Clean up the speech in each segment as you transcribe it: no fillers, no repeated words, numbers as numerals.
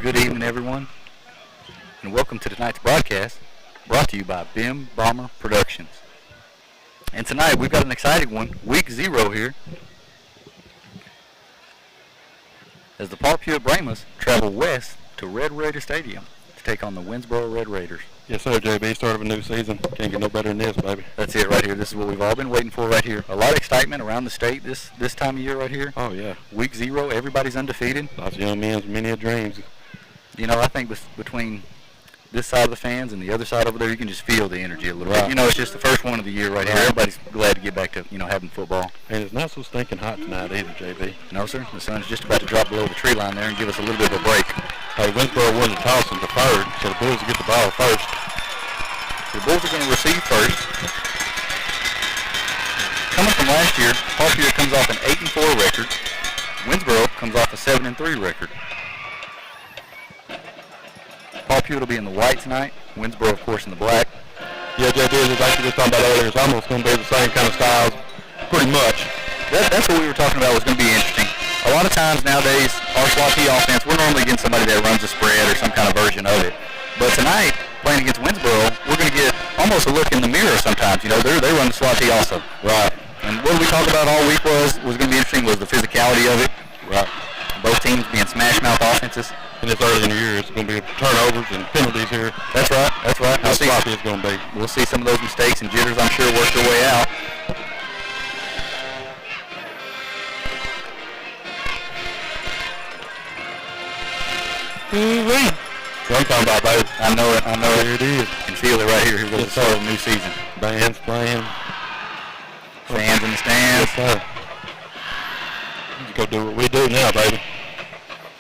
Good evening, everyone, and welcome to tonight's broadcast, brought to you by Brahmas Productions. And tonight we've got an exciting one, week 0 here, as the Pewitt Brahmas travel west to Red Raider Stadium to take on the Winsborough Red Raiders. Yes, sir, JB. Start of a new season. Can't get no better than this, baby. That's it right here. This is what we've all been waiting for right here. A lot of excitement around the state this time of year right here. Oh, yeah. Week 0, everybody's undefeated. Lots of young men's many a dreams. You know, I think between this side of the fans and the other side over there, you can just feel the energy a little bit. You know, it's just the first one of the year right here. Everybody's glad to get back to, having football. And it's not so stinking hot tonight either, JB. No, sir. The sun's just about to drop below the tree line there and give us a little bit of a break. Hey, Winsborough wasn't tossing to third, so the Bulls will get the ball first. The Bulls are going to receive first. Coming from last year, Pewitt comes off an 8-4 record. Winsborough comes off a 7-3 record. Pewitt will be in the white tonight. Winsborough, of course, in the black. Yeah, JB, as like you were talking about earlier, it's almost going to be the same kind of styles, pretty much. That's what we were talking about was going to be interesting. A lot of times nowadays, our SWAT offense, we're normally getting somebody that runs a spread or some kind of version of it. But tonight, playing against Winsborough, we're going to get almost a look in the mirror sometimes. They run the SWAT also. Right. And what we talked about all week was going to be interesting was the physicality of it. Right. Both teams being smash-mouth offenses. And it's early in the year. It's going to be turnovers and penalties here. That's right. How sloppy it's going to be. We'll see some of those mistakes and jitters, I'm sure, work their way out. What I'm talking about, baby. I know it. Here it is. You can feel it right here. Here goes the start of the new season. Bands playing. Fans in the stands. Yes, sir. Let's go do what we do now, baby.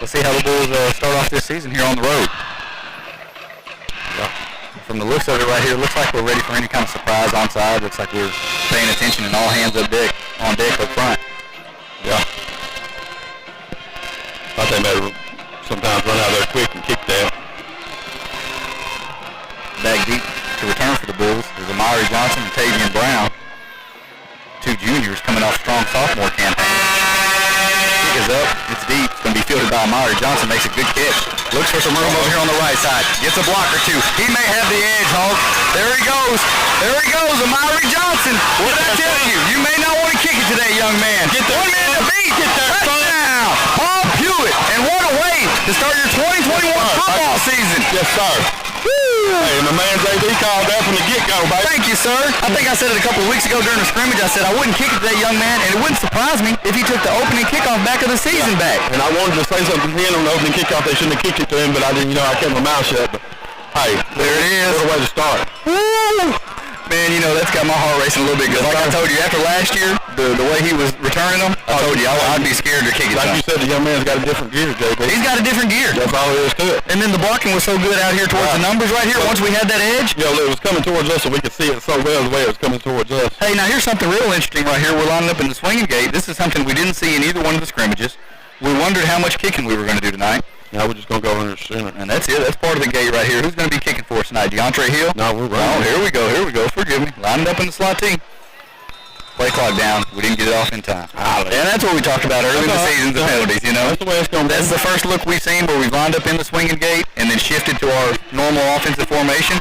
Let's see how the Bulls start off this season here on the road. From the looks of it right here, it looks like we're ready for any kind of surprise onside. Looks like we're paying attention and all hands on deck up front. Yeah. I think they may sometimes run out there quick and kick that. Back deep to return for the Bulls is Amari Johnson and Tavian Brown. 2 juniors coming off strong sophomore campaign. Kick is up. It's deep. It's going to be fielded by Amari Johnson. Makes a good catch. Looks for some room over here on the right side. Gets a block or two. He may have the edge, Hulk. There he goes. Amari Johnson. What did I tell you? You may not want to kick it today, young man. Get there. 1 minute to beat. Get there. Touchdown. Paul Pewitt. And what a way to start your 2021 football season. Yes, sir. Hey, and the man JD called that from the get-go, baby. Thank you, sir. I think I said it a couple of weeks ago during the scrimmage. I said I wouldn't kick it to that young man, and it wouldn't surprise me if he took the opening kickoff back of the season back. And I wanted to say something to him on the opening kickoff. They shouldn't have kicked it to him, but I didn't, I kept my mouth shut. But, hey, there it is. What a way to start. Woo! Man, that's got my heart racing a little bit. Because like I told you, after last year, the way he was returning them, I told you I'd be scared to kick it. Like you said, the young man's got a different gear, JB. He's got a different gear. That's all there is to it. And then the blocking was so good out here towards the numbers right here. Once we had that edge. Yeah, it was coming towards us, so we could see it so well the way it was coming towards us. Hey, now here's something real interesting right here. We're lining up in the swinging gate. This is something we didn't see in either one of the scrimmages. We wondered how much kicking we were going to do tonight. Now we're just going to go under center. And that's it. That's part of the gate right here. Who's going to be kicking for us tonight? DeAndre Hill? No, we're running. Oh, here we go. Forgive me. Lined up in the slot team. Play clock down. We didn't get it off in time. And that's what we talked about early in the season, the penalties, That's the way it's going to be. That's the first look we've seen where we've lined up in the swinging gate and then shifted to our normal offensive formation.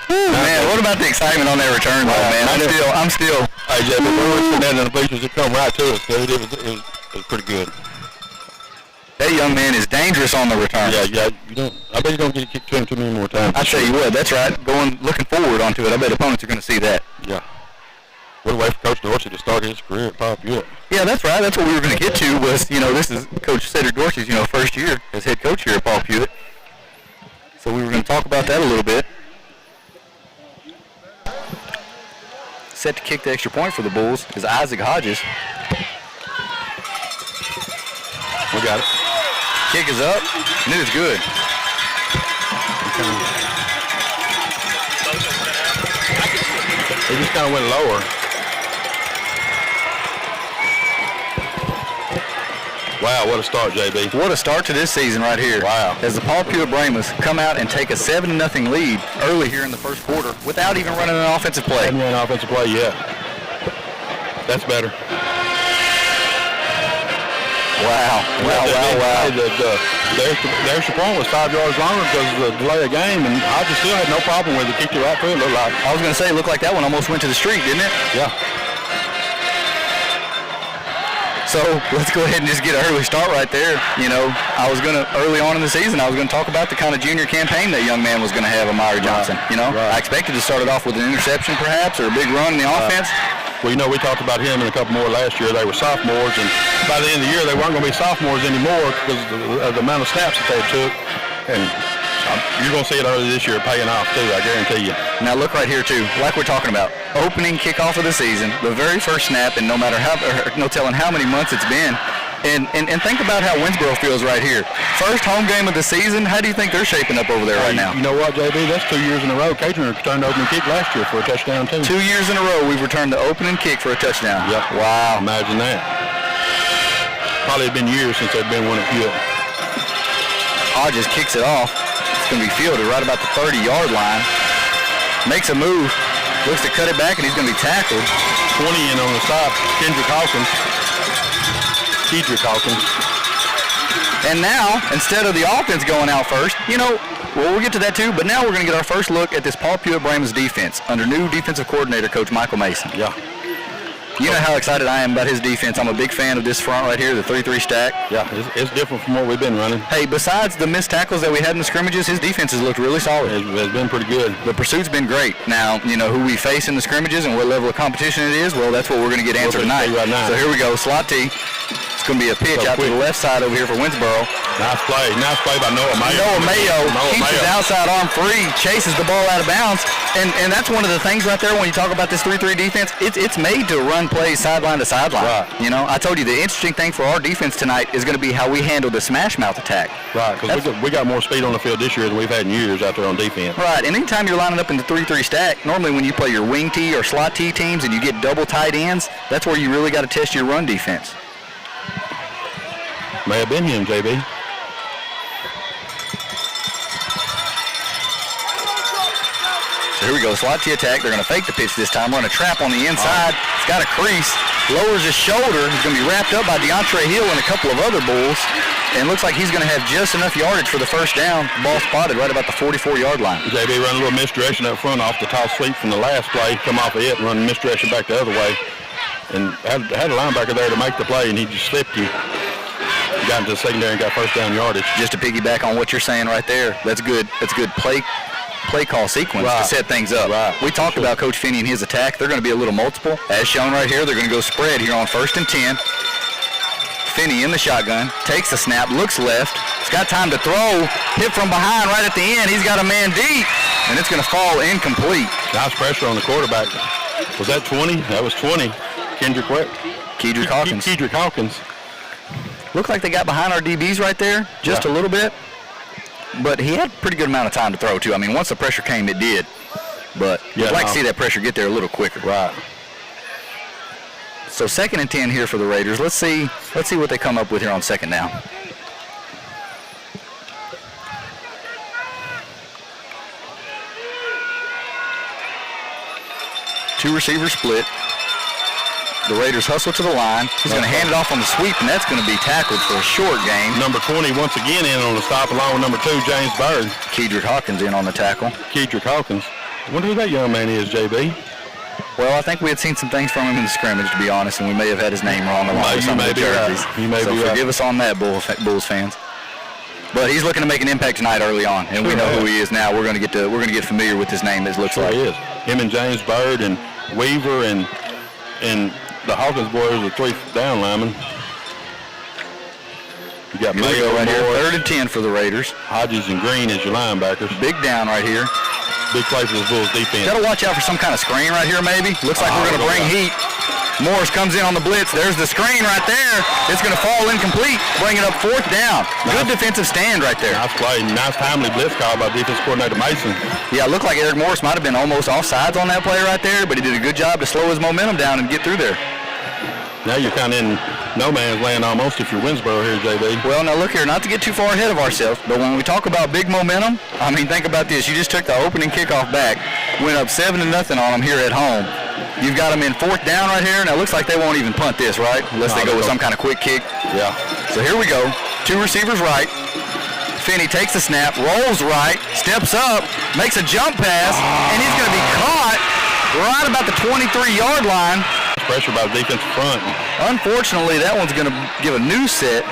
Man, what about the excitement on that return, though, man? I'm still. Hey, Jeff, when we were sitting there in the bleachers, it come right to us, dude. It was pretty good. That young man is dangerous on the return. Yeah. I bet you don't get kicked to him too many more times. I tell you what, that's right. Looking forward onto it. I bet opponents are going to see that. Yeah. We'll wait for Coach Dorsey to start his career at Pewitt. Yeah, that's right. That's what we were going to get to was, this is Coach Cedric Dorsey's, first year as head coach here at Pewitt. So we were going to talk about that a little bit. Set to kick the extra point for the Bulls is Isaac Hodges. We got it. Kick is up, and it is good. He just kind of went lower. Wow, what a start, JB. What a start to this season right here. Wow. As the Pewitt Brahmas come out and take a 7-0 lead early here in the first quarter without even running an offensive play. Haven't run an offensive play yet. That's better. Wow. Their extra point was 5 yards longer because of the delay of game, and I just still had no problem with it. Kicked it right through, it looked like. I was going to say, it looked like that one almost went to the street, didn't it? Yeah. So let's go ahead and just get an early start right there. I was going to, early on in the season, I was going to talk about the kind of junior campaign that young man was going to have, Amari Johnson. Right. I expected to start it off with an interception perhaps or a big run in the offense. Well, we talked about him and a couple more last year. They were sophomores, and by the end of the year, they weren't going to be sophomores anymore because of the amount of snaps that they took. And you're going to see it early this year paying off, too, I guarantee you. Now, look right here, too, like we're talking about. Opening kickoff of the season, the very first snap, and no matter no telling how many months it's been. And think about how Winsborough feels right here. First home game of the season, how do you think they're shaping up over there right now? You know what, JB? That's 2 years in a row. Catering returned the opening kick last year for a touchdown, too. 2 years in a row, we've returned the opening kick for a touchdown. Yep. Wow. Imagine that. Probably been years since they've been one at Pewitt. Hodges kicks it off. It's going to be fielded right about the 30-yard line. Makes a move. Looks to cut it back, and he's going to be tackled. 20 in on the stop. Kedrick Hawkins. And now, instead of the offense going out first, we'll get to that too, but now we're going to get our first look at this Pewitt Brahmas defense under new defensive coordinator, Coach Michael Mason. Yeah. You know how excited I am about his defense. I'm a big fan of this front right here, the 3-3 stack. Yeah, it's different from what we've been running. Hey, besides the missed tackles that we had in the scrimmages, his defense has looked really solid. It's been pretty good. The pursuit's been great. Now, who we face in the scrimmages and what level of competition it is, well, that's what we're going to get answered tonight. Right now. So here we go, slot T. It's going to be a pitch out to the left side over here for Winsborough. Nice play by Noah Mayo. Noah Mayo keeps his outside arm free, chases the ball out of bounds, and that's one of the things right there when you talk about this 3-3 defense. It's made to run plays sideline to sideline. Right. I told you the interesting thing for our defense tonight is going to be how we handle the smash mouth attack. Right, because we got more speed on the field this year than we've had in years out there on defense. Right, and anytime you're lining up in the 3-3 stack, normally when you play your wing T or slot T teams and you get double tight ends, that's where you really got to test your run defense. May have been him, JB. So here we go, slot T attack. They're going to fake the pitch this time, run a trap on the inside. It's got a crease, lowers his shoulder. He's going to be wrapped up by DeAndre Hill and a couple of other Bulls. And looks like he's going to have just enough yardage for the first down. Ball spotted right about the 44-yard line. JB run a little misdirection up front off the toss sweep from the last play, come off of it and run misdirection back the other way. And had a linebacker there to make the play, and he just slipped you. Got into the secondary and got first down yardage. Just to piggyback on what you're saying right there, that's good. That's good play call sequence to set things up. Right. We talked about Coach Finney and his attack. They're going to be a little multiple. As shown right here, they're going to go spread here on 1st and 10. Finney in the shotgun, takes the snap, looks left. He's got time to throw. Hit from behind right at the end. He's got a man deep, and it's going to fall incomplete. Nice pressure on the quarterback. Was that 20? That was 20. Kedrick Hawkins. Kedrick Hawkins. Looked like they got behind our DBs right there, just a little bit. But he had a pretty good amount of time to throw, too. I mean, once the pressure came, it did. But I'd like to see that pressure get there a little quicker. Right. So 2nd and 10 here for the Raiders. Let's see what they come up with here on 2nd down. Two receivers split. The Raiders hustle to the line. He's going to hand it off on the sweep, and that's going to be tackled for a short gain. Number 20 once again in on the stop, along with number 2, James Bird. Kedrick Hawkins in on the tackle. Kedrick Hawkins. I wonder who that young man is, JB. Well, I think we had seen some things from him in the scrimmage, to be honest, and we may have had his name wrong along with some of the jerseys. So forgive us on that, Bulls fans. But he's looking to make an impact tonight early on, and we know who he is now. We're going to get familiar with his name, as it looks like. He is. Him and James Bird and Weaver and And the Hawkins boys are 3 down linemen. You got Mayo right here, Moore, 3rd and 10 for the Raiders. Hodges and Green as your linebackers. Big down right here. Big play for the Bulls defense. Got to watch out for some kind of screen right here maybe. Looks like we're going to bring heat. Morris comes in on the blitz. There's the screen right there. It's going to fall incomplete. Bring it up 4th down. Good defensive stand right there. Nice play. Nice timely blitz call by defense coordinator Mason. Yeah, it looked like Eric Morris might have been almost offsides on that play right there, but he did a good job to slow his momentum down and get through there. Now you're kind of in no man's land almost if you're Winsborough here, JB. Well, now look here, not to get too far ahead of ourselves, but when we talk about big momentum, I mean, think about this. You just took the opening kickoff back, went up 7-0 on them here at home. You've got them in 4th down right here. Now, it looks like they won't even punt this, right? Unless they go with some kind of quick kick. Yeah. So here we go. 2 receivers right. Finney takes the snap, rolls right, steps up, makes a jump pass, and he's going to be caught right about the 23-yard line. Pressure by the defensive front. Unfortunately, that one's going to give a new set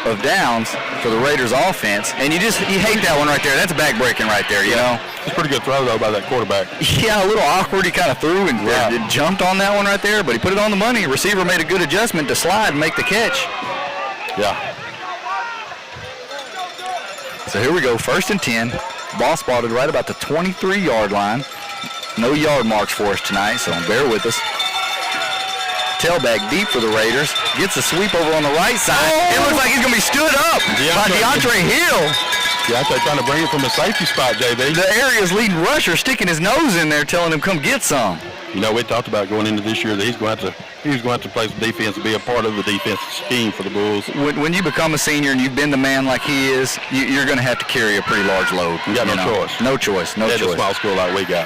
of downs for the Raiders offense, and you hate that one right there. That's back-breaking right there, you know. It's a pretty good throw, though, by that quarterback. Yeah, a little awkward. He kind of threw and jumped on that one right there, but he put it on the money. Receiver made a good adjustment to slide and make the catch. Yeah. So here we go, 1st and 10. Ball spotted right about the 23-yard line. No yard marks for us tonight, so bear with us. Tailback deep for the Raiders. Gets a sweep over on the right side. It looks like he's going to be stood up by DeAndre Hill. DeAndre trying to bring it from the safety spot, JB. The area's leading rusher sticking his nose in there telling him, come get some. You know, we talked about going into this year that he's going to have to play some defense and be a part of the defensive scheme for the Bulls. When you become a senior and you've been the man like he is, you're going to have to carry a pretty large load. You got no choice. No choice. At a small school like we got.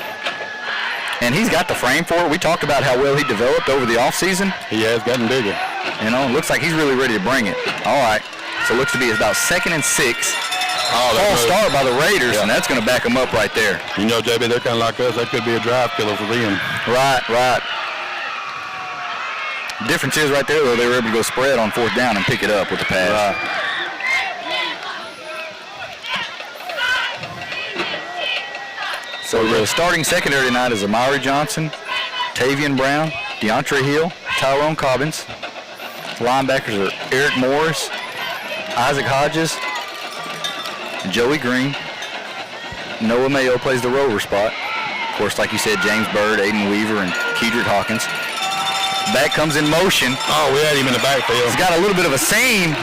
And he's got the frame for it. We talked about how well he developed over the offseason. He has gotten bigger. You know, it looks like he's really ready to bring it. All right. So it looks to be about 2nd and 6. False start by the Raiders, and that's going to back them up right there. You know, JB, they're kind of like us. That could be a drive killer for them. Right. Difference is right there, though, they were able to go spread on 4th down and pick it up with the pass. Right. So the starting secondary tonight is Amari Johnson, Tavian Brown, DeAndre Hill, Tyrone Cobbins. Linebackers are Eric Morris, Isaac Hodges, Joey Green. Noah Mayo plays the rover spot. Of course, like you said, James Bird, Aiden Weaver, and Kedrick Hawkins. Back comes in motion. Oh, we had him in the backfield. He's got a little bit of a seam.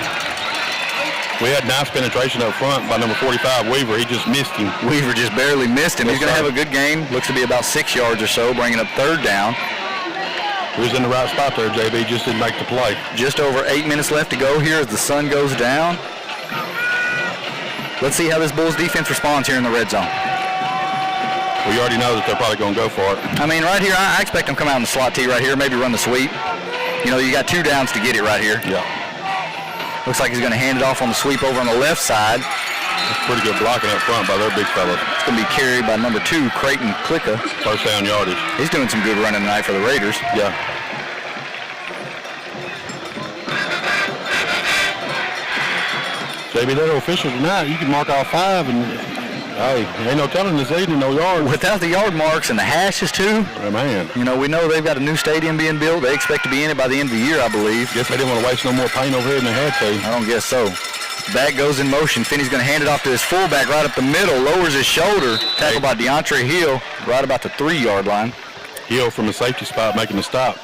We had nice penetration up front by number 45, Weaver. He just missed him. Weaver just barely missed him. He's going to have a good game. Looks to be about 6 yards or so, bringing up 3rd down. He was in the right spot there, JB. Just didn't make the play. Just over 8 minutes left to go here as the sun goes down. Let's see how this Bulls defense responds here in the red zone. Well, you already know that they're probably going to go for it. I mean, right here, I expect them to come out in the slot T right here, maybe run the sweep. You know, you got 2 downs to get it right here. Yeah. Looks like he's going to hand it off on the sweep over on the left side. That's pretty good blocking up front by their big fellas. It's going to be carried by number 2, Creighton Klicka. 1st down yardage. He's doing some good running tonight for the Raiders. Yeah. JB, that official tonight, you can mark all 5 and, hey, ain't no telling this evening, no yards. Without the yard marks and the hashes, too. Oh, man. You know, we know they've got a new stadium being built. They expect to be in it by the end of the year, I believe. Guess they didn't want to waste no more paint over here than they had to. I don't guess so. Back goes in motion. Finney's going to hand it off to his fullback right up the middle. Lowers his shoulder. Tackled by DeAndre Hill right about the 3-yard line. Hill from the safety spot making the stop.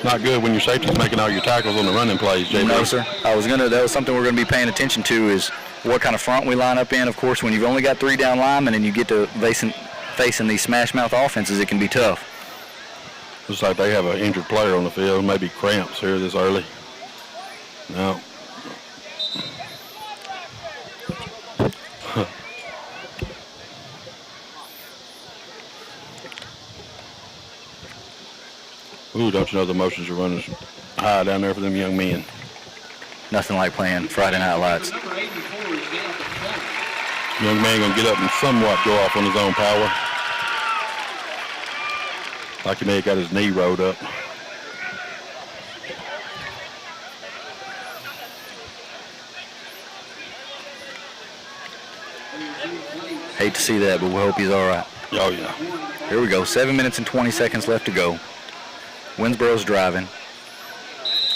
Not good when your safety's making all your tackles on the running plays, JB. No, sir. That was something we're going to be paying attention to is what kind of front we line up in. Of course, when you've only got 3 down linemen and you get to facing these smash-mouth offenses, it can be tough. Looks like they have an injured player on the field, maybe cramps here this early. No. Ooh, don't you know the emotions are running high down there for them young men. Nothing like playing Friday Night Lights. Young man gonna get up and somewhat go off on his own power. Like he may have got his knee rolled up. Hate to see that, but we hope he's all right. Oh, yeah. Here we go. 7 minutes and 20 seconds left to go. Winsborough's driving.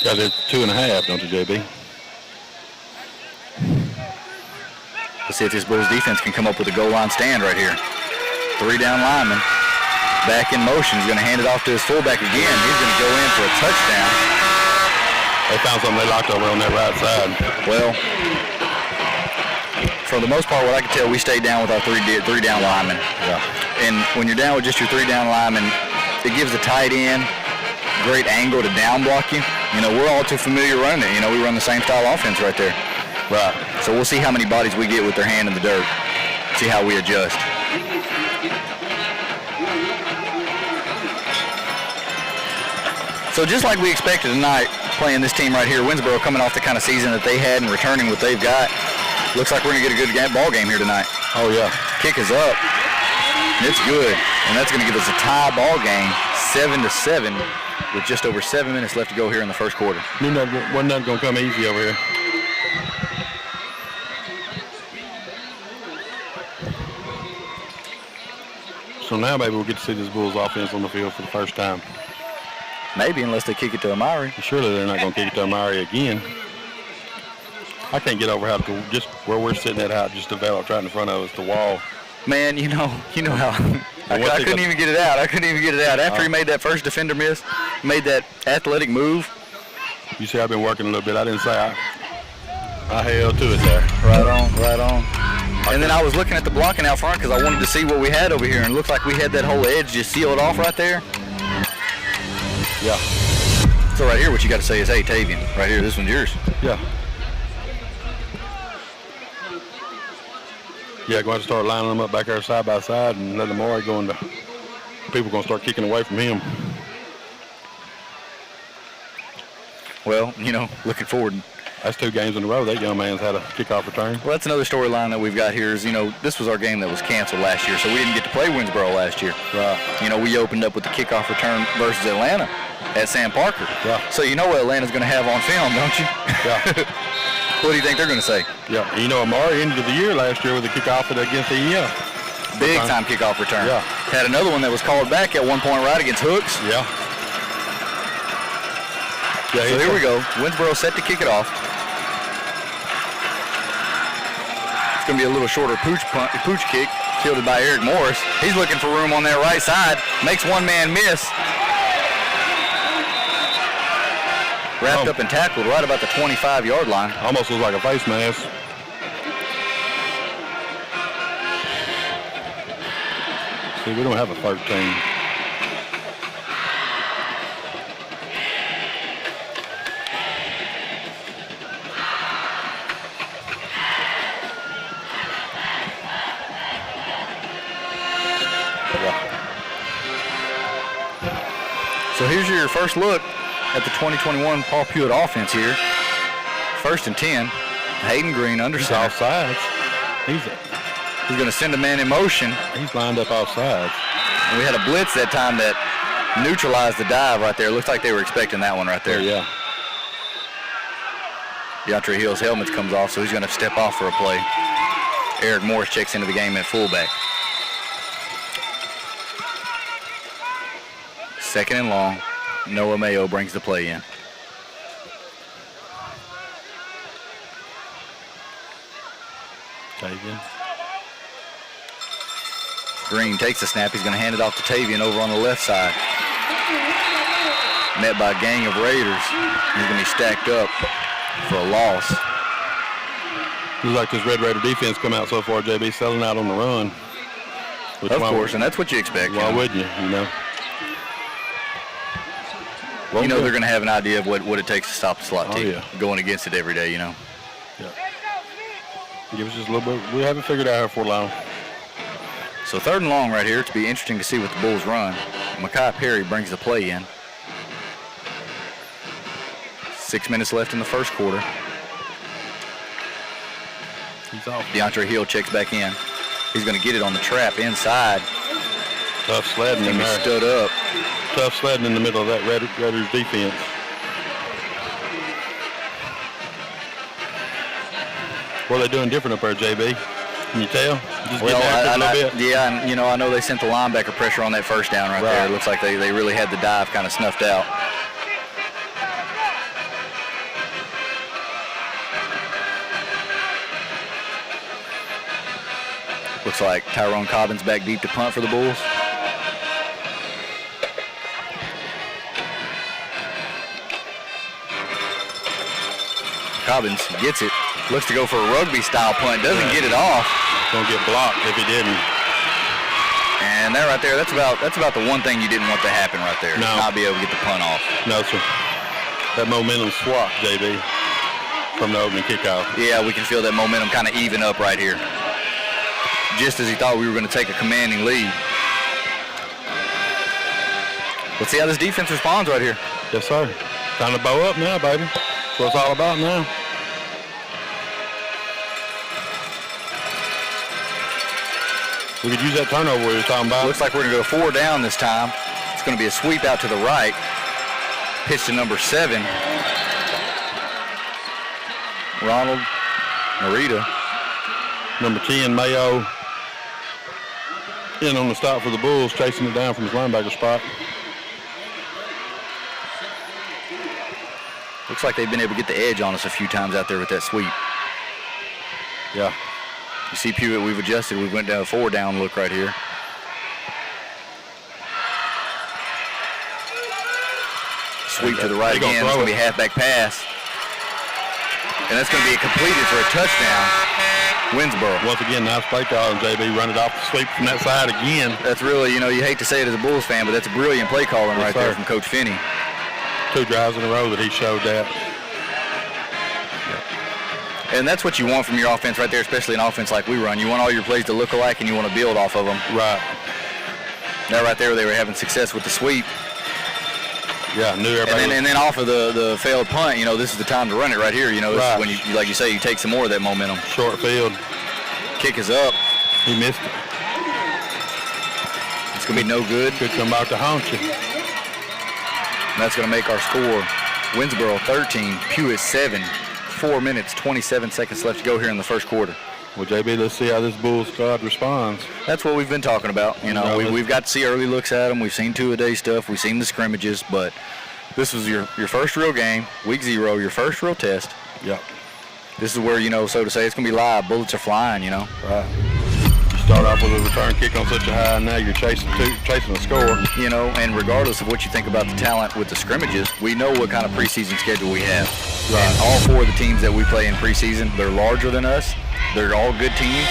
Got it 2.5, don't you, JB? Let's see if this Bulls defense can come up with a goal line stand right here. 3 down lineman. Back in motion. He's going to hand it off to his fullback again. He's going to go in for a touchdown. They found something they locked over on that right side. Well, for the most part, what I can tell, we stayed down with our three down linemen. Yeah. And when you're down with just your 3 down linemen, it gives the tight end great angle to down block you. You know, we're all too familiar running it. You know, we run the same style offense right there. Right. So we'll see how many bodies we get with their hand in the dirt. See how we adjust. So just like we expected tonight, playing this team right here, Winnsboro coming off the kind of season that they had and returning what they've got, looks like we're going to get a good ball game here tonight. Oh, yeah. Kick is up. It's good. And that's going to give us a tie ball game, 7-7, with just over 7 minutes left to go here in the first quarter. Wasn't nothing going to come easy over here. So now maybe we'll get to see this Bulls offense on the field for the first time. Maybe, unless they kick it to Amari. Surely they're not going to kick it to Amari again. I can't get over how just where we're sitting at, how it just developed right in front of us, the wall. Man, you know how I couldn't even get it out. After he made that first defender miss, made that athletic move. You see, I've been working a little bit. I didn't say I held to it there. Right on. And then I was looking at the blocking out front because I wanted to see what we had over here, and it looked like we had that whole edge just sealed off right there. Yeah. So right here, what you got to say is, hey, Tavian, right here, this one's yours. Yeah. Yeah, going to start lining them up back there side by side and let Amari go into. People going to start kicking away from him. Well, you know, looking forward. That's 2 games in a row that young man's had a kickoff return. Well, that's another storyline that we've got here is, you know, this was our game that was canceled last year, so we didn't get to play Winnsboro last year. Right. You know, we opened up with the kickoff return versus Atlanta at Sam Parker. Yeah. So you know what Atlanta's going to have on film, don't you? Yeah. What do you think they're going to say? Yeah. And you know, Amari ended the year last year with a kickoff against the EF. Big time kickoff return. Yeah. Had another one that was called back at one point right against Hooks. Yeah. So here we go. Winnsboro set to kick it off. It's going to be a little shorter pooch kick, fielded by Eric Morris. He's looking for room on that right side. Makes one man miss. Wrapped up and tackled right about the 25-yard line. Almost looks like a face mask. See, we don't have a 13. So here's your first look at the 2021 Paul Pewitt offense here. 1st and 10. Hayden Green under center. Off sides. He's going to send a man in motion. He's lined up off sides. And we had a blitz that time that neutralized the dive right there. Looks like they were expecting that one right there. Yeah. DeAndre Hill's helmet comes off, so he's going to step off for a play. Eric Morris checks into the game at fullback. 2nd and long. Noah Mayo brings the play in. Tavian. Green takes the snap. He's going to hand it off to Tavian over on the left side. Met by a gang of Raiders. He's going to be stacked up for a loss. Looks like this Red Raider defense come out so far, JB, selling out on the run. Of course, and that's what you expect. Why wouldn't you know? Well, you know they're going to have an idea of what it takes to stop the slot team. Yeah. Going against it every day, you know. Yeah. Give us just a little bit. We haven't figured out here for long. So 3rd and long right here. To be interesting to see what the Bulls run. Mekhi Perry brings the play in. 6 minutes left in the first quarter. He's off. DeAndre Hill checks back in. He's going to get it on the trap inside. Tough sledding in there. Stood up. Tough sledding in the middle of that Raiders defense. What are they doing different up there, JB? Can you tell? Just Well, getting after it a little bit. yeah, and, you know, I know they sent the linebacker pressure on that first down right there. It looks like they really had the dive kind of snuffed out. Looks like Tyrone Cobbins back deep to punt for the Bulls. Cobbins gets it. Looks to go for a rugby-style punt. Doesn't get it off. Gonna get blocked if he didn't. And that right there, that's about the one thing you didn't want to happen right there. No. Not be able to get the punt off. No, sir. That momentum swap, JB, from the opening kickoff. Yeah, we can feel that momentum kind of even up right here. Just as he thought we were going to take a commanding lead. Let's see how this defense responds right here. Yes, sir. Time to bow up now, baby. That's what it's all about now. We could use that turnover we were talking about. Looks like we're going to go 4 down this time. It's going to be a sweep out to the right. Pitch to number 7. Ronald Narita. Number 10, Mayo, in on the stop for the Bulls, chasing it down from his linebacker spot. Looks like they've been able to get the edge on us a few times out there with that sweep. Yeah. You see Pewitt, we've adjusted. We went down a 4 down look right here. Sweep to the right again. It's going to be a halfback pass. And that's going to be completed for a touchdown. Winsborough. Once again, nice play call, and JB run it off the sweep from that side again. That's really, you know, you hate to say it as a Bulls fan, but that's a brilliant play calling right there from Coach Finney. 2 drives in a row that he showed that. And that's what you want from your offense right there, especially an offense like we run. You want all your plays to look alike, and you want to build off of them. Right. That right there, they were having success with the sweep. Yeah, knew everybody. And then off of the failed punt, you know, this is the time to run it right here. You know, this is when you, like you say, you take some more of that momentum. Short field. Kick is up. He missed it. It's going to be no good. Could come back to haunt you. And that's going to make our score Winnsboro 13, Pewitt 7. 4 minutes, 27 seconds left to go here in the first quarter. Well, JB, let's see how this Bulls squad responds. That's what we've been talking about. You know, we've got to see early looks at them. We've seen two-a-day stuff. We've seen the scrimmages, but this was your first real game, week 0, your first real test. Yep. This is where, you know, so to say, it's going to be live. Bullets are flying, you know. Right. Start off with a return kick on such a high, and now you're chasing a score. You know, and regardless of what you think about the talent with the scrimmages, we know what kind of preseason schedule we have. Right. And all 4 of the teams that we play in preseason, they're larger than us. They're all good teams.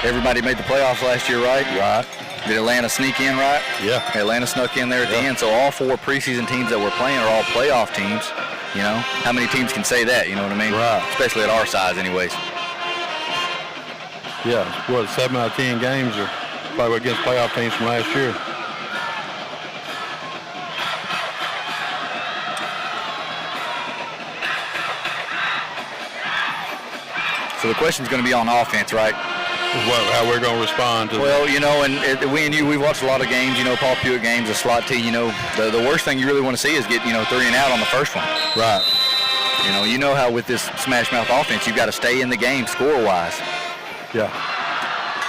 Everybody made the playoffs last year, right? Right. Did Atlanta sneak in, right? Yeah. Atlanta snuck in there at the end. So all 4 preseason teams that we're playing are all playoff teams. You know, how many teams can say that? You know what I mean? Right. Especially at our size, anyways. Yeah, what, 7 out of 10 games are probably against playoff teams from last year. So the question's going to be on offense, right? How we're going to respond to Well, you know, and we and you, we've watched a lot of games, you know, Paul Pewitt games, a slot T, you know. The worst thing you really want to see is get, you know, 3 and out on the first one. Right. You know how with this smash mouth offense, you've got to stay in the game score-wise. Yeah.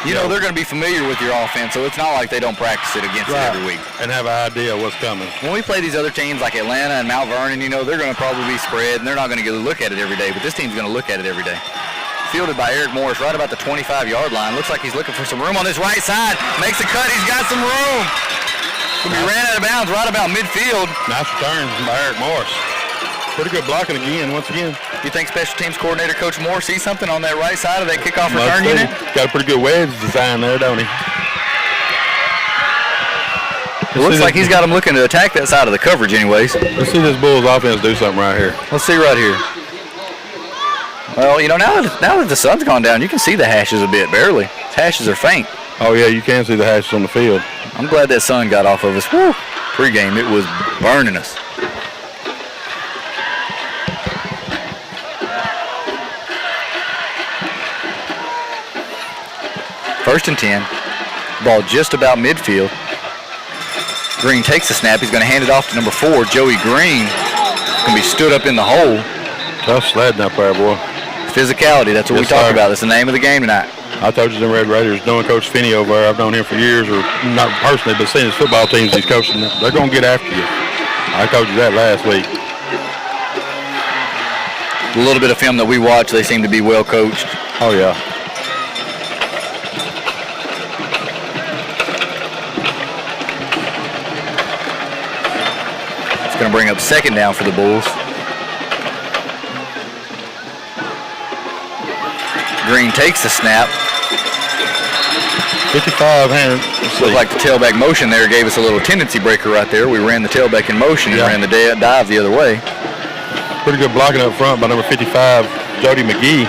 You know, they're going to be familiar with your offense, so it's not like they don't practice it against it every week. And have an idea what's coming. When we play these other teams like Atlanta and Mount Vernon, you know, they're going to probably be spread, and they're not going to get a look at it every day, but this team's going to look at it every day. Fielded by Eric Morris right about the 25-yard line. Looks like he's looking for some room on this right side. Makes a cut. He's got some room. He ran out of bounds right about midfield. Nice return by Eric Morris. Pretty good blocking again, once again. Do you think special teams coordinator Coach Moore sees something on that right side of that kickoff return unit? Got a pretty good wedge design there, don't he? It looks like he's got him looking to attack that side of the coverage anyways. Let's see this Bulls offense do something right here. Let's see right here. Well, you know, now that the sun's gone down, you can see the hashes a bit, barely. Hashes are faint. Oh, yeah, you can see the hashes on the field. I'm glad that sun got off of us. Woo! Pre-game, it was burning us. First and 10. Ball just about midfield. Green takes the snap. He's going to hand it off to number 4, Joey Green. Going to be stood up in the hole. Tough sledding up there, boy. Physicality, that's what we talk about. That's the name of the game tonight. I told you them Red Raiders, knowing Coach Finney over there, I've known him for years, or not personally, but seeing his football teams he's coaching, they're going to get after you. I told you that last week. A little bit of film that we watch, they seem to be well coached. Oh, yeah. It's going to bring up second down for the Bulls. Green takes the snap. 55 hand. Looked like the tailback motion there gave us a little tendency breaker right there. We ran the tailback in motion and ran the dive the other way. Pretty good blocking up front by number 55, Jody McGee.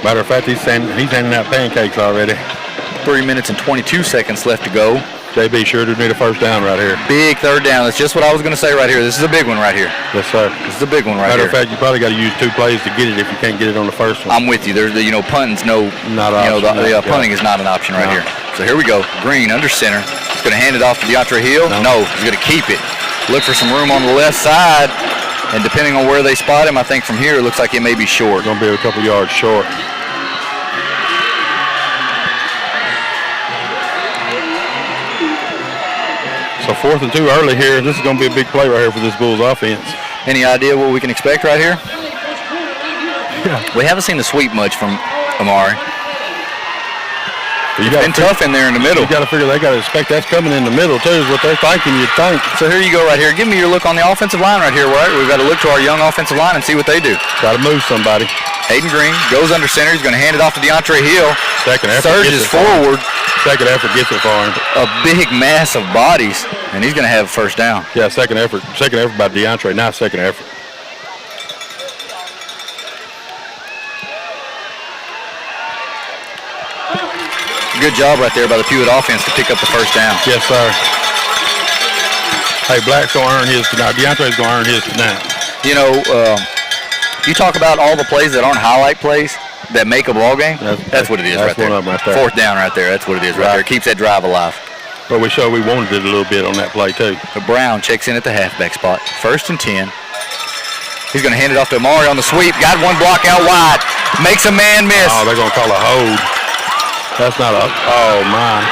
Matter of fact, he's handing out pancakes already. 3 minutes and 22 seconds left to go. JB sure do need a first down right here. Big third down. That's just what I was going to say right here. This is a big one right here. Yes, sir. This is a big one right here. here. Matter of fact, you probably got to use 2 plays to get it if you can't get it on the first one. I'm with you. There's punting's not an option. Punting is not an option right here. So here we go. Green under center. He's going to hand it off to DeAndre Hill. No, he's going to keep it. Look for some room on the left side. And depending on where they spot him, I think from here it looks like it may be short. Going to be a couple yards short. So 4th and 2 early here. This is going to be a big play right here for this Bulls offense. Any idea what we can expect right here? Yeah. We haven't seen the sweep much from Amari. It's been tough in there in the middle. You got to figure they got to expect that's coming in the middle too. Is what they're thinking. You'd think. So here you go right here. Give me your look on the offensive line right here. Right, we've got to look to our young offensive line and see what they do. Got to move somebody. Hayden Green goes under center. He's going to hand it off to DeAndre Hill. Second effort. Surges forward. Second effort gets it for him. A big mass of bodies, and he's going to have first down. Yeah, second effort. Second effort by DeAndre. Not second effort. Good job right there by the Pewitt offense to pick up the first down. Yes, sir. Hey, Black's going to earn his tonight. DeAndre's going to earn his tonight. You know, you talk about all the plays that aren't highlight plays that make a ball game. That's what it is right there. One of them right there. Fourth down right there. That's what it is right there. It keeps that drive alive. But we showed we wanted it a little bit on that play, too. But Brown checks in at the halfback spot. 1st and 10. He's going to hand it off to Amari on the sweep. Got one block out wide. Makes a man miss. Oh, they're going to call a hold. That's not a. Oh, my.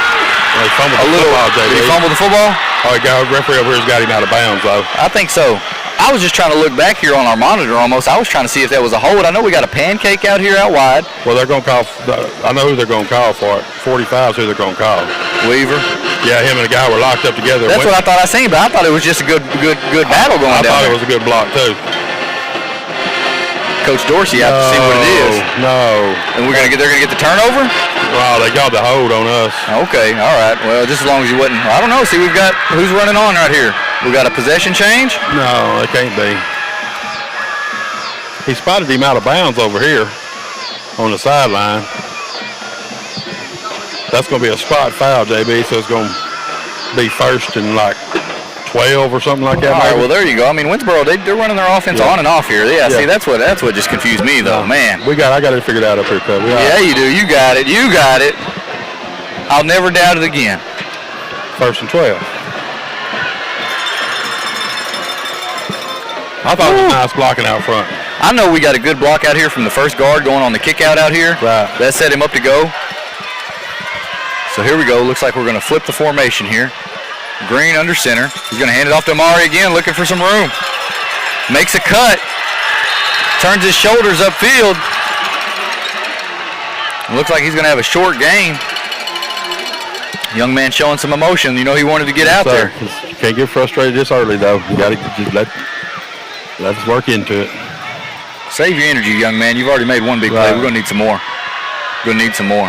They fumbled the football, JB. Did he fumble the football? Oh, referee over here's got him out of bounds, though. I think so. I was just trying to look back here on our monitor almost. I was trying to see if that was a hold. I know we got a pancake out here out wide. Well, they're going to call. I know who they're going to call for it. 45 is who they're going to call. Weaver? Yeah, him and the guy were locked up together. That's what I thought I seen, but I thought it was just a good battle going down. I thought it was a good block, too. Coach Dorsey out to see what it is. No. And they're gonna get the turnover? Wow, they got the hold on us. Okay, all right. Well, just as long as you wouldn't. I don't know. See, we've got who's running on right here. We got a possession change? No, it can't be. He spotted him out of bounds over here on the sideline. That's going to be a spot foul, JB, so it's going to be 1st and like 12 or something like that. All right, well, there you go. I mean, Winsborough, they're running their offense on and off here. Yeah, see, that's what just confused me, though, man. I got it figured out up here, Cub. Yeah, you do. You got it. You got it. I'll never doubt it again. 1st and 12. I thought it was nice blocking out front. I know we got a good block out here from the first guard going on the kick out here. Right. That set him up to go. So here we go. Looks like we're going to flip the formation here. Green under center. He's going to hand it off to Amari again, looking for some room. Makes a cut. Turns his shoulders upfield. Looks like he's going to have a short gain. Young man showing some emotion. You know he wanted to get out there. You can't get frustrated this early, though. You got to just let us work into it. Save your energy, young man. You've already made one big play. We're going to need some more. We're going to need some more.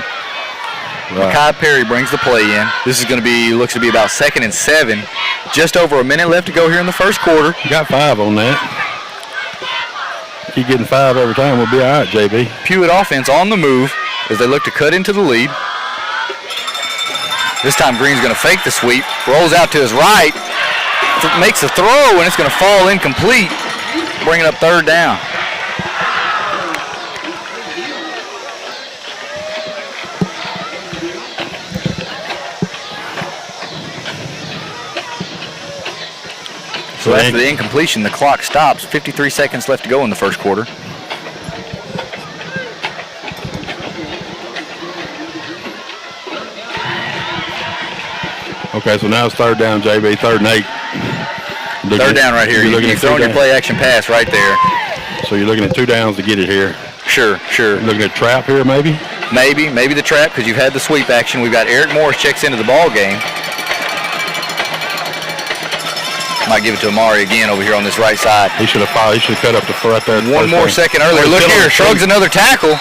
Right. Makai Perry brings the play in. This is going to be, looks to be about 2nd and 7. Just over a minute left to go here in the first quarter. You got 5 on that. Keep getting 5 every time. We'll be all right, JB. Pewitt offense on the move as they look to cut into the lead. This time Green's going to fake the sweep. Rolls out to his right. Makes a throw, and it's going to fall incomplete. Bringing up 3rd down. So after the incompletion, the clock stops. 53 seconds left to go in the first quarter. Okay, so now it's 3rd down, JB, 3rd and 8. Third down right here. You're throwing your play action pass right there. So you're looking at 2 downs to get it here. Sure. You're looking at trap here, maybe? Maybe the trap, because you've had the sweep action. We've got Eric Morris checks into the ball game. Might give it to Amari again over here on this right side. He should have cut up the right there. One more second earlier. Look here, shrugs another tackle.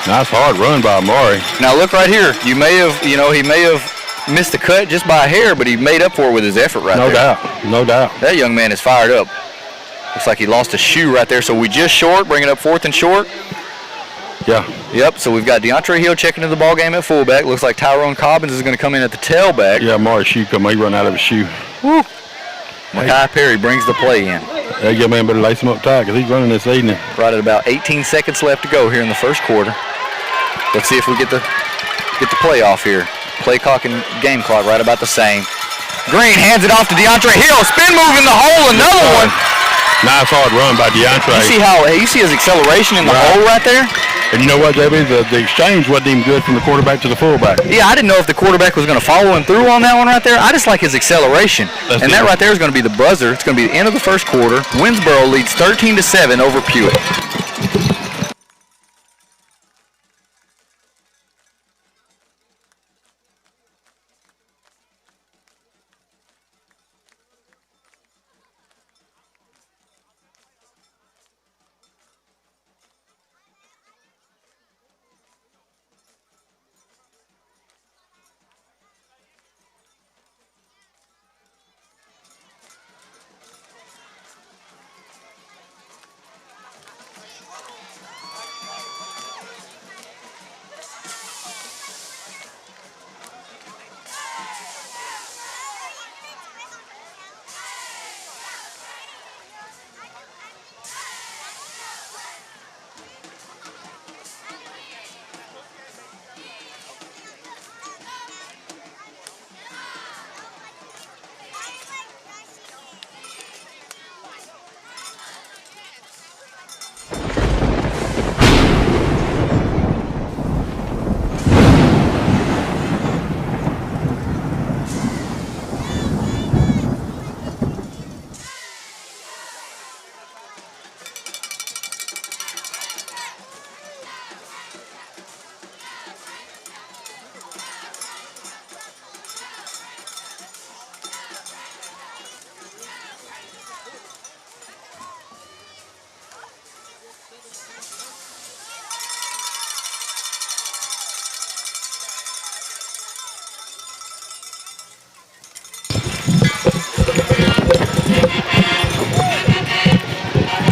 Nice hard run by Amari. Now look right here. He may have missed the cut just by a hair, but he made up for it with his effort right there. No doubt. That young man is fired up. Looks like he lost a shoe right there, so we just short, bringing up 4th and short. Yeah. Yep, so we've got DeAndre Hill checking into the ball game at fullback. Looks like Tyrone Cobbins is going to come in at the tailback. Yeah, Amari's shoe he run out of his shoe. Woo. Makai Perry brings the play in. That young man better lace him up tight because he's running this evening. Right at about 18 seconds left to go here in the first quarter. Let's see if we get the play off here. Play clock and game clock right about the same. Green hands it off to DeAndre Hill. Spin move in the hole, another one. Nice hard run by DeAndre. You see his acceleration in the hole right there? And you know what, JB? The exchange wasn't even good from the quarterback to the fullback. Yeah, I didn't know if the quarterback was going to follow him through on that one right there. I just like his acceleration. That right there is going to be the buzzer. It's going to be the end of the first quarter. Winnsboro leads 13-7 over Pewitt.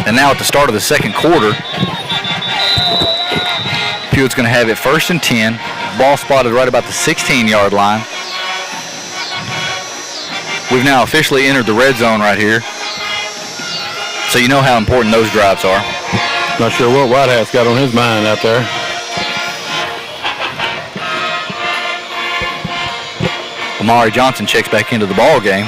And now at the start of the second quarter, Pewitt's going to have it 1st and 10. Ball spotted right about the 16-yard line. We've now officially entered the red zone right here. So you know how important those drives are. Not sure what Whitehat's got on his mind out there. Amari Johnson checks back into the ball game.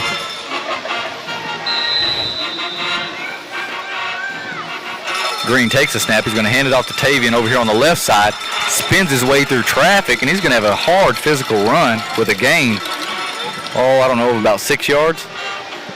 Green takes the snap. He's going to hand it off to Tavian over here on the left side. Spins his way through traffic, and he's going to have a hard physical run with a gain. I don't know, about 6 yards.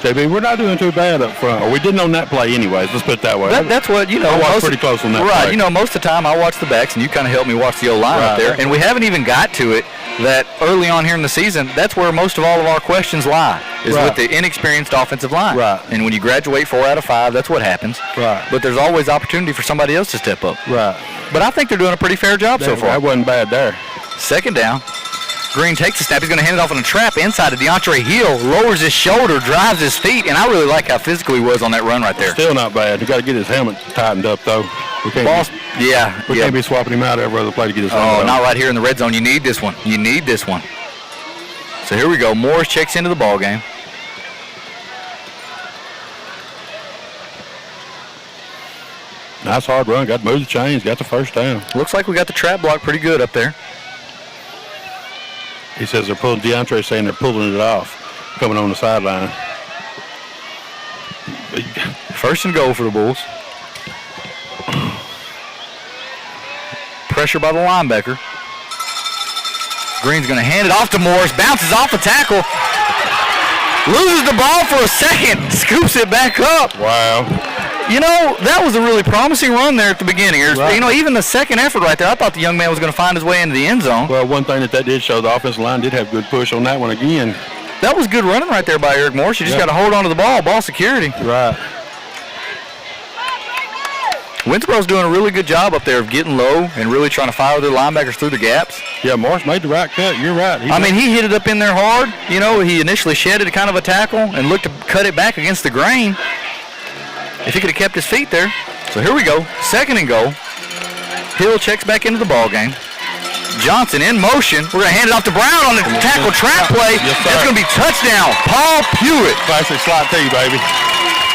JB, we're not doing too bad up front. Or we didn't on that play anyways. Let's put it that way. That's what, I watched pretty close on that play. Right, most of the time I watch the backs, and you kind of help me watch the O-line up there. And we haven't even got to it that early on here in the season, that's where most of all of our questions lie, is with the inexperienced offensive line. Right. And when you graduate 4 out of 5, that's what happens. Right. But there's always opportunity for somebody else to step up. Right. But I think they're doing a pretty fair job so far. That wasn't bad there. Second down. Green takes the snap. He's going to hand it off on a trap inside to DeAndre Hill. Lowers his shoulder, drives his feet, and I really like how physical he was on that run right there. Still not bad. You got to get his helmet tightened up though. We can't be swapping him out every other play to get his helmet. Oh, not right here in the red zone. You need this one. You need this one. So here we go. Morris checks into the ball game. Nice hard run. Got to move the chains. Got the first down. Looks like we got the trap block pretty good up there. He says they're pulling. DeAndre saying they're pulling it off, coming on the sideline. 1st and goal for the Bulls. Pressure by the linebacker. Green's going to hand it off to Morris. Bounces off the tackle. Loses the ball for a second. Scoops it back up. Wow. You know, that was a really promising run there at the beginning. Right. You know, even the second effort right there, I thought the young man was going to find his way into the end zone. Well, one thing that did show, the offensive line did have good push on that one again. That was good running right there by Eric Morris. You just got to hold on to the ball security. Right. Winsborough's doing a really good job up there of getting low and really trying to fire their linebackers through the gaps. Yeah, Morris made the right cut. You're right. I mean, he hit it up in there hard. You know, he initially shedded kind of a tackle and looked to cut it back against the grain. If he could have kept his feet there. So here we go, 2nd and goal. Hill checks back into the ball game. Johnson in motion. We're going to hand it off to Brown on the tackle trap play. Yes, that's going to be touchdown. Paul Pewitt. Classic slot T, baby.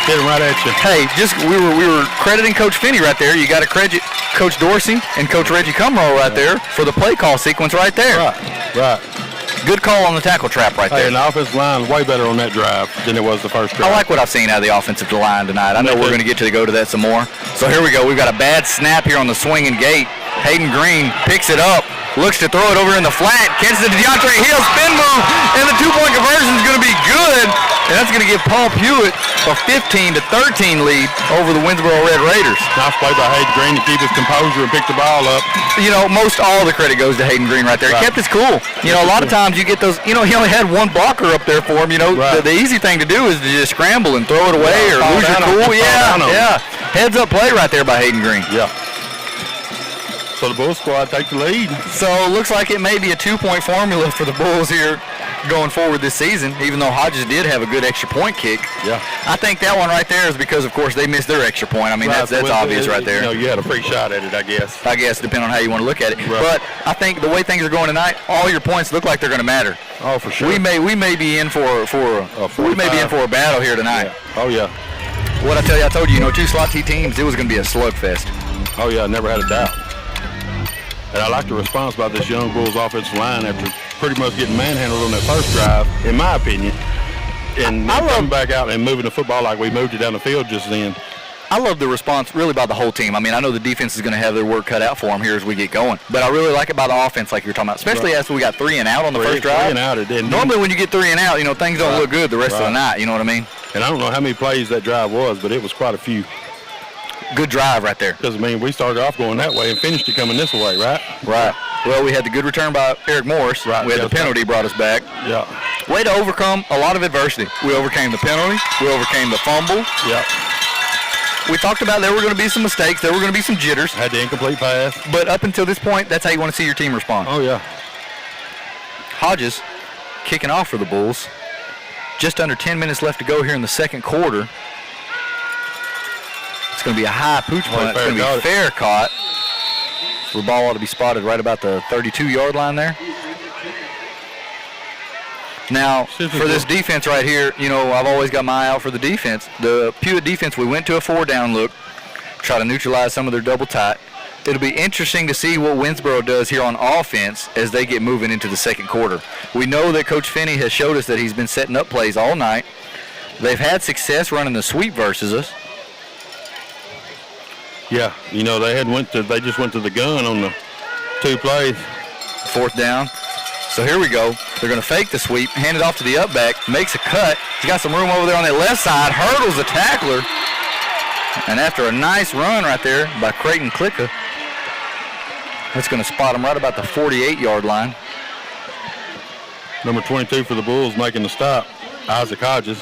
Hit him right at you. Hey, we were crediting Coach Finney right there. You got to credit Coach Dorsey and Coach Reggie Cumrow right there for the play call sequence right there. Right. Good call on the tackle trap right there. And the offensive line is way better on that drive than it was the first drive. I like what I've seen out of the offensive line tonight. I know we're going to go to that some more. So here we go. We've got a bad snap here on the swinging gate. Hayden Green picks it up, looks to throw it over in the flat, catches it to DeAndre Hill, spin move, and the 2-point conversion is going to be good. And that's going to give Paul Pewitt a 15-13 lead over the Winnsboro Red Raiders. Nice play by Hayden Green to keep his composure and pick the ball up. You know, most all the credit goes to Hayden Green right there. He kept his cool. You know, a lot of times you get those, you know, he only had one blocker up there for him. You know, the easy thing to do is to just scramble and throw it away or lose your cool. Yeah. Heads up play right there by Hayden Green. Yeah. So the Bulls squad take the lead. So it looks like it may be a 2-point formula for the Bulls here going forward this season, even though Hodges did have a good extra point kick. Yeah. I think that one right there is because, of course, they missed their extra point. I mean, that's obvious right there. You know, you had a free shot at it, I guess. Depending on how you want to look at it. Right. But I think the way things are going tonight, all your points look like they're going to matter. Oh, for sure. We may be in for a battle here tonight. Yeah. Oh, yeah. What I told you, 2 slot T teams, it was going to be a slugfest. Oh, yeah, I never had a doubt. And I like the response by this young Bulls offensive line after pretty much getting manhandled on that first drive, in my opinion, and coming back out and moving the football like we moved it down the field just then. I love the response really by the whole team. I mean, I know the defense is going to have their work cut out for them here as we get going, but I really like it by the offense like you're talking about, especially after we got 3 and out on the first drive. 3 and out, it didn't. Normally when you get 3 and out, things don't look good the rest of the night, you know what I mean? And I don't know how many plays that drive was, but it was quite a few. Good drive right there. Because, I mean, we started off going that way and finished it coming this way, right? Right. Well, we had the good return by Eric Morris. Right. We had the penalty brought us back. Yeah. Way to overcome a lot of adversity. We overcame the penalty. We overcame the fumble. Yeah. We talked about there were going to be some mistakes. There were going to be some jitters. Had the incomplete pass. But up until this point, that's how you want to see your team respond. Oh, yeah. Hodges kicking off for the Bulls. Just under 10 minutes left to go here in the second quarter. It's going to be a high pooch punt. It's going to be fair caught. The ball ought to be spotted right about the 32-yard line there. Now, for this defense right here, I've always got my eye out for the defense. The Pewitt defense, we went to a 4-down look, try to neutralize some of their double tight. It'll be interesting to see what Winsborough does here on offense as they get moving into the second quarter. We know that Coach Finney has showed us that he's been setting up plays all night. They've had success running the sweep versus us. Yeah, they just went to the gun on the 2 plays. 4th down. So here we go. They're going to fake the sweep, hand it off to the up back, makes a cut. He's got some room over there on that left side, hurdles the tackler. And after a nice run right there by Creighton Klicka, that's going to spot him right about the 48-yard line. Number 22 for the Bulls making the stop, Isaac Hodges.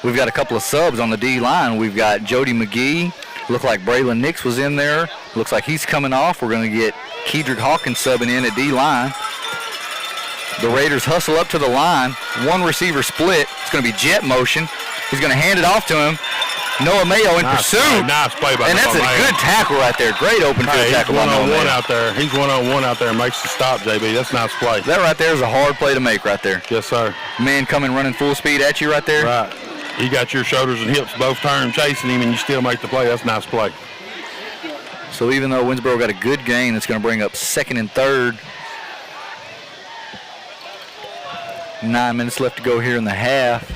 We've got a couple of subs on the D-line. We've got Jody McGee. Looked like Braylon Nix was in there. Looks like he's coming off. We're going to get Kedrick Hawkins subbing in at D-line. The Raiders hustle up to the line. 1 receiver split. It's going to be jet motion. He's going to hand it off to him. Noah Mayo in pursuit. Nice play by And that's a good tackle right there. Great open field tackle by Noah Mayo. Out there. He's one-on-one out there and makes the stop, JB. That's a nice play. That right there is a hard play to make right there. Yes, sir. Man coming running full speed at you right there. Right. You got your shoulders and hips both turned chasing him, and you still make the play. That's a nice play. So even though Winsborough got a good gain, it's going to bring up 2nd and 3rd. 9 minutes left to go here in the half.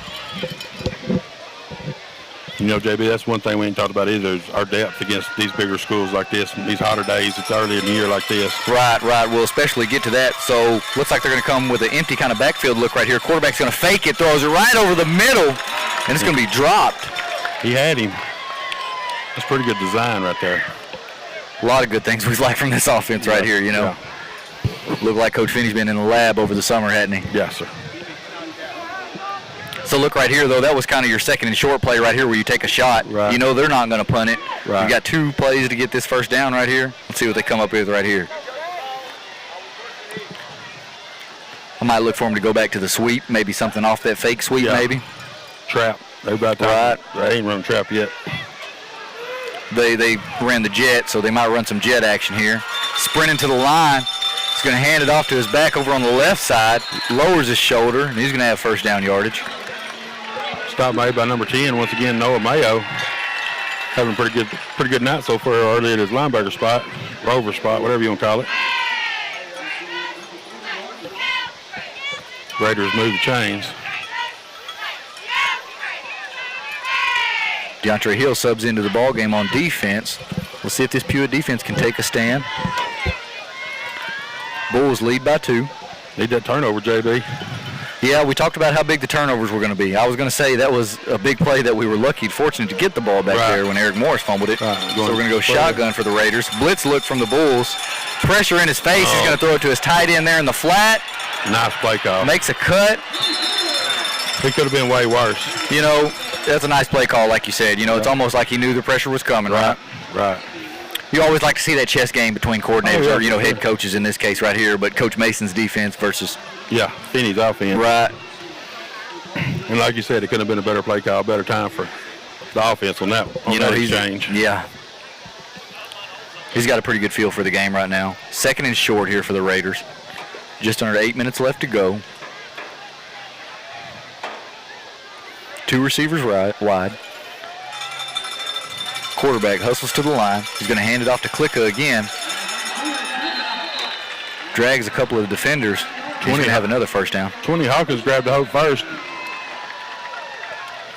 You know, JB, that's one thing we ain't talked about either is our depth against these bigger schools like this and these hotter days. It's early in the year like this. Right. We'll especially get to that. So looks like they're going to come with an empty kind of backfield look right here. Quarterback's going to fake it, throws it right over the middle, and it's going to be dropped. He had him. That's pretty good design right there. A lot of good things we like from this offense right here, you know. Yeah. Looked like Coach Finney's been in the lab over the summer, hadn't he? Yes, sir. So look right here, though, that was kind of your second and short play right here where you take a shot. Right. You know they're not going to punt it. Right. You got 2 plays to get this first down right here. Let's see what they come up with right here. I might look for them to go back to the sweep, maybe something off that fake sweep, maybe. Trap. They about They ain't run trap yet. They ran the jet, so they might run some jet action here. Sprinting to the line. He's going to hand it off to his back over on the left side. Lowers his shoulder, and he's going to have first down yardage. Stop made by number 10. Once again, Noah Mayo having a pretty good night so far early at his linebacker spot, rover spot, whatever you want to call it. Raiders move the chains. DeAndre Hill subs into the ball game on defense. We'll see if this Pewitt defense can take a stand. Bulls lead by 2. Need that turnover, JB. Yeah, we talked about how big the turnovers were going to be. I was going to say that was a big play that we were fortunate to get the ball back there when Eric Morris fumbled it. Right. So we're going to go shotgun for the Raiders. Blitz look from the Bulls. Pressure in his face. He's going to throw it to his tight end there in the flat. Nice play call. Makes a cut. He could have been way worse. You know, that's a nice play call, like you said. You know, it's almost like he knew the pressure was coming, right? Right. You always like to see that chess game between coordinators or, you know, head coaches in this case right here, but Coach Mason's defense versus... Yeah, Finney's offense. Right. And like you said, it could have been a better play call, better time for the offense on that exchange. Yeah. He's got a pretty good feel for the game right now. Second and short here for the Raiders. Just under 8 minutes left to go. 2 receivers wide. Quarterback hustles to the line. He's going to hand it off to Klicka again. Drags a couple of defenders. He's going to have another first down. 20 Hawkins grabbed the hook first.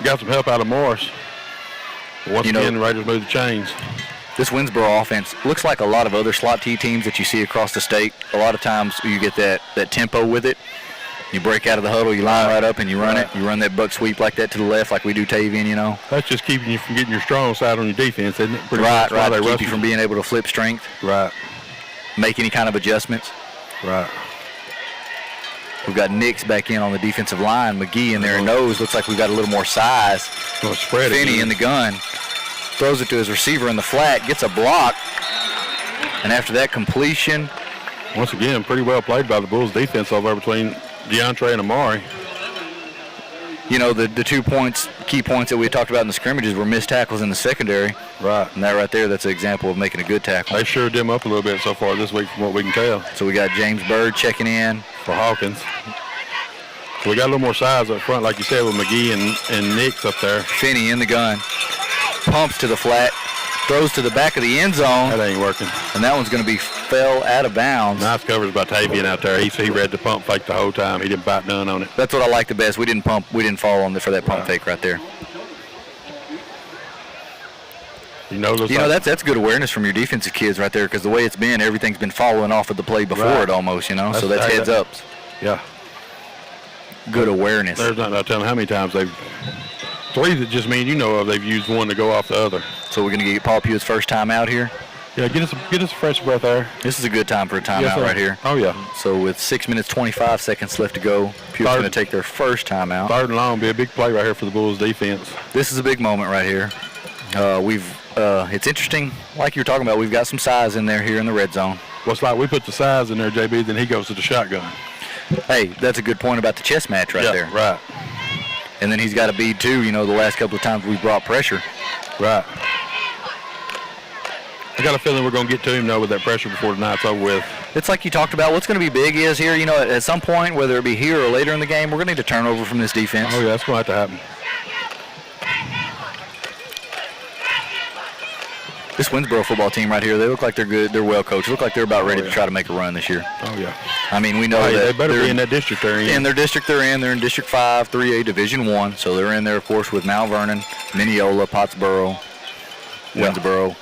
Got some help out of Morris. Once again, the Raiders move the chains. This Winsborough offense looks like a lot of other slot T teams that you see across the state. A lot of times you get that tempo with it. You break out of the huddle, you line right up, and you run it. You run that buck sweep like that to the left like we do Tavian, you know. That's just keeping you from getting your strong side on your defense, isn't it? Right. Keep you from being able to flip strength. Right. Make any kind of adjustments. Right. We've got Nix back in on the defensive line. McGee in there nose. Looks like we've got a little more size. Finney in the gun. Throws it to his receiver in the flat. Gets a block. And after that completion. Once again, pretty well played by the Bulls defense over between DeAndre and Amari. You know, the 2 key points that we talked about in the scrimmages were missed tackles in the secondary. Right. And that right there, that's an example of making a good tackle. They sure dim up a little bit so far this week from what we can tell. So we got James Bird checking in. For Hawkins. So we got a little more size up front, like you said, with McGee and Nix up there. Finney in the gun. Pumps to the flat. Throws to the back of the end zone. That ain't working. And that one's going to be fell out of bounds. Nice coverage by Tavian out there. He read the pump fake the whole time. He didn't bite none on it. That's what I like the best. We didn't fall on for that pump fake right there. That's good awareness from your defensive kids right there, because the way it's been, everything's been following off of the play before it almost, you know. So that's heads ups. Yeah. Good awareness. There's not telling how many times they've. 3 that just mean they've used one to go off the other. So we're going to get Paul Pewitt's first time out here. Yeah, get us a fresh breath there. This is a good time for a timeout right here. Oh, yeah. So with 6 minutes, 25 seconds left to go, Pewitt's going to take their first timeout. 3rd and long, be a big play right here for the Bulls defense. This is a big moment right here. It's interesting, like you were talking about, we've got some size in there here in the red zone. Well, it's like we put the size in there, JB, then he goes to the shotgun. Hey, that's a good point about the chess match right there. Right. And then he's got a bead too, the last couple of times we've brought pressure. Right. I got a feeling we're going to get to him, though, with that pressure before the night's over with. It's like you talked about. What's going to be big is here, at some point, whether it be here or later in the game, we're going to need a turnover from this defense. Oh, yeah, that's going to have to happen. This Winsborough football team right here, they look like they're good. They're well coached. Look like they're about ready to try to make a run this year. Oh, yeah. I mean, we know that they better be in that district they're in. In their district they're in. They're in District 5, 3A, Division 1. So they're in there, of course, with Mount Vernon, Mineola, Pottsboro, Winnsboro,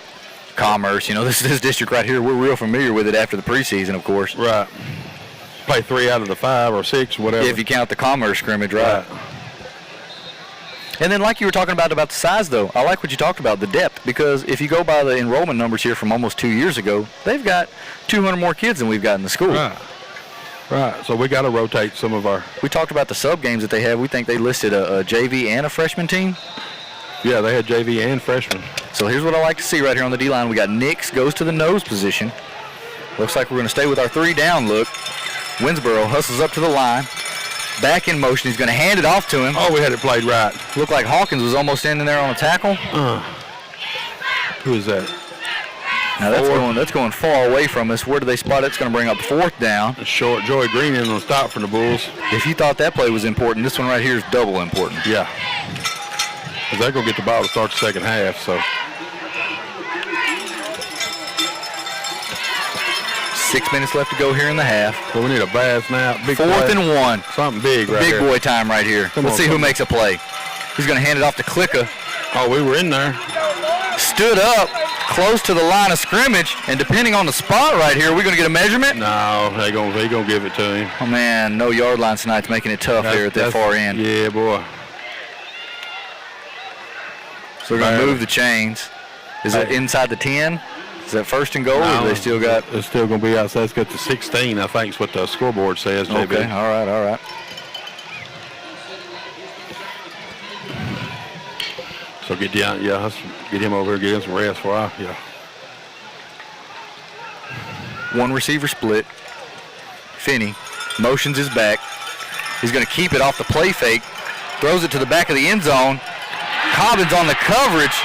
Commerce. You know, this district right here, we're real familiar with it after the preseason, of course. Right. Play 3 out of the 5 or 6, whatever. If you count the Commerce scrimmage, right. And then like you were talking about the size, though, I like what you talked about, the depth, because if you go by the enrollment numbers here from almost 2 years ago, they've got 200 more kids than we've got in the school. Right. So we got to rotate some of our... We talked about the sub games that they have. We think they listed a JV and a freshman team. Yeah, they had JV and freshman. So here's what I like to see right here on the D-line. We got Nix goes to the nose position. Looks like we're going to stay with our 3 down look. Winsborough hustles up to the line. Back in motion. He's going to hand it off to him. Oh, we had it played right. Looked like Hawkins was almost in there on a tackle. Who is that? Now that's going far away from us. Where do they spot it? It's going to bring up 4th down. Short Joey Green in on the stop for the Bulls. If you thought that play was important, this one right here is double important. Yeah. Because they're going to get the ball to start the second half, so. 6 minutes left to go here in the half. So we need a bad snap. Big 4th play. and 1. Something big right big here. Boy time right here. Let's see who makes a play. He's going to hand it off to Klicka. Oh, we were in there. Stood up close to the line of scrimmage, and depending on the spot right here, we're going to get a measurement? No, they gonna give it to him. Oh, man, no yard line tonight's making it tough there at that far end. Yeah, boy. So we're going to move the chains. Is it inside the 10? Is that 1st and goal, or they still got? It's still going to be outside. It's got the 16, I think is what the scoreboard says, JB. Okay, all right. So get down, let's get him over here, get him some rest for a while, yeah. 1 receiver split. Finney motions his back. He's going to keep it off the play fake. Throws it to the back of the end zone. Cobbins on the coverage.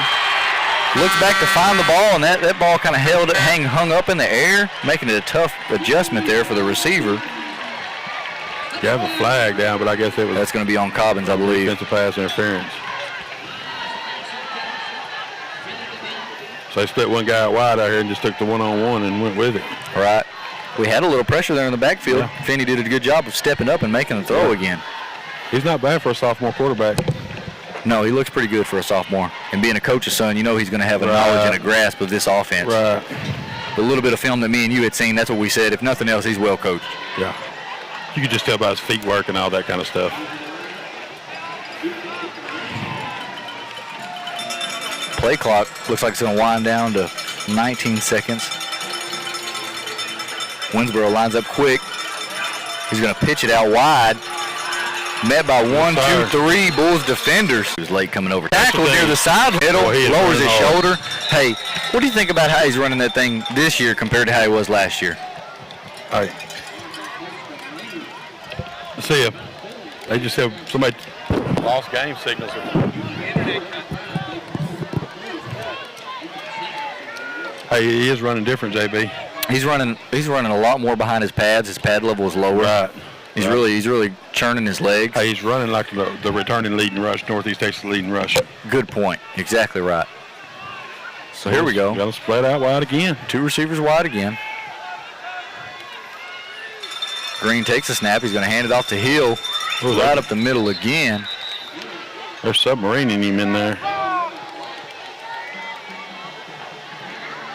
Looks back to find the ball, and that ball kind of hung up in the air, making it a tough adjustment there for the receiver. You have a flag down, but I guess that's going to be on Cobbins, I believe. Defensive pass interference. So they split one guy out wide out here and just took the one-on-one and went with it. Right. We had a little pressure there in the backfield. Yeah. Finney did a good job of stepping up and making the throw again. He's not bad for a sophomore quarterback. No, he looks pretty good for a sophomore. And being a coach's son, you know he's going to have a knowledge and a grasp of this offense. Right. The little bit of film that me and you had seen, that's what we said. If nothing else, he's well coached. Yeah. You could just tell by his feet work and all that kind of stuff. Play clock looks like it's going to wind down to 19 seconds. Winsborough lines up quick. He's going to pitch it out wide. Met by 1, 2, 3 Bulls defenders. He was late coming over. Tackle near the side. Lowers his shoulder. Hey, what do you think about how he's running that thing this year compared to how he was last year? All right. Let's see if they just have somebody lost game signals. Hey, he is running different, JB. He's running a lot more behind his pads. His pad level is lower. Right. He's really churning his legs. Hey, he's running like the returning leading rush, Northeast Texas leading rush. Good point. Exactly right. So here we go. Got to split out wide again. 2 receivers wide again. Green takes a snap. He's going to hand it off to Hill. Right up the middle again. They're submarining him in there.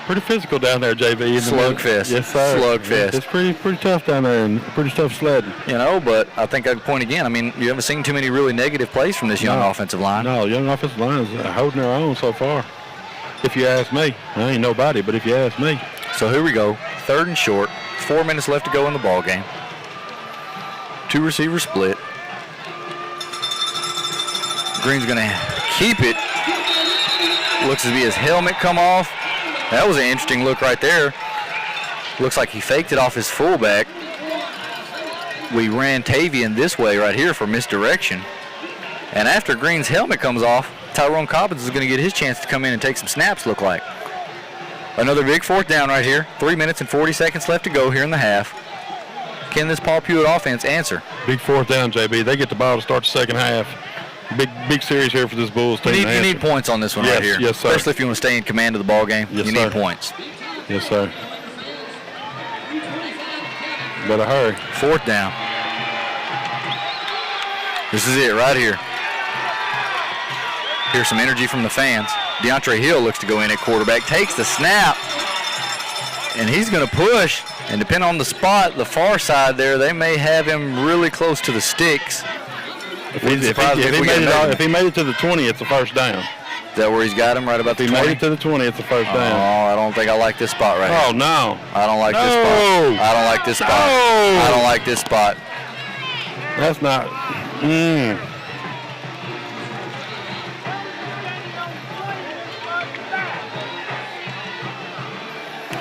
Pretty physical down there, JV. Slugfest. Yes, sir. Slugfest. It's pretty tough down there and pretty tough sledding. You know, but I think I'd point again. I mean, you haven't seen too many really negative plays from this young offensive line. No, young offensive line is holding their own so far. If you ask me. I ain't nobody, but if you ask me. So here we go. 3rd and short. 4 minutes left to go in the ball game. 2 receivers split. Green's going to keep it. Looks as if his helmet come off. That was an interesting look right there. Looks like he faked it off his fullback. We ran Tavian this way right here for misdirection. And after Green's helmet comes off, Tyrone Cobbins is going to get his chance to come in and take some snaps, look like. Another big 4th down right here. 3 minutes and 40 seconds left to go here in the half. Can this Paul Pewitt offense answer? Big 4th down, JB. They get the ball to start the second half. Big series here for this Bulls team. You need points on this one right here. Yes, sir. Especially if you want to stay in command of the ball game. Yes, you sir. need points. Yes, sir. Better hurry. 4th down. This is it right here. Here's some energy from the fans. DeAndre Hill looks to go in at quarterback, takes the snap, and he's going to push. And depending on the spot, the far side there, they may have him really close to the sticks. If he made it to the 20, it's a first down. Is that where he's got him, right about the 20? If he made it to the 20, it's a first down. Oh, I don't think I like this spot right here. Oh, no. I don't like this spot. I don't like this spot. No. I don't like this spot. That's not.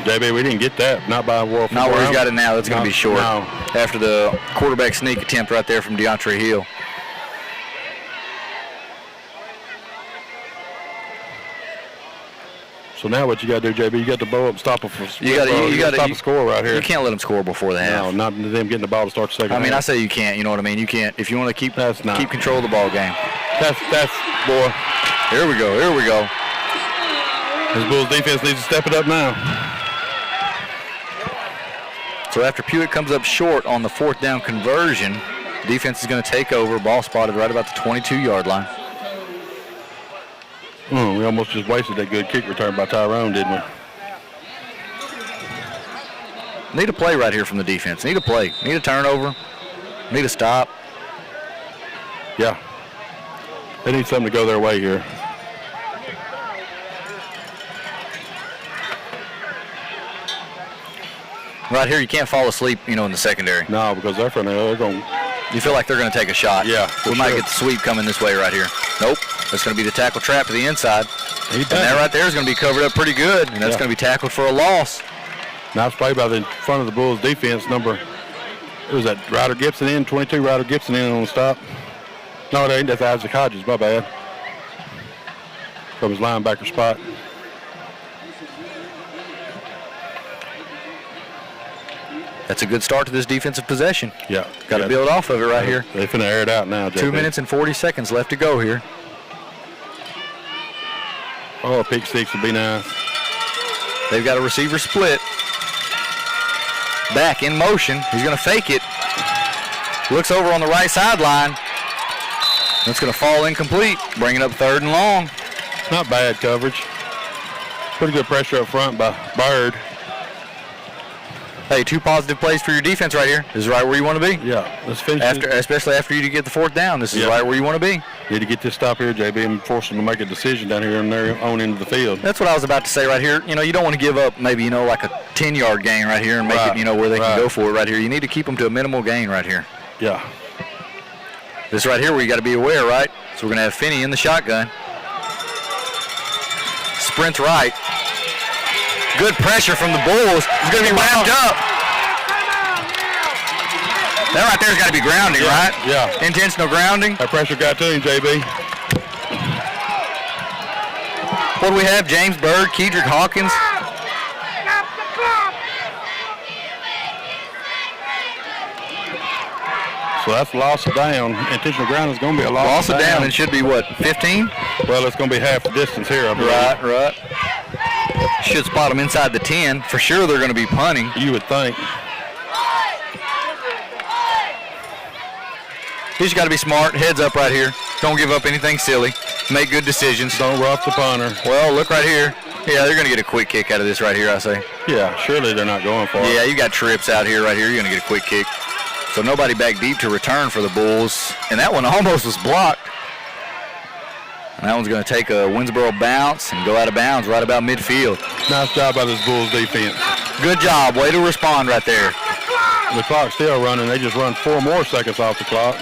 JB, we didn't get that. Not by Wolf. Not where he's got it now. That's going to be short. No. After the quarterback sneak attempt right there from DeAndre Hill. So now what you got to do, JB? You got to bow up and stop a stop a score right here. You can't let them score before the half. No, not them getting the ball to start the second half. I mean, I say you can't. You know what I mean? You can't. If you want to keep control of the ball game. That's boy. Here we go. Here we go. This Bulls defense needs to step it up now. So after Pewitt comes up short on the 4th down conversion, defense is going to take over. Ball spotted right about the 22-yard line. We almost just wasted that good kick return by Tyrone, didn't we? Need a play right here from the defense. Need a play. Need a turnover. Need a stop. Yeah. They need something to go their way here. Right here, you can't fall asleep, in the secondary. No, because they're going. You feel like they're going to take a shot. Yeah, we might get the sweep coming this way right here. Nope. That's going to be the tackle trap to the inside. And that right there is going to be covered up pretty good, and that's going to be tackled for a loss. Nice play by the front of the Bulls defense. It was that Ryder Gibson in, 22 Ryder Gibson in on the stop. No, it ain't. That's Isaac Hodges. My bad. From his linebacker spot. That's a good start to this defensive possession. Yeah. Got to build off of it right here. They're finna air it out now, JB. 2 minutes and 40 seconds left to go here. Oh, a pick six would be nice. They've got a receiver split. Back in motion. He's going to fake it. Looks over on the right sideline. That's going to fall incomplete. Bring it up 3rd and long. Not bad coverage. Pretty good pressure up front by Bird. Hey, 2 positive plays for your defense right here. This is right where you want to be. Yeah, let's finish especially after you get the 4th down. This is right where you want to be. Need to get this stop here, JB, and force them to make a decision down here and their own end of the field. That's what I was about to say right here. You don't want to give up maybe, like a 10-yard gain right here and make it, where they can go for it right here. You need to keep them to a minimal gain right here. Yeah. This right here where you got to be aware, right? So we're going to have Finney in the shotgun. Sprints right. Good pressure from the Bulls. He's going to be wrapped up. That right there's got to be grounding, right? Yeah. Intentional grounding. That pressure got to him, JB. What do we have? James Bird, Kedrick Hawkins. So that's a loss of down. Intentional ground is going to be a loss of down. It should be what, 15? Well, it's going to be half the distance here, I believe. Right. Should spot them inside the 10. For sure they're going to be punting. You would think. He's got to be smart. Heads up right here. Don't give up anything silly. Make good decisions. Don't rough the punter. Well, look right here. Yeah, they're going to get a quick kick out of this right here, I say. Yeah, surely they're not going for it. Yeah, you got trips out here right here. You're going to get a quick kick. So nobody back deep to return for the Bulls. And that one almost was blocked. And that one's going to take a Winsborough bounce and go out of bounds right about midfield. Nice job by this Bulls defense. Good job. Way to respond right there. The clock's still running. They just run 4 more seconds off the clock.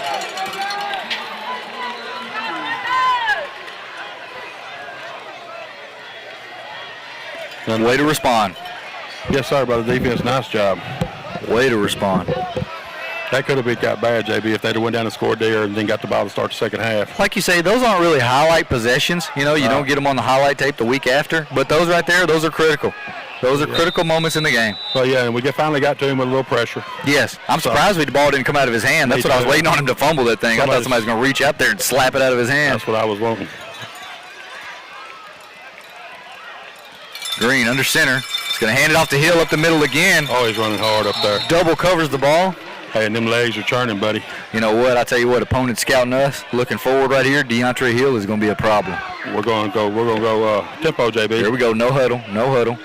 And way to respond. Yes, sir, by the defense. Nice job. Way to respond. That could have got bad, JB, if they'd have went down and scored there and then got the ball to start the second half. Like you say, those aren't really highlight possessions. You don't get them on the highlight tape the week after. But those right there, those are critical. Those are critical moments in the game. So, yeah, and we finally got to him with a little pressure. Yes. I'm surprised the ball didn't come out of his hand. That's what I was waiting on him to fumble that thing. I thought somebody was going to reach out there and slap it out of his hand. That's what I was wanting. Green under center. He's going to hand it off to Hill up the middle again. Oh, he's running hard up there. Double covers the ball. Hey, and them legs are churning, buddy. You know what? I tell you what, opponent scouting us, looking forward right here, DeAndre Hill is going to be a problem. We're going to go tempo, JB. Here we go. No huddle. No huddle.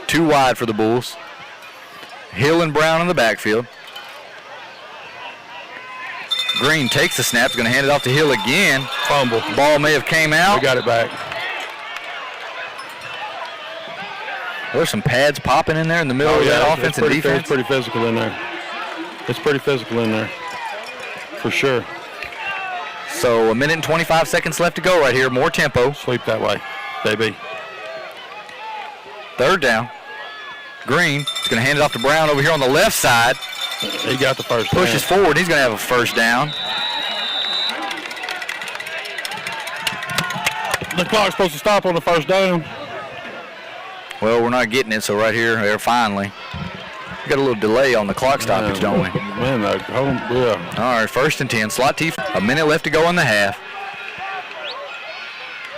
2 wide for the Bulls. Hill and Brown in the backfield. Green takes the snap. He's going to hand it off to Hill again. Fumble. Ball may have came out. We got it back. There's some pads popping in there in the middle of that offense and defense. It's pretty physical in there. It's pretty physical in there, for sure. So 1 minute and 25 seconds left to go right here. More tempo. Sweep that way, baby. 3rd down. Green is going to hand it off to Brown over here on the left side. He got the first down. Pushes forward. He's going to have a first down. The clock's supposed to stop on the first down. Well, we're not getting it, so right here, there finally. We got a little delay on the clock stoppage, don't we? Man, yeah. All right, 1st and 10. Slot T. 1 minute left to go in the half.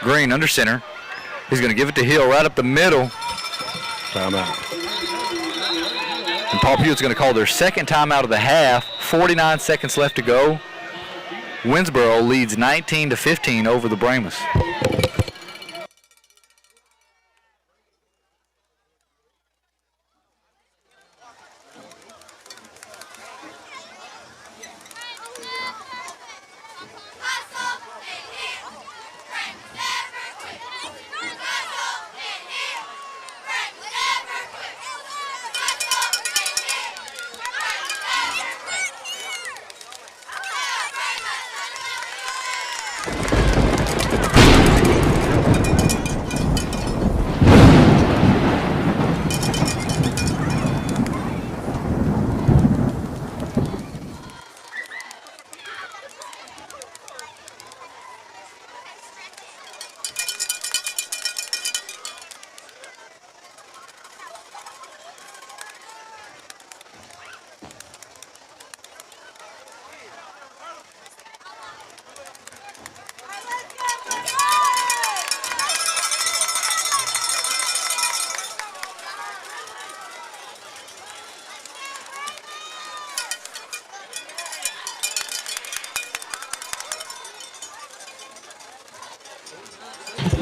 Green under center. He's going to give it to Hill right up the middle. Timeout. And Paul Pewitt's going to call their 2nd timeout of the half. 49 seconds left to go. Winsborough leads 19-15 over the Brahmas.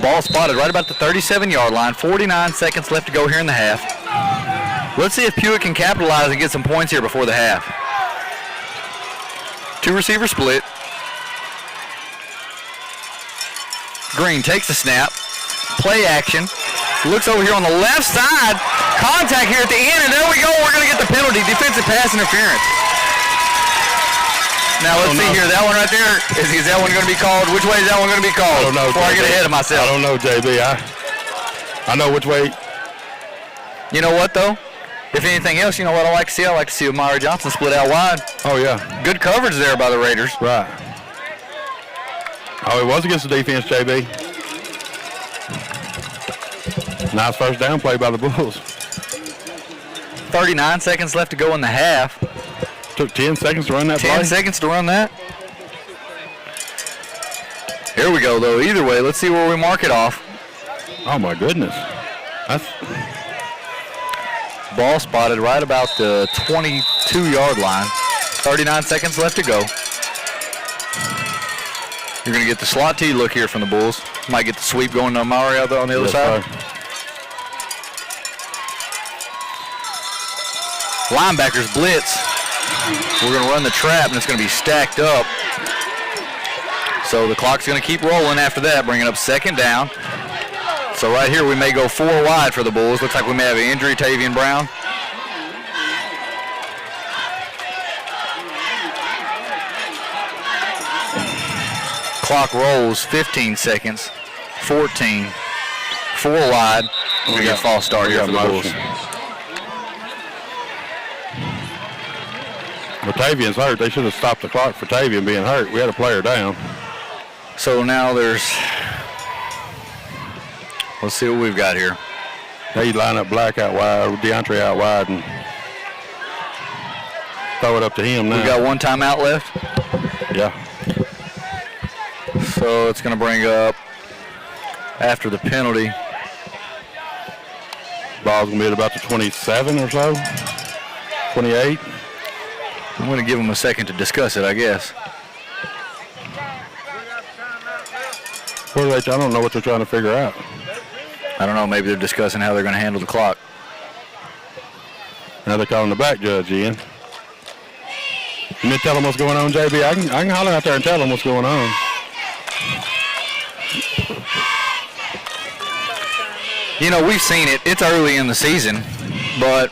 Ball spotted right about the 37-yard line. 49 seconds left to go here in the half. Let's see if Pewitt can capitalize and get some points here before the half. 2 receiver split. Green takes the snap. Play action. Looks over here on the left side. Contact here at the end, and there we go. We're going to get the penalty. Defensive pass interference. Now let's see here. That one right there, is that one going to be called? Which way is that one going to be called? I don't know. Before I get ahead of myself. I don't know, JB. I know which way. You know what, though? If anything else, you know what I like to see? I like to see Amari Johnson split out wide. Oh, yeah. Good coverage there by the Raiders. Right. Oh, it was against the defense, JB. Nice first down play by the Bulls. 39 seconds left to go in the half. Took 10 seconds to run that play. 10 seconds to run that. Here we go, though. Either way, let's see where we mark it off. Oh, my goodness. That's... Ball spotted right about the 22-yard line. 39 seconds left to go. You're going to get the slot T look here from the Bulls. Might get the sweep going to Amari out there on the other side. Sir. Linebackers blitz. We're going to run the trap, and it's going to be stacked up. So the clock's going to keep rolling after that, bringing up 2nd down. So right here we may go 4 wide for the Bulls. Looks like we may have an injury, Tavian Brown. Clock rolls, 15 seconds, 14, 4 wide. We're going to get a false start here for the Bulls. But Tavian's hurt. They should have stopped the clock for Tavian being hurt. We had a player down. So now there's, let's see what we've got here. They line up Black out wide, DeAndre out wide, and throw it up to him now. We got one timeout left. Yeah. So it's going to bring up after the penalty. Ball's going to be at about the 27 or so, 28. I'm going to give them a second to discuss it, I guess. What are they? I don't know what they're trying to figure out. I don't know. Maybe they're discussing how they're going to handle the clock. Now they're calling the back judge in. You need to tell them what's going on, JB? I can holler out there and tell them what's going on. You know, we've seen it. It's early in the season, but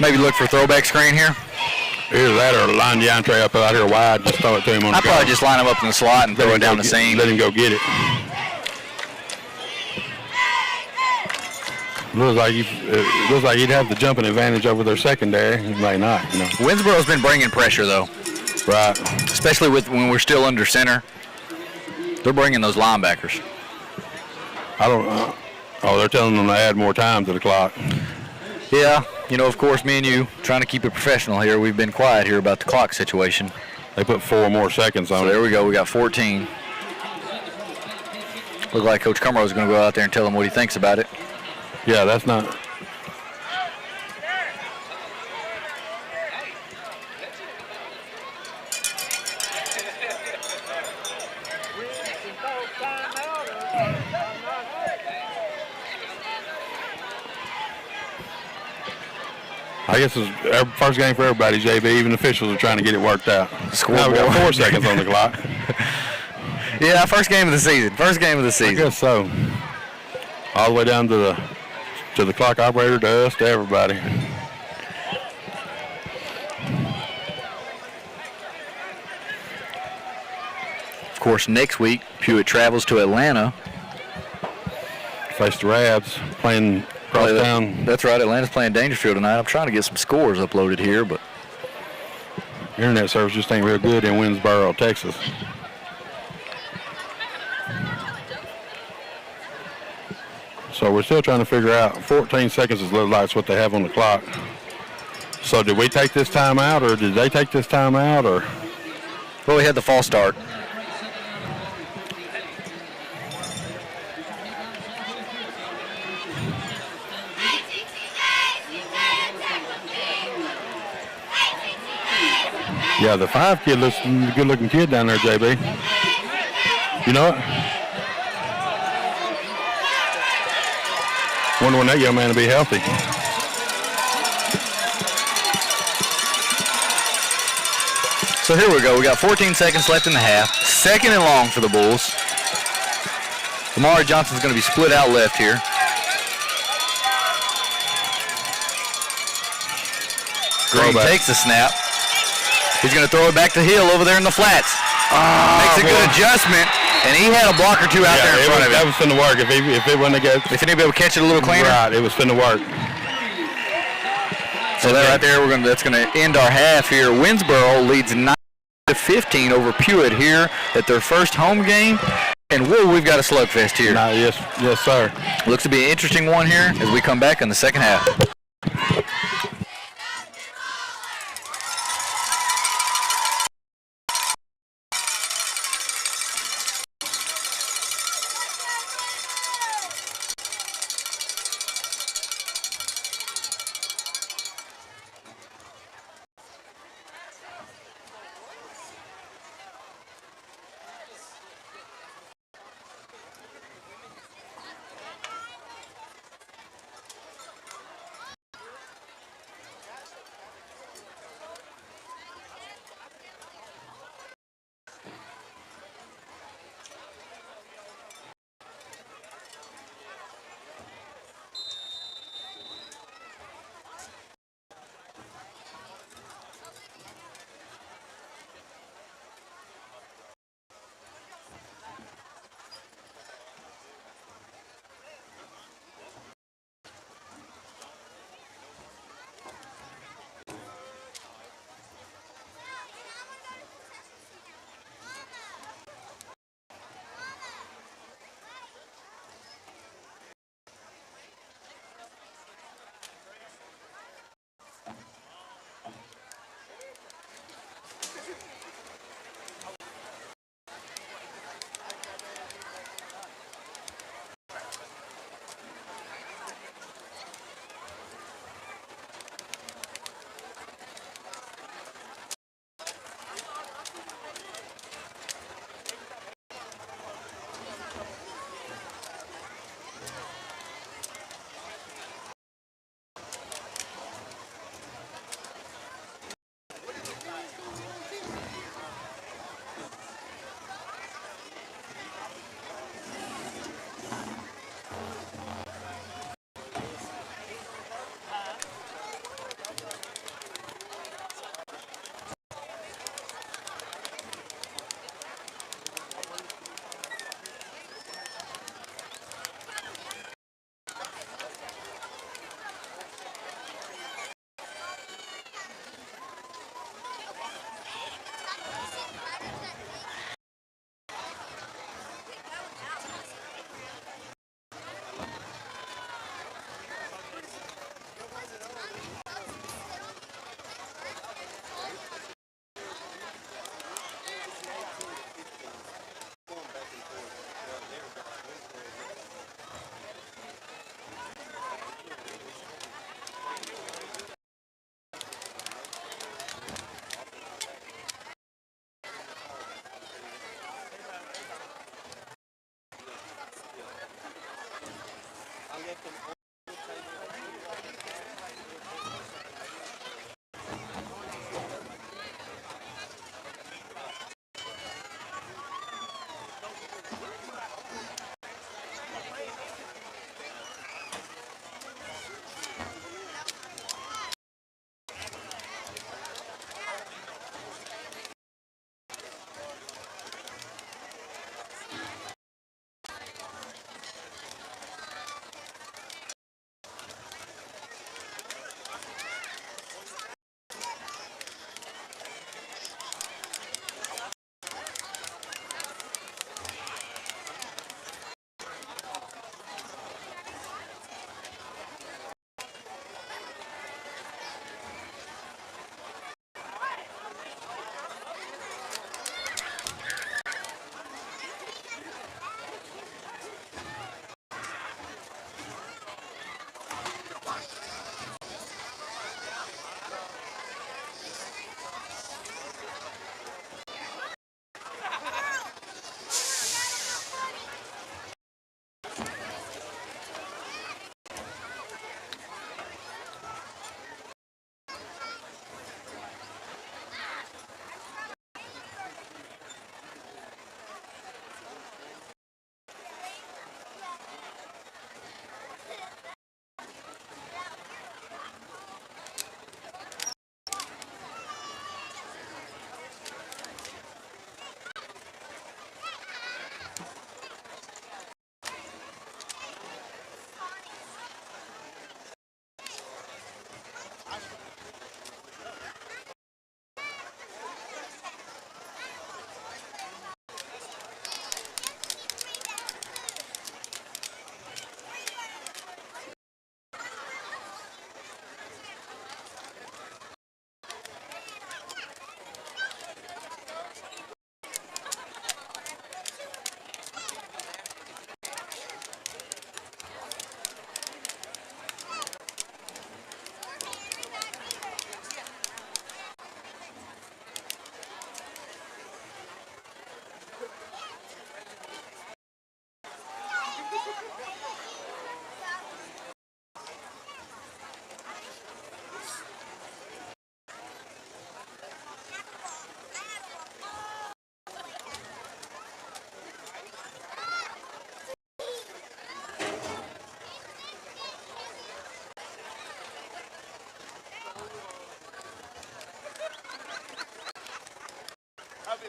maybe look for throwback screen here. Either that or line DeAndre up out here wide, just throw it to him on the I'd probably just line him up in the slot and throw it down the seam. Let him go get it. Looks like he'd have the jumping advantage over their secondary. He might not, you know. Winsborough's been bringing pressure, though. Right. Especially when we're still under center. They're bringing those linebackers. They're telling them to add more time to the clock. Yeah. You know, of course, me and you trying to keep it professional here. We've been quiet here about the clock situation. They put 4 more seconds on it. So there we go. We got 14. Look like Coach Cumro is going to go out there and tell them what he thinks about it. Yeah, that's not. I guess it's first game for everybody, JB. Even officials are trying to get it worked out. Now we got 4 seconds on the clock. Yeah, first game of the season. First game of the season. I guess so. All the way down to the clock operator, to us, to everybody. Of course, next week, Pewitt travels to Atlanta. Face the Rabs, playing Crosstown. That's right, Atlanta's playing Dangerfield tonight. I'm trying to get some scores uploaded here, but Internet service just ain't real good in Winnsborough, Texas. So we're still trying to figure out. 14 seconds is little like what they have on the clock. So did we take this time out, or did they take this time out, or? Well, we had the false start. Yeah, the 5 kid looks a good-looking kid down there, JB. You know what? Wonder when that young man will be healthy. So here we go. We got 14 seconds left in the half. Second and long for the Bulls. Amari Johnson's going to be split out left here. Green takes the snap. He's going to throw it back to Hill over there in the flats. Makes a good adjustment, and he had a block or two out there in front of him. That was finna work. If anybody would catch it a little cleaner. Right, it was finna work. So that right there, that's going to end our half here. Winsborough leads 9-15 over Pewitt here at their first home game. And whoa, we've got a slugfest here. Yes, sir. Looks to be an interesting one here as we come back in the second half. The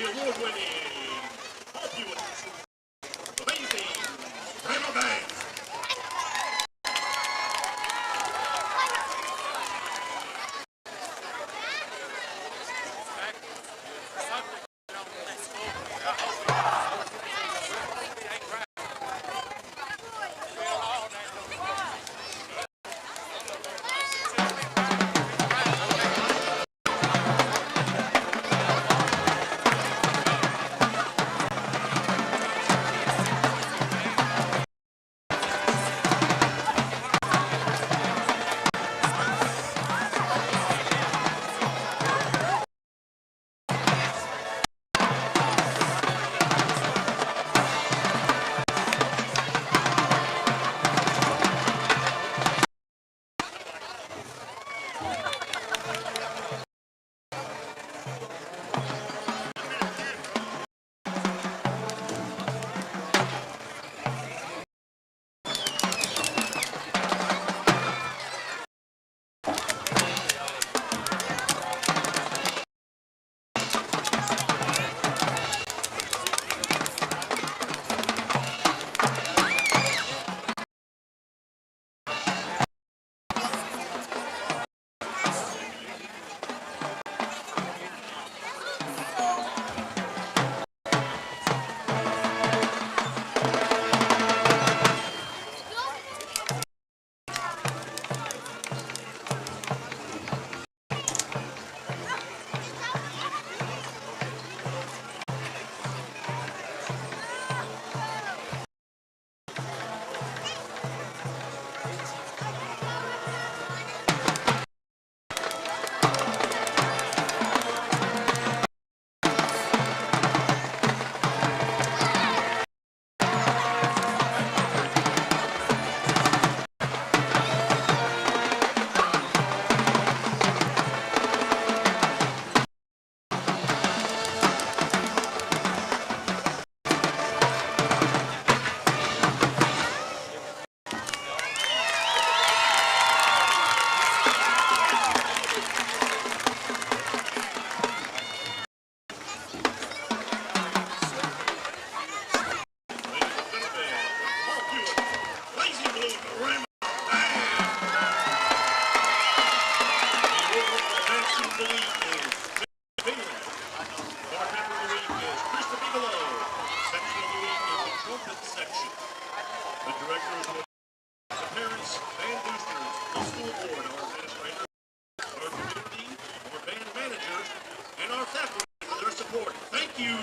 award-winning Pewitt, amazing Brahmas.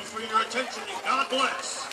For your attention and God bless.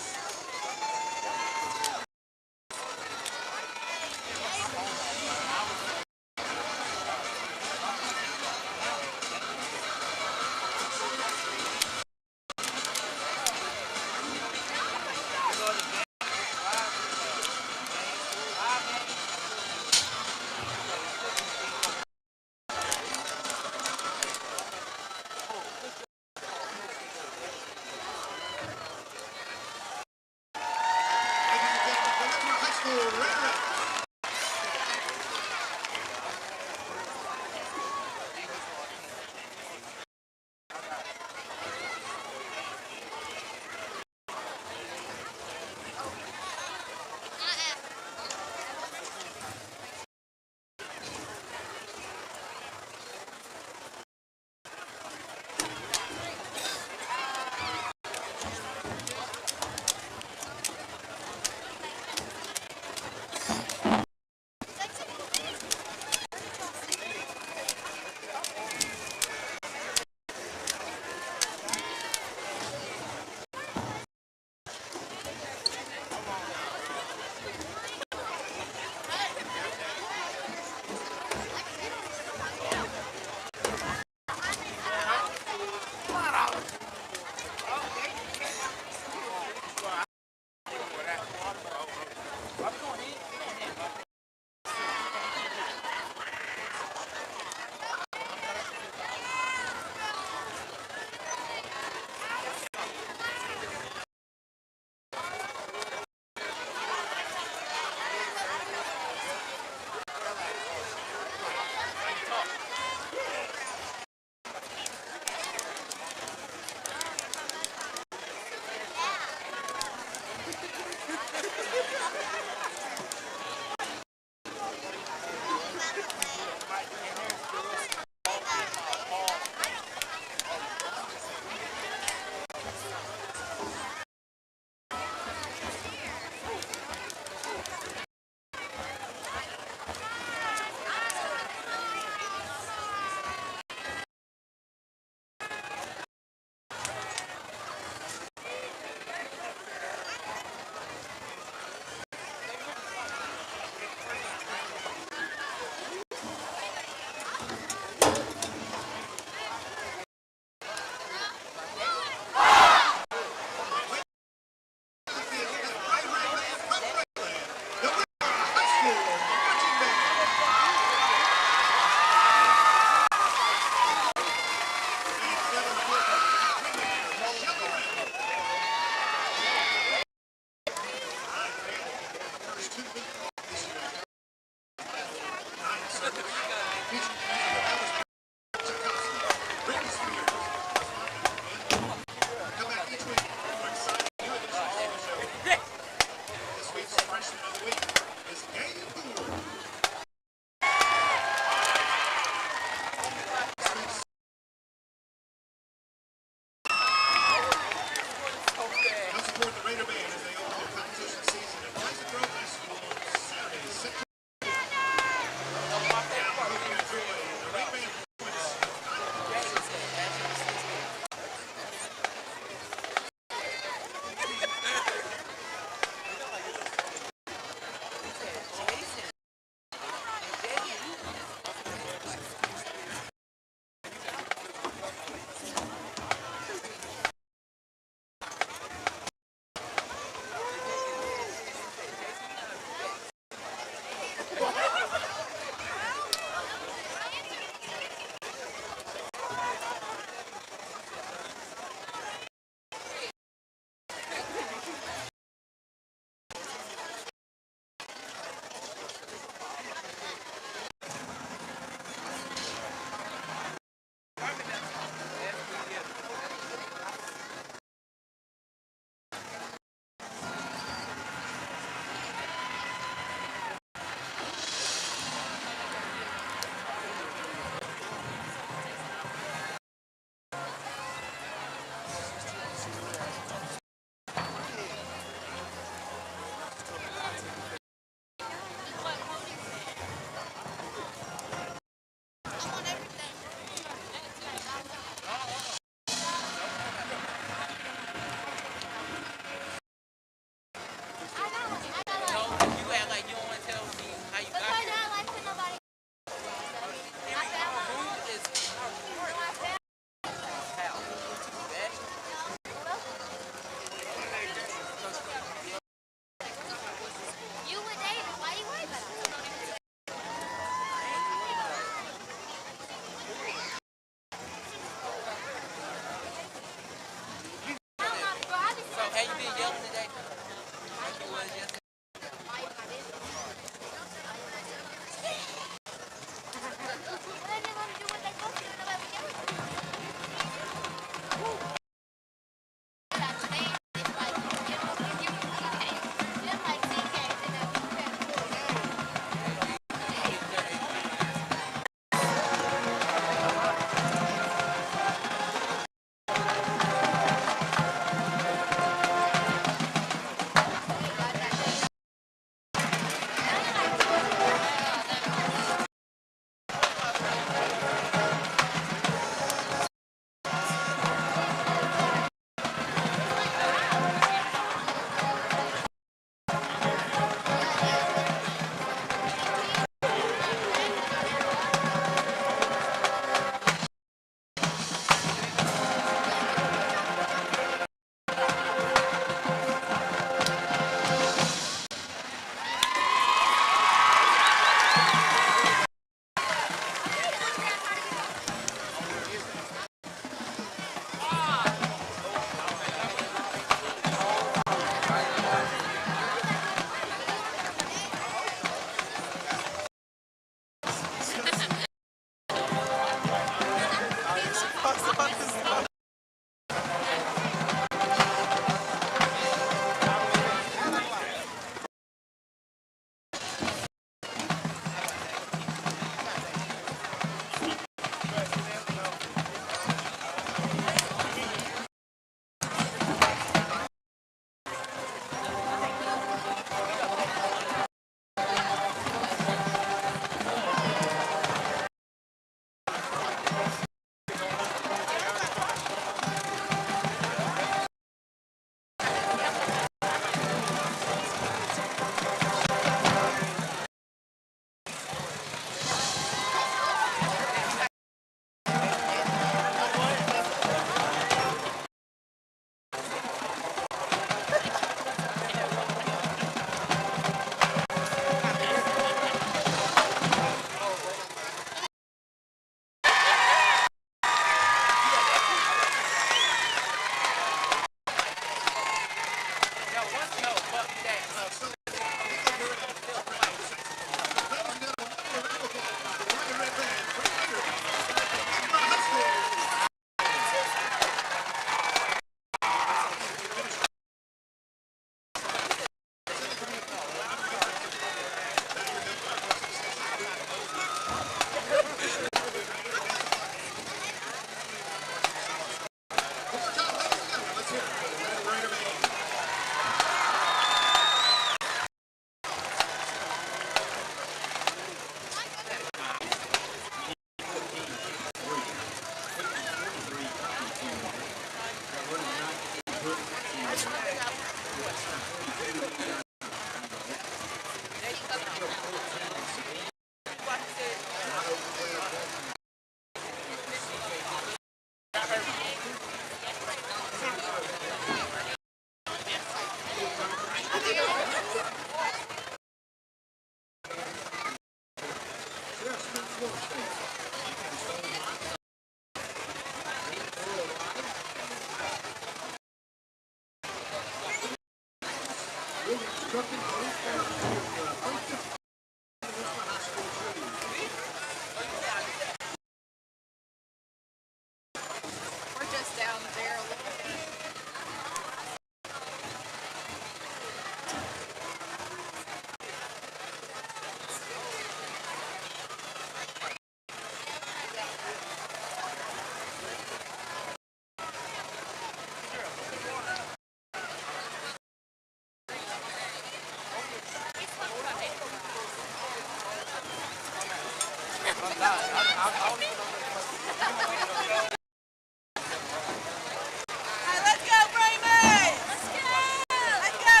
Let's go, Brahmas! Let's go,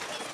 Blue!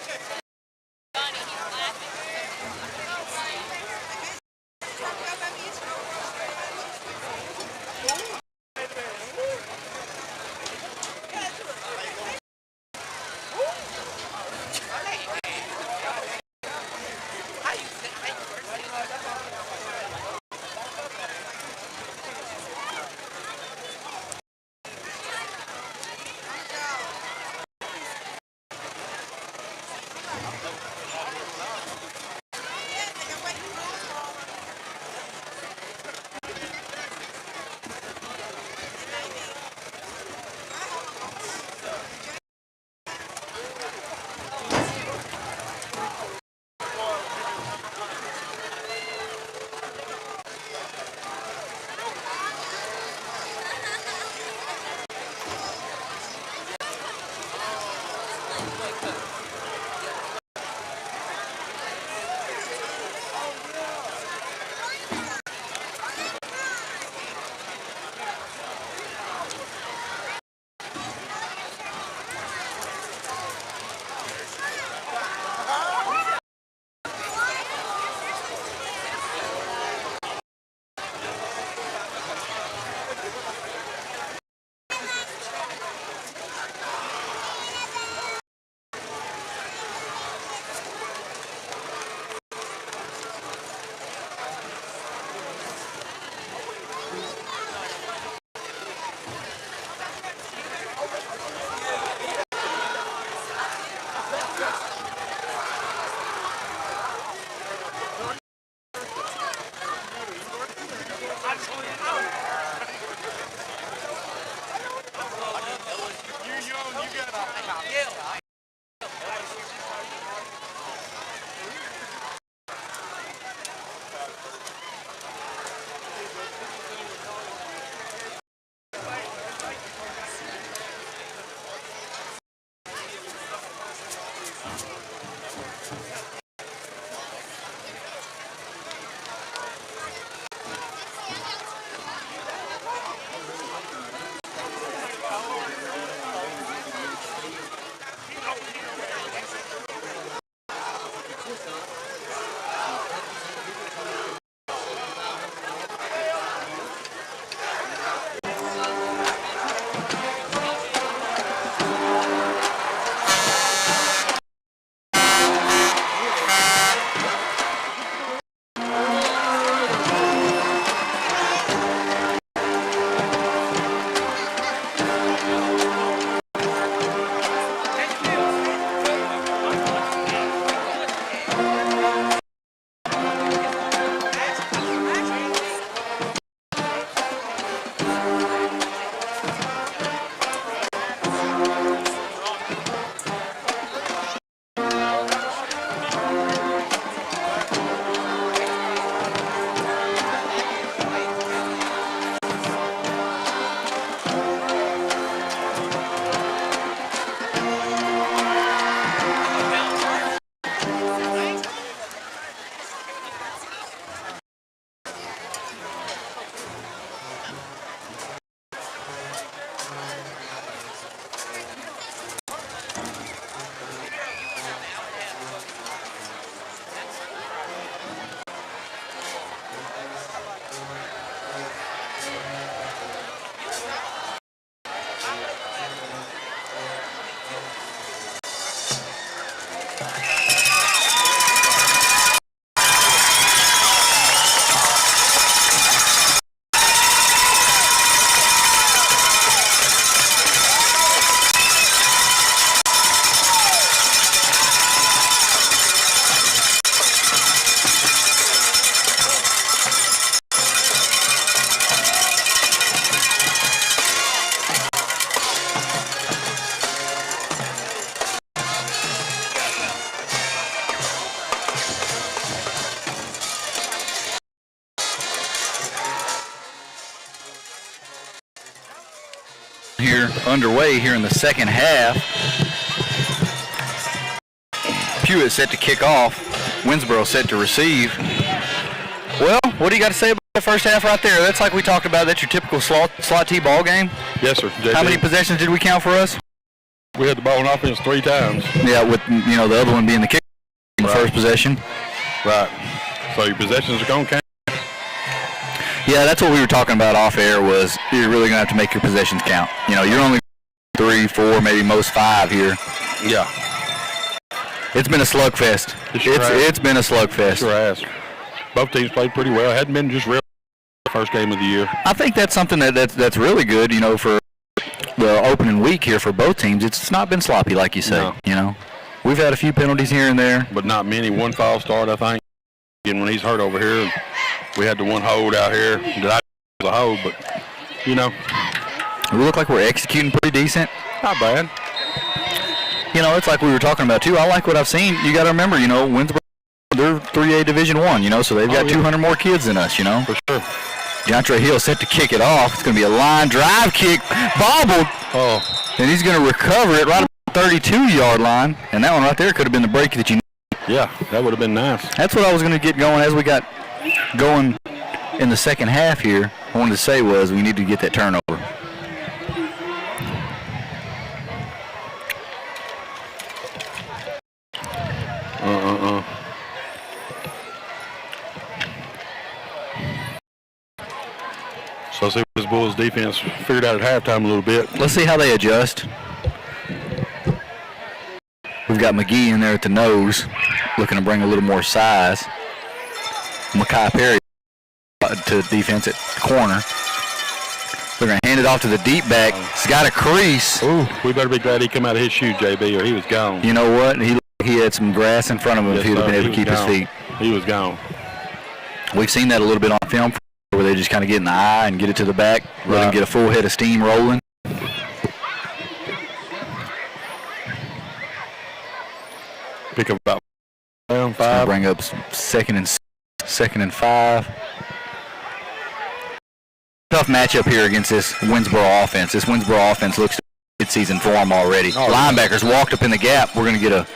here underway here in the second half. Pewitt set to kick off. Winnsborough set to receive. Well, what do you got to say about the first half right there? That's like we talked about. That's your typical slot T ball game. Yes, sir. JP. How many possessions did we count for us? We had the ball on offense 3 times. Yeah, with the other one being the kick in the first possession. Right. So your possessions are going to count. Yeah, that's what we were talking about off air. Was you're really gonna have to make your possessions count. You're only 3, 4, maybe most 5 here. Yeah. It's been a slugfest. It's been a slugfest. Sure has. Both teams played pretty well. It hadn't been just real the first game of the year. I think that's something that's really good, for the opening week here for both teams. It's not been sloppy like you say. No. We've had a few penalties here and there, but not many. One foul start, I think. And when he's hurt over here, we had the one hold out here. That was a hold, but we look like we're executing pretty decent. Not bad. It's like we were talking about too. I like what I've seen. You got to remember, Winsborough, they're 3A Division I, so they've got 200 more kids than us, For sure. DeAndre Hill set to kick it off. It's going to be a line drive kick, bobbled. Oh. And he's going to recover it right at the 32-yard line. And that one right there could have been the break that you need. Yeah, that would have been nice. That's what I was going to get going as we got going in the second half here. I wanted to say was we need to get that turnover. So let's see what this Bulls defense figured out at halftime a little bit. Let's see how they adjust. We've got McGee in there at the nose, looking to bring a little more size. Makai Perry to defense at the corner. They're going to hand it off to the deep back. He's got a crease. Ooh, we better be glad he come out of his shoe, JB, or he was gone. You know what? He had some grass in front of him if he would have been able to keep his feet. He was gone. We've seen that a little bit on film where they just kind of get in the eye and get it to the back, let him get a full head of steam rolling. Pick up about 5. Bring up second and 5. Tough matchup here against this Winsborough offense. This Winsborough offense looks mid-season form already. Linebackers walked up in the gap. We're going to get a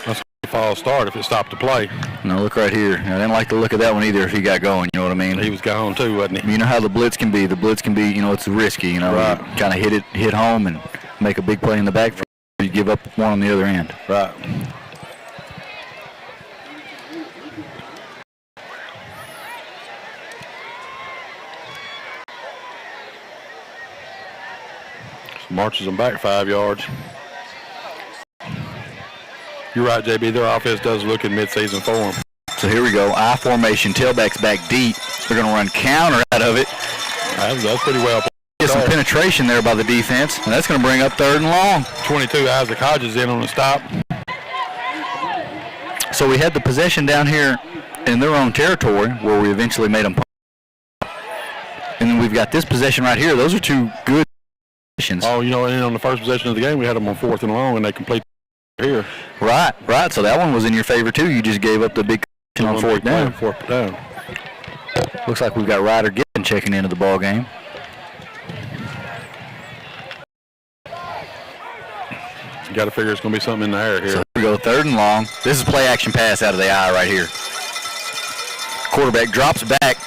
false start if it stopped to play. No, look right here. I didn't like the look of that one either if he got going, you know what I mean? He was gone too, wasn't he? You know how the blitz can be. The blitz can be, it's risky, Right. You kind of hit home and make a big play in the back. You give up one on the other end. Right. Marches them back 5 yards. You're right, JB. Their offense does look in midseason form. So here we go. I formation. Tailbacks back deep. They're going to run counter out of it. That's pretty well. Get some penetration there by the defense, and that's going to bring up 3rd and long. 22 Isaac Hodges in on the stop. So we had the possession down here in their own territory where we eventually made them punt. And then we've got this possession right here. Those are 2 good possessions. Oh, and on the first possession of the game, we had them on 4th and long, and they complete here. Right. So that one was in your favor, too. You just gave up the big on 4th down. 4th down. Looks like we've got Ryder Gibbon checking into the ball game. You got to figure it's going to be something in the air here. So here we go, 3rd and long. This is play action pass out of the eye right here. Quarterback drops back,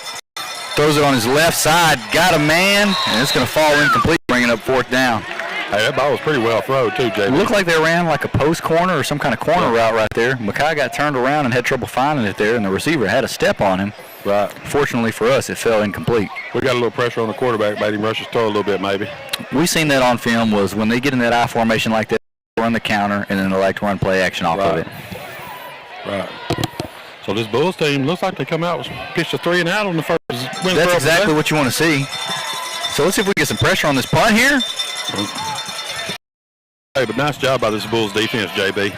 throws it on his left side, got a man, and it's going to fall incomplete, bringing up 4th down. Hey, that ball was pretty well thrown too, JB. It looked like they ran like a post corner or some kind of corner route right there. Makai got turned around and had trouble finding it there, and the receiver had a step on him. Right. Fortunately for us, it fell incomplete. We got a little pressure on the quarterback, made him rush his throw a little bit maybe. We seen that on film was when they get in that I formation like that, they run the counter, and then they like to run play action off of it. Right. So this Bulls team looks like they come out with pitched a 3 and out on the first. That's exactly what you want to see. So let's see if we get some pressure on this punt here. Hey, but nice job by this Bulls defense, JB.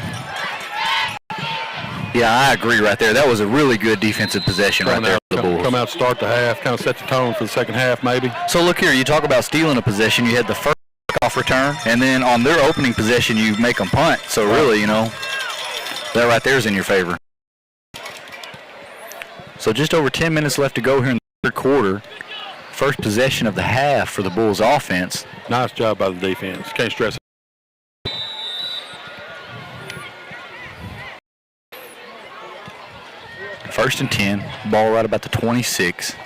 Yeah, I agree right there. That was a really good defensive possession right there for the Bulls. Come out, start the half, kind of set the tone for the second half maybe. So look here, you talk about stealing a possession. You had the first kickoff return, and then on their opening possession, you make them punt. So really, that right there is in your favor. So just over 10 minutes left to go here in the 3rd quarter. First possession of the half for the Bulls offense. Nice job by the defense. Can't stress it. First and 10, ball right about the 26.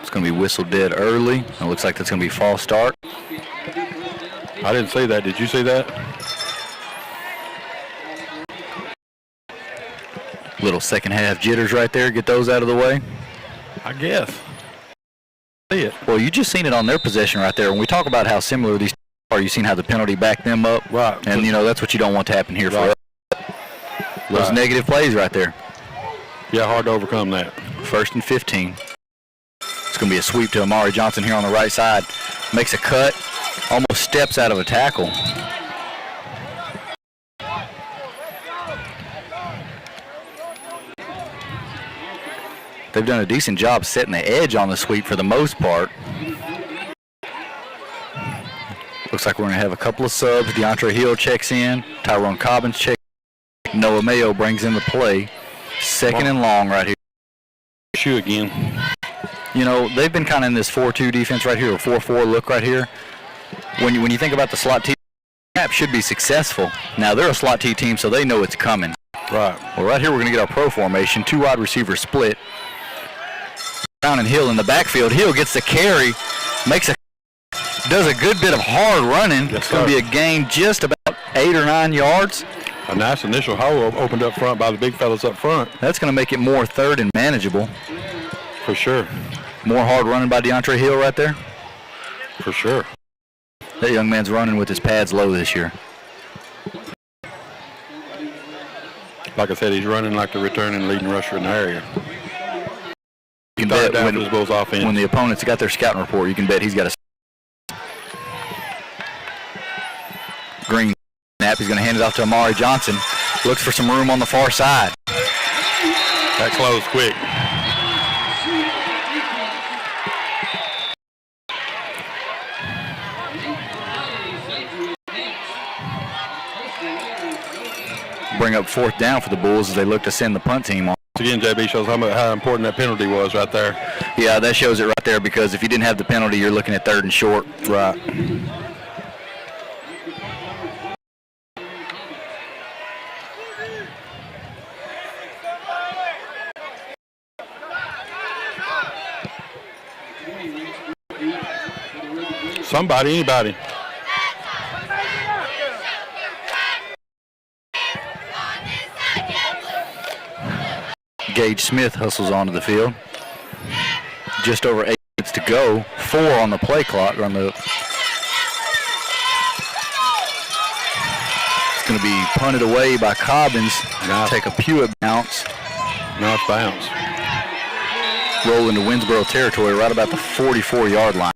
It's going to be whistled dead early. It looks like that's going to be false start. I didn't see that. Did you see that? Little second half jitters right there. Get those out of the way. I guess. See it. Well, you just seen it on their possession right there. When we talk about how similar these are, you seen how the penalty backed them up. Right. And, you know, that's what you don't want to happen here for us. Those negative plays right there. Yeah, hard to overcome that. First and 15. It's going to be a sweep to Amari Johnson here on the right side. Makes a cut. Almost steps out of a tackle. They've done a decent job setting the edge on the sweep for the most part. Looks like we're going to have a couple of subs. DeAndre Hill checks in. Tyrone Cobbins checks in. Noah Mayo brings in the play. Second and long right here. Shoe again. You know, they've been kind of in this 4-2 defense right here, or 4-4 look right here. When you think about the slot team, snap should be successful. Now, they're a slot T team, so they know it's coming. Right. Well, right here we're going to get our pro formation. 2 wide receiver split. Brown and Hill in the backfield. Hill gets the carry, does a good bit of hard running. It's going to be a gain just about 8 or 9 yards. A nice initial hole opened up front by the big fellas up front. That's going to make it more third and manageable. For sure. More hard running by DeAndre Hill right there. For sure. That young man's running with his pads low this year. Like I said, he's running like the returning leading rusher in the area. You can bet down for this Bulls offense. When the opponents got their scouting report, you can bet he's got a green snap. He's going to hand it off to Amari Johnson. Looks for some room on the far side. That closed quick. Bring up fourth down for the Bulls as they look to send the punt team on. Again, JB shows how important that penalty was right there. Yeah, that shows it right there because if you didn't have the penalty, you're looking at third and short. Right. Somebody, anybody. Gage Smith hustles onto the field. Just over 8 minutes to go. 4 on the play clock. It's going to be punted away by Cobbins. Nice. Take a Pewitt bounce. Nice bounce. Roll into Winsborough territory right about the 44-yard line.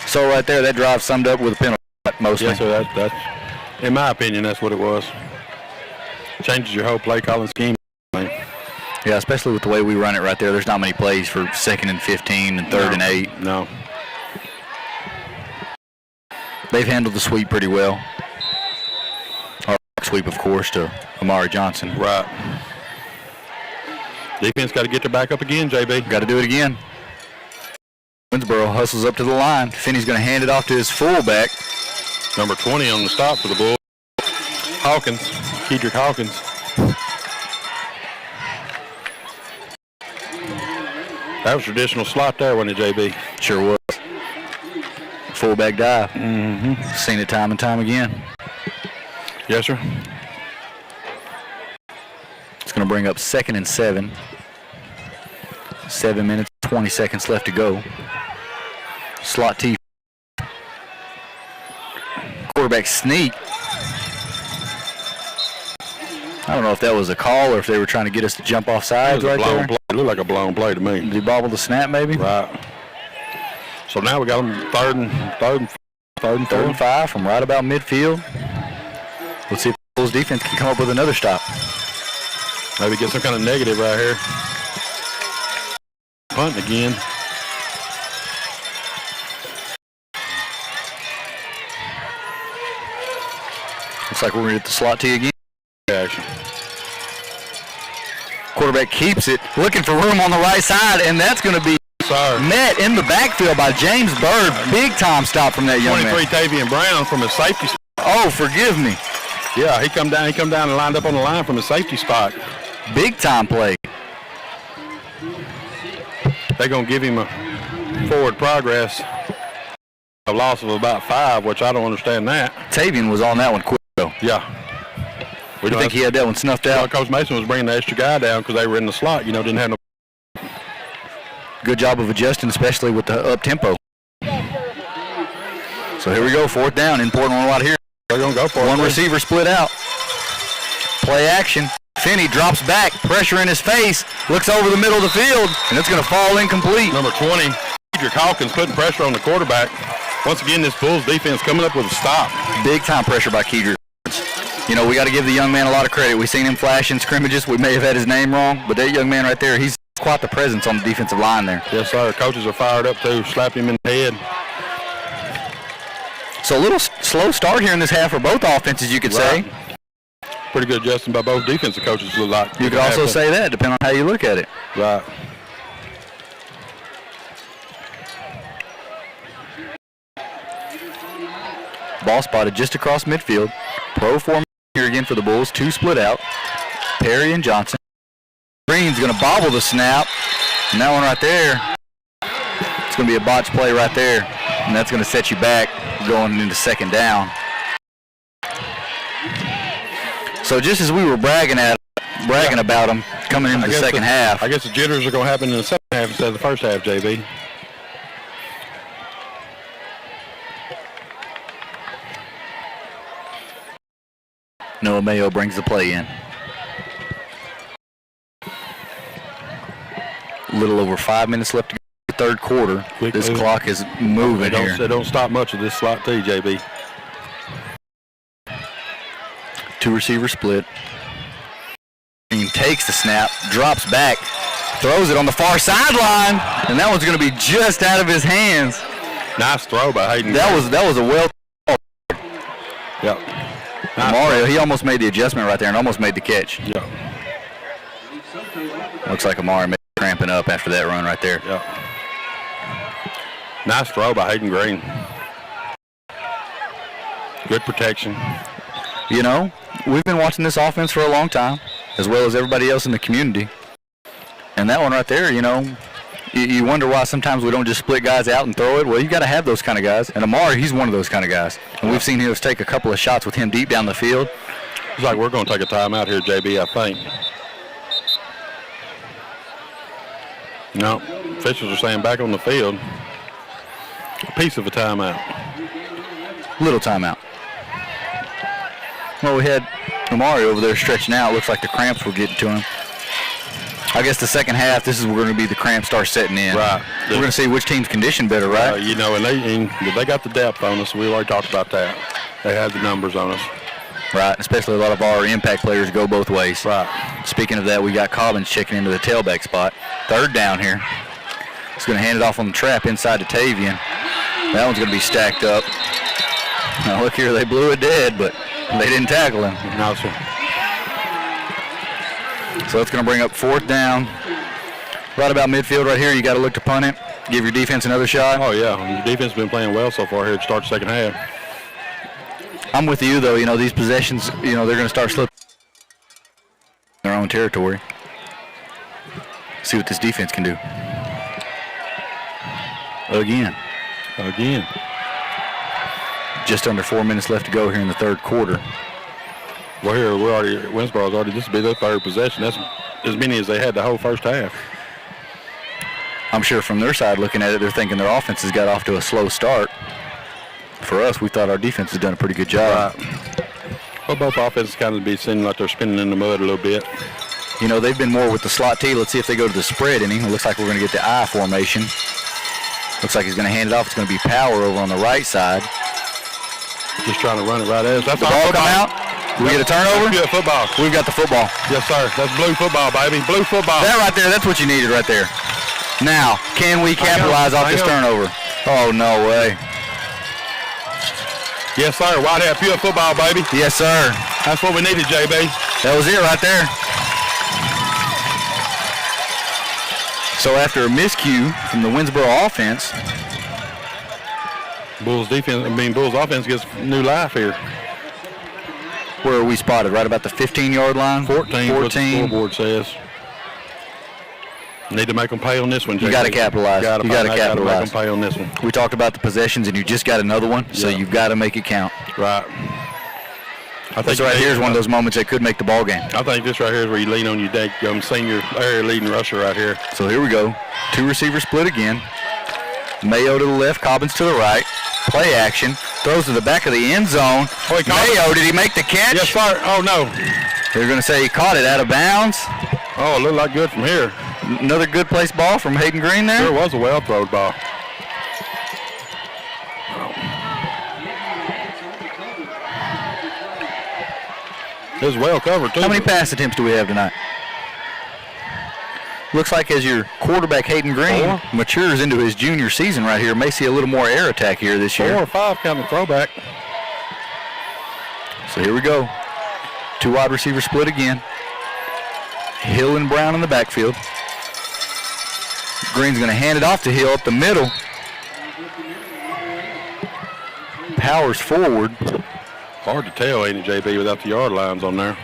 So right there, that drive summed up with a penalty mostly. Yes, sir. That's, in my opinion, that's what it was. Changes your whole play calling scheme. Yeah, especially with the way we run it right there. There's not many plays for 2nd and 15 and 3rd and 8. No. They've handled the sweep pretty well. Our sweep, of course, to Amari Johnson. Right. Defense got to get their back up again, JB. Got to do it again. Winsborough hustles up to the line. Finney's going to hand it off to his fullback. Number 20 on the stop for the Bulls. Hawkins. Kedrick Hawkins. That was traditional slot there, wasn't it, JB? Sure was. Fullback dive. Mm-hmm. Seen it time and time again. Yes, sir. It's going to bring up 2nd and 7. 7 minutes, 20 seconds left to go. Slot T. Quarterback sneak. I don't know if that was a call or if they were trying to get us to jump off sides right there. Play. It looked like a blown play to me. Did he bobble the snap maybe? Right. So now we got them third and 5 from right about midfield. Let's see if the Bulls defense can come up with another stop. Maybe get some kind of negative right here. Punt again. Looks like we're going to get the slot T again. Action. Quarterback keeps it, looking for room on the right side, and that's going to be met in the backfield by James Bird. Big time stop from that young 23 man. Tavian Brown from his safety spot. Oh, forgive me. Yeah, he come down and lined up on the line from his safety spot. Big time play. They're going to give him a forward progress, a loss of about 5, which I don't understand that. Tavian was on that one quick, though. Yeah. You think he had that one snuffed out? Coach Mason was bringing the extra guy down because they were in the slot. Didn't have no. Good job of adjusting, especially with the up-tempo. So here we go, 4th down. Important one right here. They're going to go for it. One receiver split out. Play action. Finney drops back, pressure in his face, looks over the middle of the field, and it's going to fall incomplete. Number 20, Cedric Hawkins putting pressure on the quarterback. Once again, this Bulls defense coming up with a stop. Big time pressure by Kedrick. We got to give the young man a lot of credit. We've seen him flash in scrimmages. We may have had his name wrong, but that young man right there, he's quite the presence on the defensive line there. Yes, sir. Coaches are fired up, too. Slap him in the head. So a little slow start here in this half for both offenses, you could say. Pretty good adjusting by both defensive coaches. Look like you could also say that, depending on how you look at it. Right. Ball spotted just across midfield. Pro form here again for the Bulls. 2 split out. Perry and Johnson. Green's going to bobble the snap. And that one right there, it's going to be a botch play right there. And that's going to set you back going into 2nd down. So just as we were bragging about them coming into the second half. I guess the jitters are going to happen in the second half instead of the first half, JB. Noah Mayo brings the play in. A little over 5 minutes left to go in the 3rd quarter. This clock is moving here. They don't stop much of this slot too, JB. 2 receiver split. He takes the snap, drops back, throws it on the far sideline, and that one's going to be just out of his hands. Nice throw by Hayden. That was a well. Yep. Mario, he almost made the adjustment right there and almost made the catch. Yeah. Looks like Amari may be cramping up after that run right there. Yeah. Nice throw by Hayden Green. Good protection. We've been watching this offense for a long time, as well as everybody else in the community. And that one right there, you wonder why sometimes we don't just split guys out and throw it. Well, you got to have those kind of guys. And Amari, he's one of those kind of guys. And we've seen him take a couple of shots with him deep down the field. It's like we're going to take a timeout here, JB, I think. No, officials are saying back on the field. A piece of a timeout. Little timeout. Well, we had Amari over there stretching out. Looks like the cramps were getting to him. I guess the second half, this is where going to be the cramps start setting in. Right. We're going to see which team's condition better, right? And they got the depth on us. We already talked about that. They had the numbers on us. Right, especially a lot of our impact players go both ways. Right. Speaking of that, we got Cobbins checking into the tailback spot. 3rd down here. He's going to hand it off on the trap inside to Tavian. That one's going to be stacked up. Now look here, they blew it dead, but they didn't tackle him. No, sir. So it's going to bring up 4th down. Right about midfield right here, you got to look to punt it. Give your defense another shot. Oh, yeah. The defense has been playing well so far here to start the second half. I'm with you, though. These possessions, they're going to start slipping in their own territory. See what this defense can do. Again. Just under 4 minutes left to go here in the 3rd quarter. Well, here Winsborough's already. This will be their 3rd possession. That's as many as they had the whole first half. I'm sure from their side looking at it, they're thinking their offense has got off to a slow start. For us, we thought our defense has done a pretty good job. Right. Well, both offenses kind of seeming like they're spinning in the mud a little bit. They've been more with the slot T. Let's see if they go to the spread inning. It looks like we're going to get the I formation. Looks like he's going to hand it off. It's going to be Power over on the right side. Just trying to run it right at us. That's the ball come out. Do we get a turnover? Yeah, football. We've got the football. Yes, sir. That's blue football, baby. Blue football. That right there, that's what you needed right there. Now, can we capitalize off this turnover? Oh, no way. Yes, sir. Whitehead, pure football, baby. Yes, sir. That's what we needed, JB. That was it right there. So after a miscue from the Winsborough offense, Bulls offense gets new life here. where are we spotted? Right about the 15-yard line? 14. What the scoreboard says. Need to make them pay on this one, JB. You got to capitalize. You got to Make capitalize. them pay on this one. We talked about the possessions, and you just got another one, so Yeah. you've got to make it count. Right. I This right here is one of those moments that could make the ball game. I think this right here is where you lean on your senior area leading rusher right here. So here we go. 2 receivers split again. Mayo to the left, Cobbins to the right. Play action. Throws to the back of the end zone. Oh, he caught Mayo, did he make the catch? Yes, sir. Oh, no. They're going to say he caught it out of bounds. Oh, it looked like good from here. Another good placed ball from Hayden Green there. Sure was a well-thrown ball. It was well covered, too. How many pass attempts do we have tonight? Looks like as your quarterback Hayden Green 4 matures into his junior season right here, may see a little more air attack here this 4 year. or 5 counting the throwback. So here we go. 2 wide receiver split again. Hill and Brown in the backfield. Green's going to hand it off to Hill up the middle. Powers forward. Hard to tell, ain't it, JB, without the yard lines on there.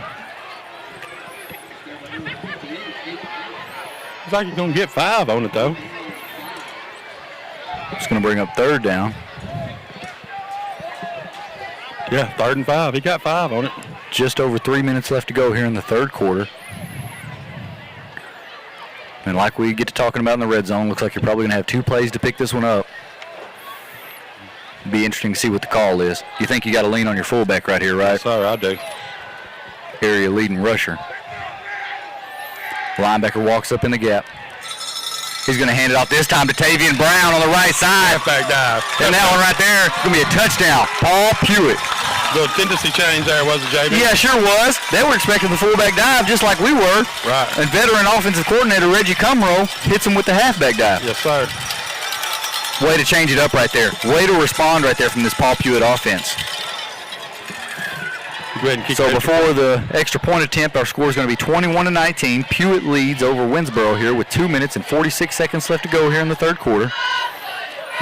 Looks like he's going to get 5 on it, though. It's going to bring up 3rd down. Yeah, 3rd and 5. He got 5 on it. Just over 3 minutes left to go here in the 3rd quarter. And like we get to talking about in the red zone, looks like you're probably going to have 2 plays to pick this one up. Be interesting to see what the call is. You think you got to lean on your fullback right here, right? Yes, sir, I do. Area leading rusher. Linebacker walks up in the gap. He's going to hand it off this time to Tavian Brown on the right side. Halfback dive. And that one right there is going to be a touchdown. Paul Pewitt. The tendency change there, was it, JB? Yeah, sure was. They were expecting the fullback dive just like we were. Right. And veteran offensive coordinator Reggie Cumrow hits him with the halfback dive. Yes, sir. Way to change it up right there. Way to respond right there from this Paul Pewitt offense. Go ahead and kick So that before the extra point attempt, our score is going to be 21-19. Pewitt leads over Winsborough here with 2 minutes and 46 seconds left to go here in the 3rd quarter.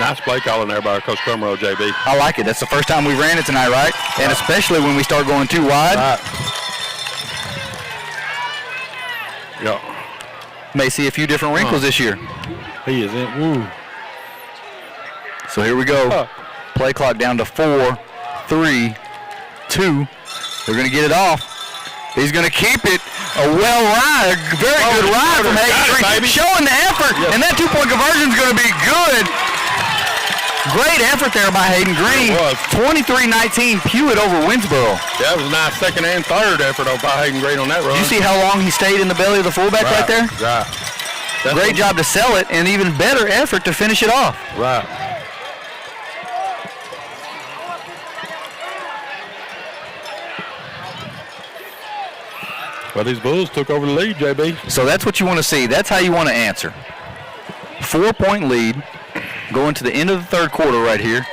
Nice play calling there by Coach Cumrow, JB. I like it. That's the first time we ran it tonight, right? And especially when we start going too wide. Right. Yeah. May see a few different wrinkles this year. He is in. Woo. So here we go. Play clock down to 4, 3, 2. They're going to get it off. He's going to keep it. A very good ride from Hayden Green. Showing the effort. Yes. And that 2-point conversion is going to be good. Great effort there by Hayden Green. It was. 23-19 Pewitt over Winsborough. That was a nice 2nd and 3rd effort by Hayden Green on that run. Did you see how long he stayed in the belly of the fullback right there? Right. That's Great job to sell it, and even better effort to finish it off. Right. Well, these Bulls took over the lead, JB. So that's what you want to see. That's how you want to answer. 4-point lead going to the end of the 3rd quarter right here.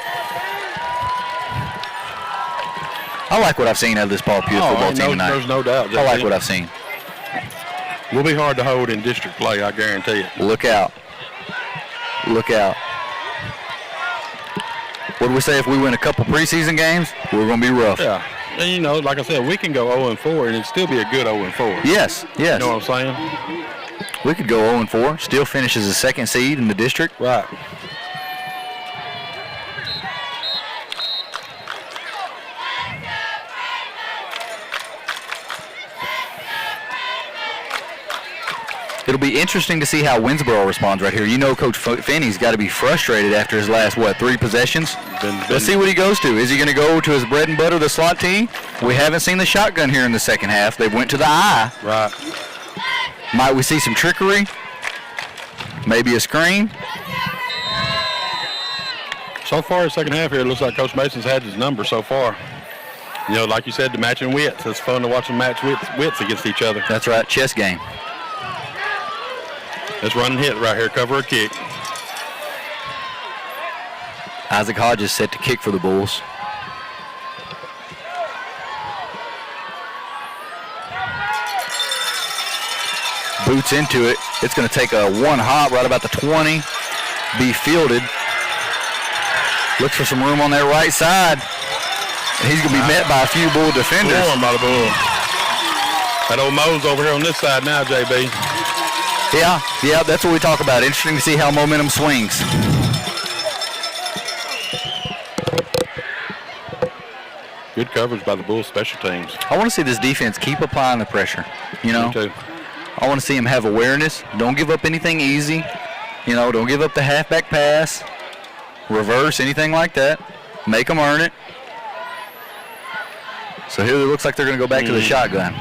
I like what I've seen out of this Paul Pewitt football team tonight. There's no doubt, JB. I like what I've seen. We'll be hard to hold in district play, I guarantee it. Look out. Look out. What do we say if we win a couple preseason games? We're going to be rough. Yeah. And, you know, like I said, we can go 0-4 and it'd still be a good 0-4. Yes, yes. You know what I'm saying? We could go 0-4, still finish as a 2nd seed in the district. Right. It'll be interesting to see how Winsborough responds right here. You know Coach Finney's got to be frustrated after his last, 3 possessions? Let's see what he goes to. Is he going to go to his bread and butter, the slot tee? We haven't seen the shotgun here in the 2nd half. They went to the eye. Right. Might we see some trickery? Maybe a screen? So far, the 2nd half here, it looks like Coach Mason's had his number so far. You know, like you said, the matching wits. It's fun to watch them match wits against each other. That's right, chess game. Let's run and hit right here, cover a kick. Isaac Hodges set to kick for the Bulls. Boots into it. It's going to take a one hop right about the 20. Be fielded. Looks for some room on that right side. And he's going to be met by a few Bull defenders. By the Bull. That old Mo's over here on this side now, JB. Yeah, that's what we talk about. Interesting to see how momentum swings. Good coverage by the Bulls special teams. I want to see this defense keep applying the pressure. You know, Me too. I want to see them have awareness. Don't give up anything easy. You know, don't give up the halfback pass, reverse, anything like that. Make them earn it. So here it looks like they're going to go back to the shotgun.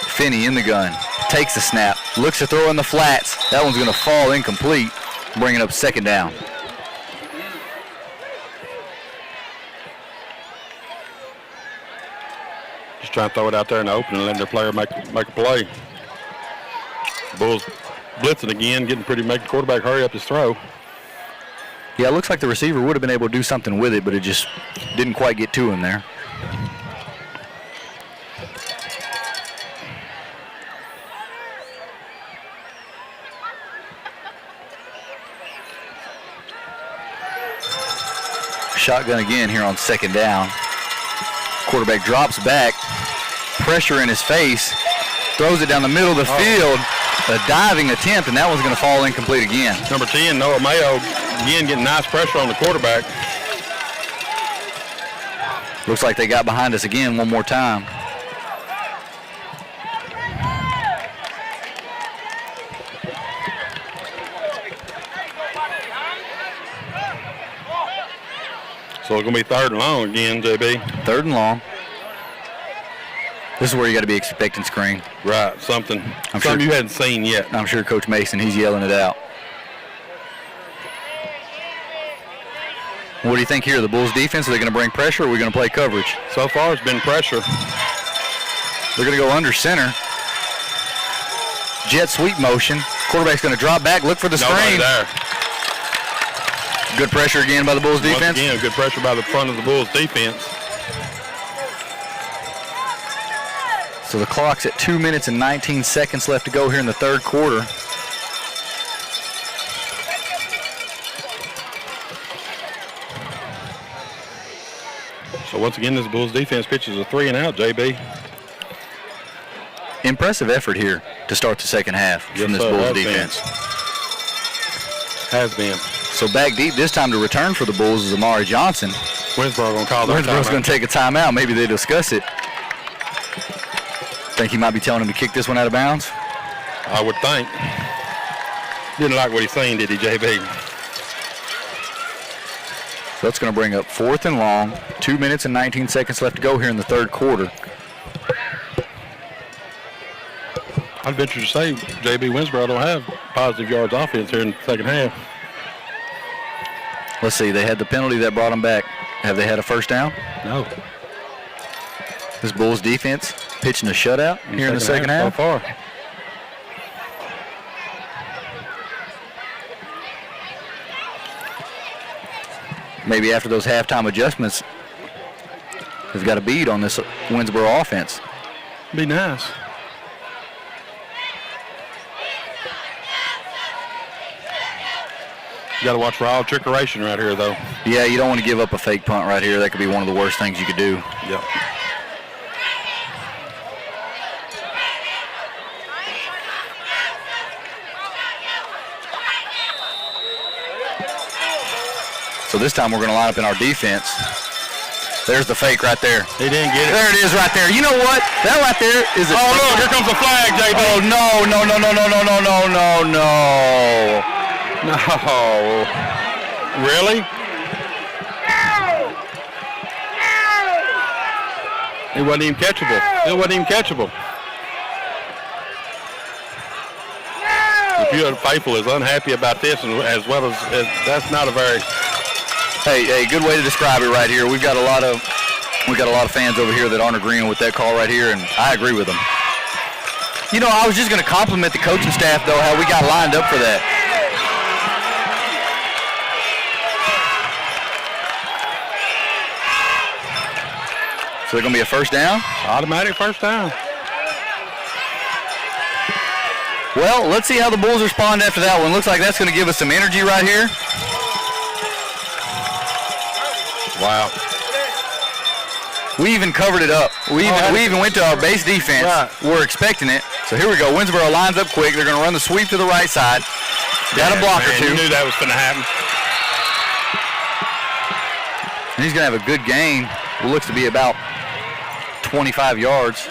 Finney in the gun. Takes the snap. Looks to throw in the flats. That one's going to fall incomplete. Bringing up second down. Just trying to throw it out there in the open and let their player make a play. Bulls blitzing again, making the quarterback hurry up his throw. Yeah, it looks like the receiver would have been able to do something with it, but it just didn't quite get to him there. Shotgun again here on second down. Quarterback drops back, pressure in his face, throws it down the middle of the field. A diving attempt, and that one's going to fall incomplete again. Number 10, Noah Mayo, again getting nice pressure on the quarterback. Looks like they got behind us again one more time. So it's going to be third and long again, JB. Third and long. This is where you got to be expecting screen. Right, something sure you hadn't seen yet. I'm sure Coach Mason, he's yelling it out. What do you think here? The Bulls defense, are they going to bring pressure or are we going to play coverage? So far it's been pressure. They're going to go under center. Jet sweep motion. Quarterback's going to drop back, look for the screen. There. Good pressure again by the Bulls defense. Once again, good pressure by the front of the Bulls defense. So the clock's at 2 minutes and 19 seconds left to go here in the third quarter. So once again, this Bulls defense pitches a 3 and out, JB. Impressive effort here to start the second half from this Bulls defense. Has been. So back deep this time to return for the Bulls is Amari Johnson. Winsborough going to call that timeout. Winsborough's going to take a timeout. Maybe they discuss it. Think he might be telling him to kick this one out of bounds? I would think. Didn't like what he's saying, did he, JB? So that's going to bring up fourth and long. 2 minutes and 19 seconds left to go here in the third quarter. I'd venture to say JB Winsborough don't have positive yards offense here in the second half. Let's see. They had the penalty that brought them back. Have they had a first down? No. This Bulls defense pitching a shutout here in the second half. So far. Maybe after those halftime adjustments, they've got a bead on this Winnsboro offense. Be nice. You got to watch for all trickeration right here, though. Yeah, you don't want to give up a fake punt right here. That could be one of the worst things you could do. Yep. So this time we're going to line up in our defense. There's the fake right there. He didn't get it. There it is right there. You know what? That right there is a... Oh, look, here comes the flag, JB. Oh, no. No. Really? It wasn't even catchable. If you're faithful is unhappy about this, and as well as that's not a very... Hey, good way to describe it right here. We've got a lot of fans over here that aren't agreeing with that call right here, and I agree with them. You know, I was just going to compliment the coaching staff, though, how we got lined up for that. So they're going to be a first down? Automatic first down. Well, let's see how the Bulls respond after that one. Looks like that's going to give us some energy right here. Wow. We even covered it up. We even went to our base defense. Right. We're expecting it. So here we go. Winsborough lines up quick. They're going to run the sweep to the right side. Got a block or two. You knew that was going to happen. And he's going to have a good gain. It looks to be about 25 yards.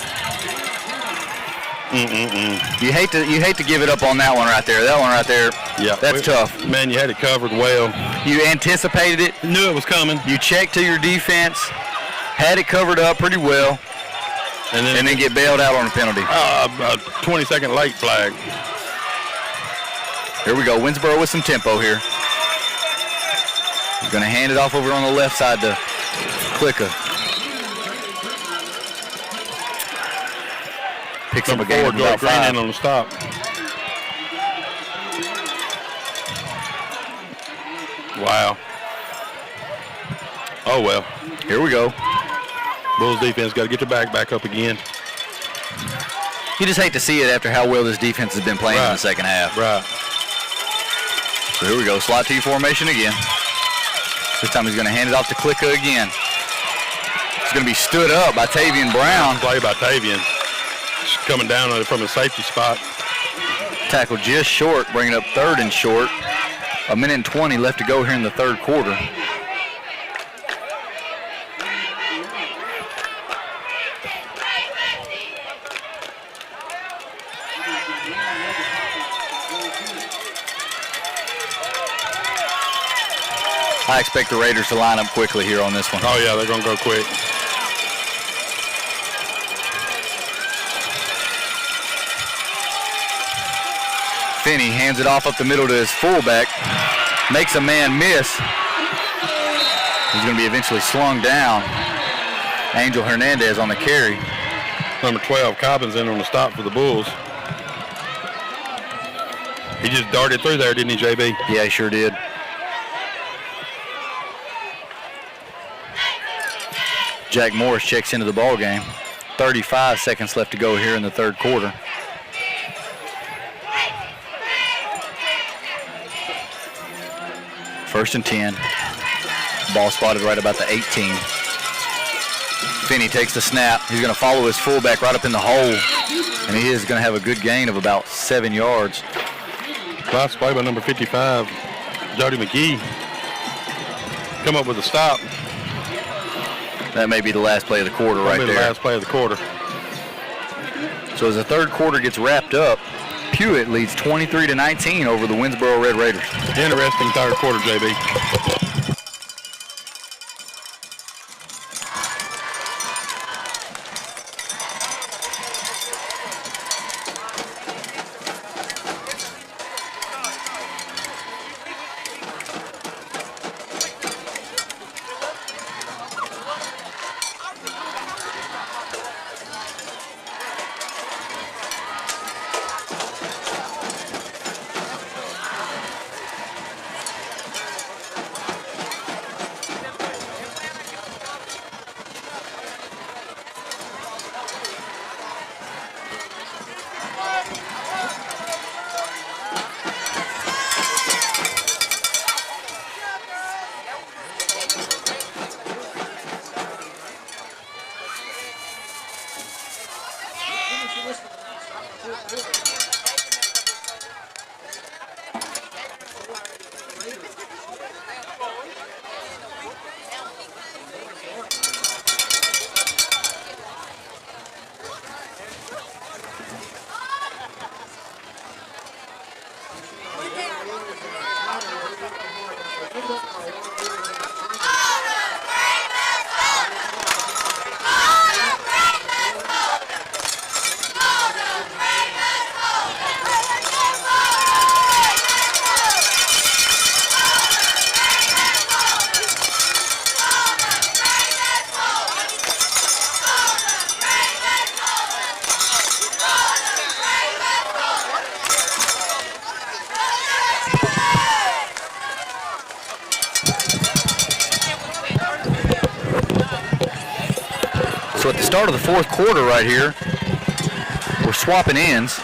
You hate to give it up on that one right there. That one right there, yeah, that's tough. Man, you had it covered well. You anticipated it. Knew it was coming. You checked to your defense, had it covered up pretty well, and then get bailed out on a penalty. A 20-second late flag. Here we go. Winsborough with some tempo here. He's going to hand it off over on the left side to Clicker. Picks up a gain of about 5. On the stop. Wow. Oh, well. Here we go. Bulls defense got to get their back up again. You just hate to see it after how well this defense has been playing in the second half. Right. So here we go. Slot T formation again. This time he's going to hand it off to Clicker again. He's going to be stood up by Tavian Brown. Play by Tavian. Just coming down from a safety spot. Tackle just short, bringing up 3rd and short. 1:20 left to go here in the third quarter. I expect the Raiders to line up quickly here on this one. Oh, yeah, they're going to go quick. Finney hands it off up the middle to his fullback. Makes a man miss. He's going to be eventually slung down. Angel Hernandez on the carry. Number 12, Cobbins in on the stop for the Bulls. He just darted through there, didn't he, JB? Yeah, he sure did. Jack Morris checks into the ball game. 35 seconds left to go here in the third quarter. First and 10. Ball spotted right about the 18. Finney takes the snap. He's going to follow his fullback right up in the hole. And he is going to have a good gain of about 7 yards. Last play by number 55, Jody McGee. Come up with a stop. That may be the last play of the quarter right there. The last play of the quarter. So as the third quarter gets wrapped up, Pewitt leads 23-19 over the Winnsboro Red Raiders. Interesting third quarter, JB. So at the start of the fourth quarter right here, we're swapping ends.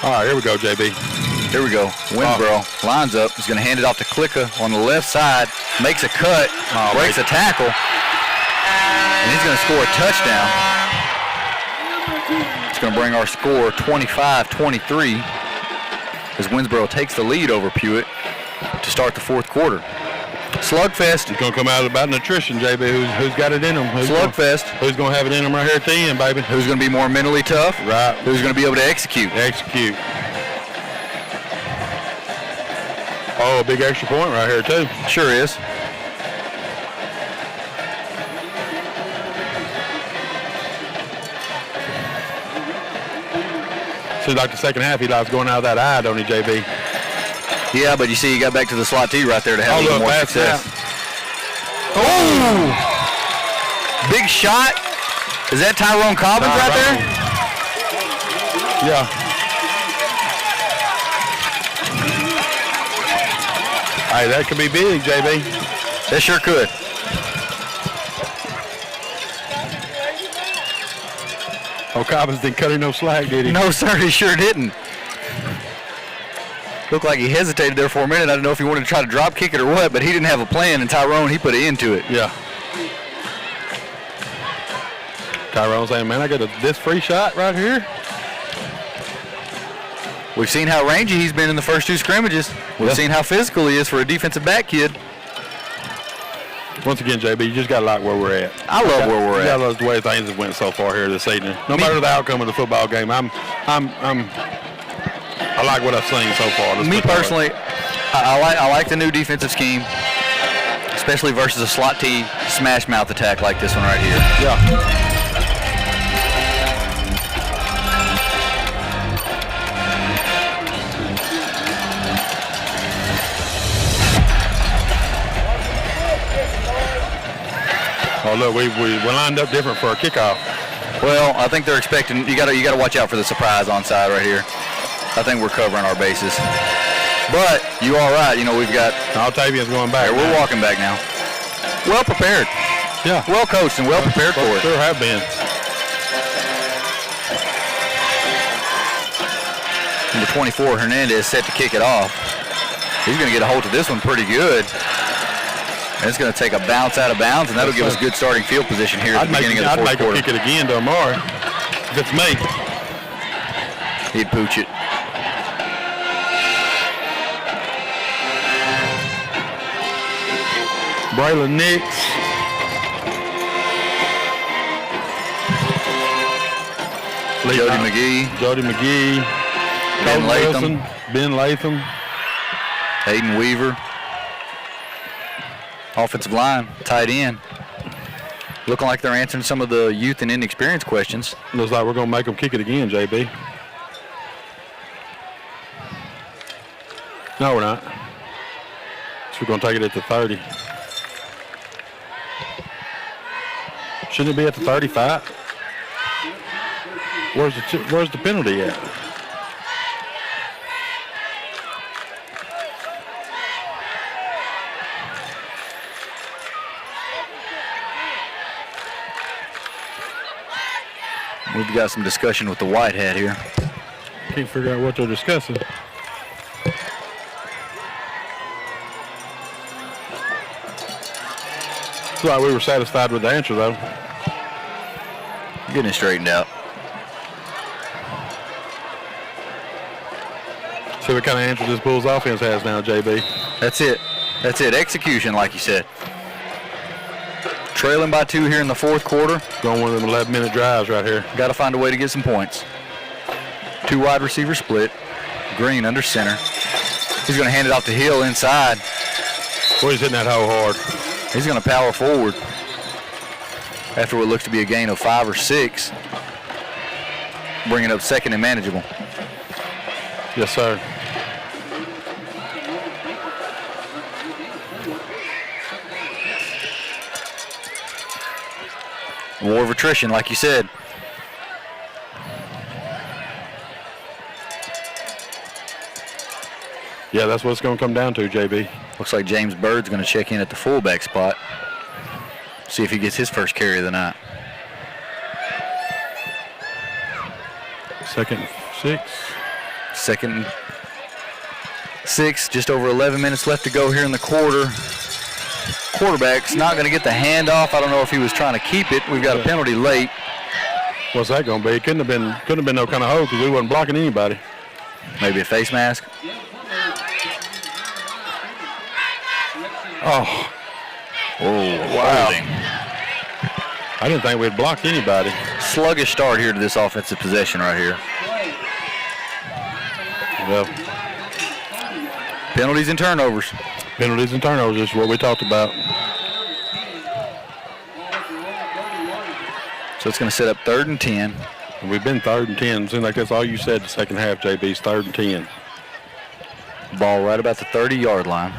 All right, here we go, JB. Here we go. Winsborough lines up. He's going to hand it off to Klicka on the left side. Makes a cut. Breaks a tackle. And he's going to score a touchdown. It's going to bring our score 25-23 as Winnsboro takes the lead over Pewitt to start the fourth quarter. Slugfest. It's going to come out about nutrition, JB. Who's got it in them? Slugfest. Who's going to have it in them right here at the end, baby? Who's going to be more mentally tough? Right. Who's going to be able to execute? Execute. Oh, a big extra point right here, too. Sure is. Seems like the second half he likes going out of that eye, don't he, JB? Yeah, but you see, he got back to the slot T right there to have a little more success. Oh! Big shot. Is that Tyrone Cobbins right there? Yeah. Hey, that could be big, JB. That sure could. Oh, Cobbins didn't cut him no slack, did he? No, sir, he sure didn't. Looked like he hesitated there for a minute. I don't know if he wanted to try to drop kick it or what, but he didn't have a plan, and Tyrone, he put it into it. Yeah. Tyrone saying, man, I got this free shot right here. We've seen how rangy he's been in the first two scrimmages. We've seen how physical he is for a defensive back kid. Once again, JB, you just got to like where we're at. I love where we're at. You got to love the way things have went so far here this evening. No matter the outcome of the football game, I like what I've seen so far. Me personally, I like the new defensive scheme, especially versus a slot T smash mouth attack like this one right here. Yeah. Oh look, we lined up different for a kickoff. Well, I think they're expecting you got to watch out for the surprise onside right here. I think we're covering our bases. But you are right. You know, we've got Altavian's going back. We're walking back now. Well prepared. Yeah. Well coached and well prepared for it. Sure have been. Number 24, Hernandez, set to kick it off. He's going to get a hold of this one pretty good. And it's going to take a bounce out of bounds, and that'll give us good starting field position here at the beginning of the fourth quarter. I'd make him kick it again to Amari if it's me. He'd pooch it. Braylon Nix. Jody McGee. Ben Latham. Hayden Weaver. Offensive line, tight end. Looking like they're answering some of the youth and inexperience questions. Looks like we're going to make them kick it again, JB. No, we're not. So we're going to take it at the 30. Shouldn't it be at the 35? Where's the penalty at? We've got some discussion with the white hat here. Can't figure out what they're discussing. Looks like we were satisfied with the answer, though. Getting it straightened out. See what kind of answer this Bulls offense has now, JB. That's it. That's it. Execution, like you said. Trailing by 2 here in the fourth quarter. Going one of them 11-minute drives right here. Got to find a way to get some points. 2 wide receiver split. Green under center. He's going to hand it off to Hill inside. Boy, he's hitting that hole hard. He's going to power forward after what looks to be a gain of 5 or 6. Bringing up second and manageable. Yes, sir. War of attrition, like you said. Yeah, that's what it's going to come down to, JB. Looks like James Bird's going to check in at the fullback spot. See if he gets his first carry of the night. Second 6. Second and 6, just over 11 minutes left to go here in the quarter. Quarterback's not going to get the handoff. I don't know if he was trying to keep it. We've got a penalty late. What's that going to be? It couldn't have been no kind of hold because we wasn't blocking anybody. Maybe a face mask. Oh, wow. Holding. I didn't think we'd blocked anybody. Sluggish start here to this offensive possession right here. Well, penalties and turnovers. Penalties and turnovers is what we talked about. So it's going to set up 3rd and 10. And we've been 3rd and 10. Seems like that's all you said the second half, JB's 3rd and 10. Ball right about the 30-yard line.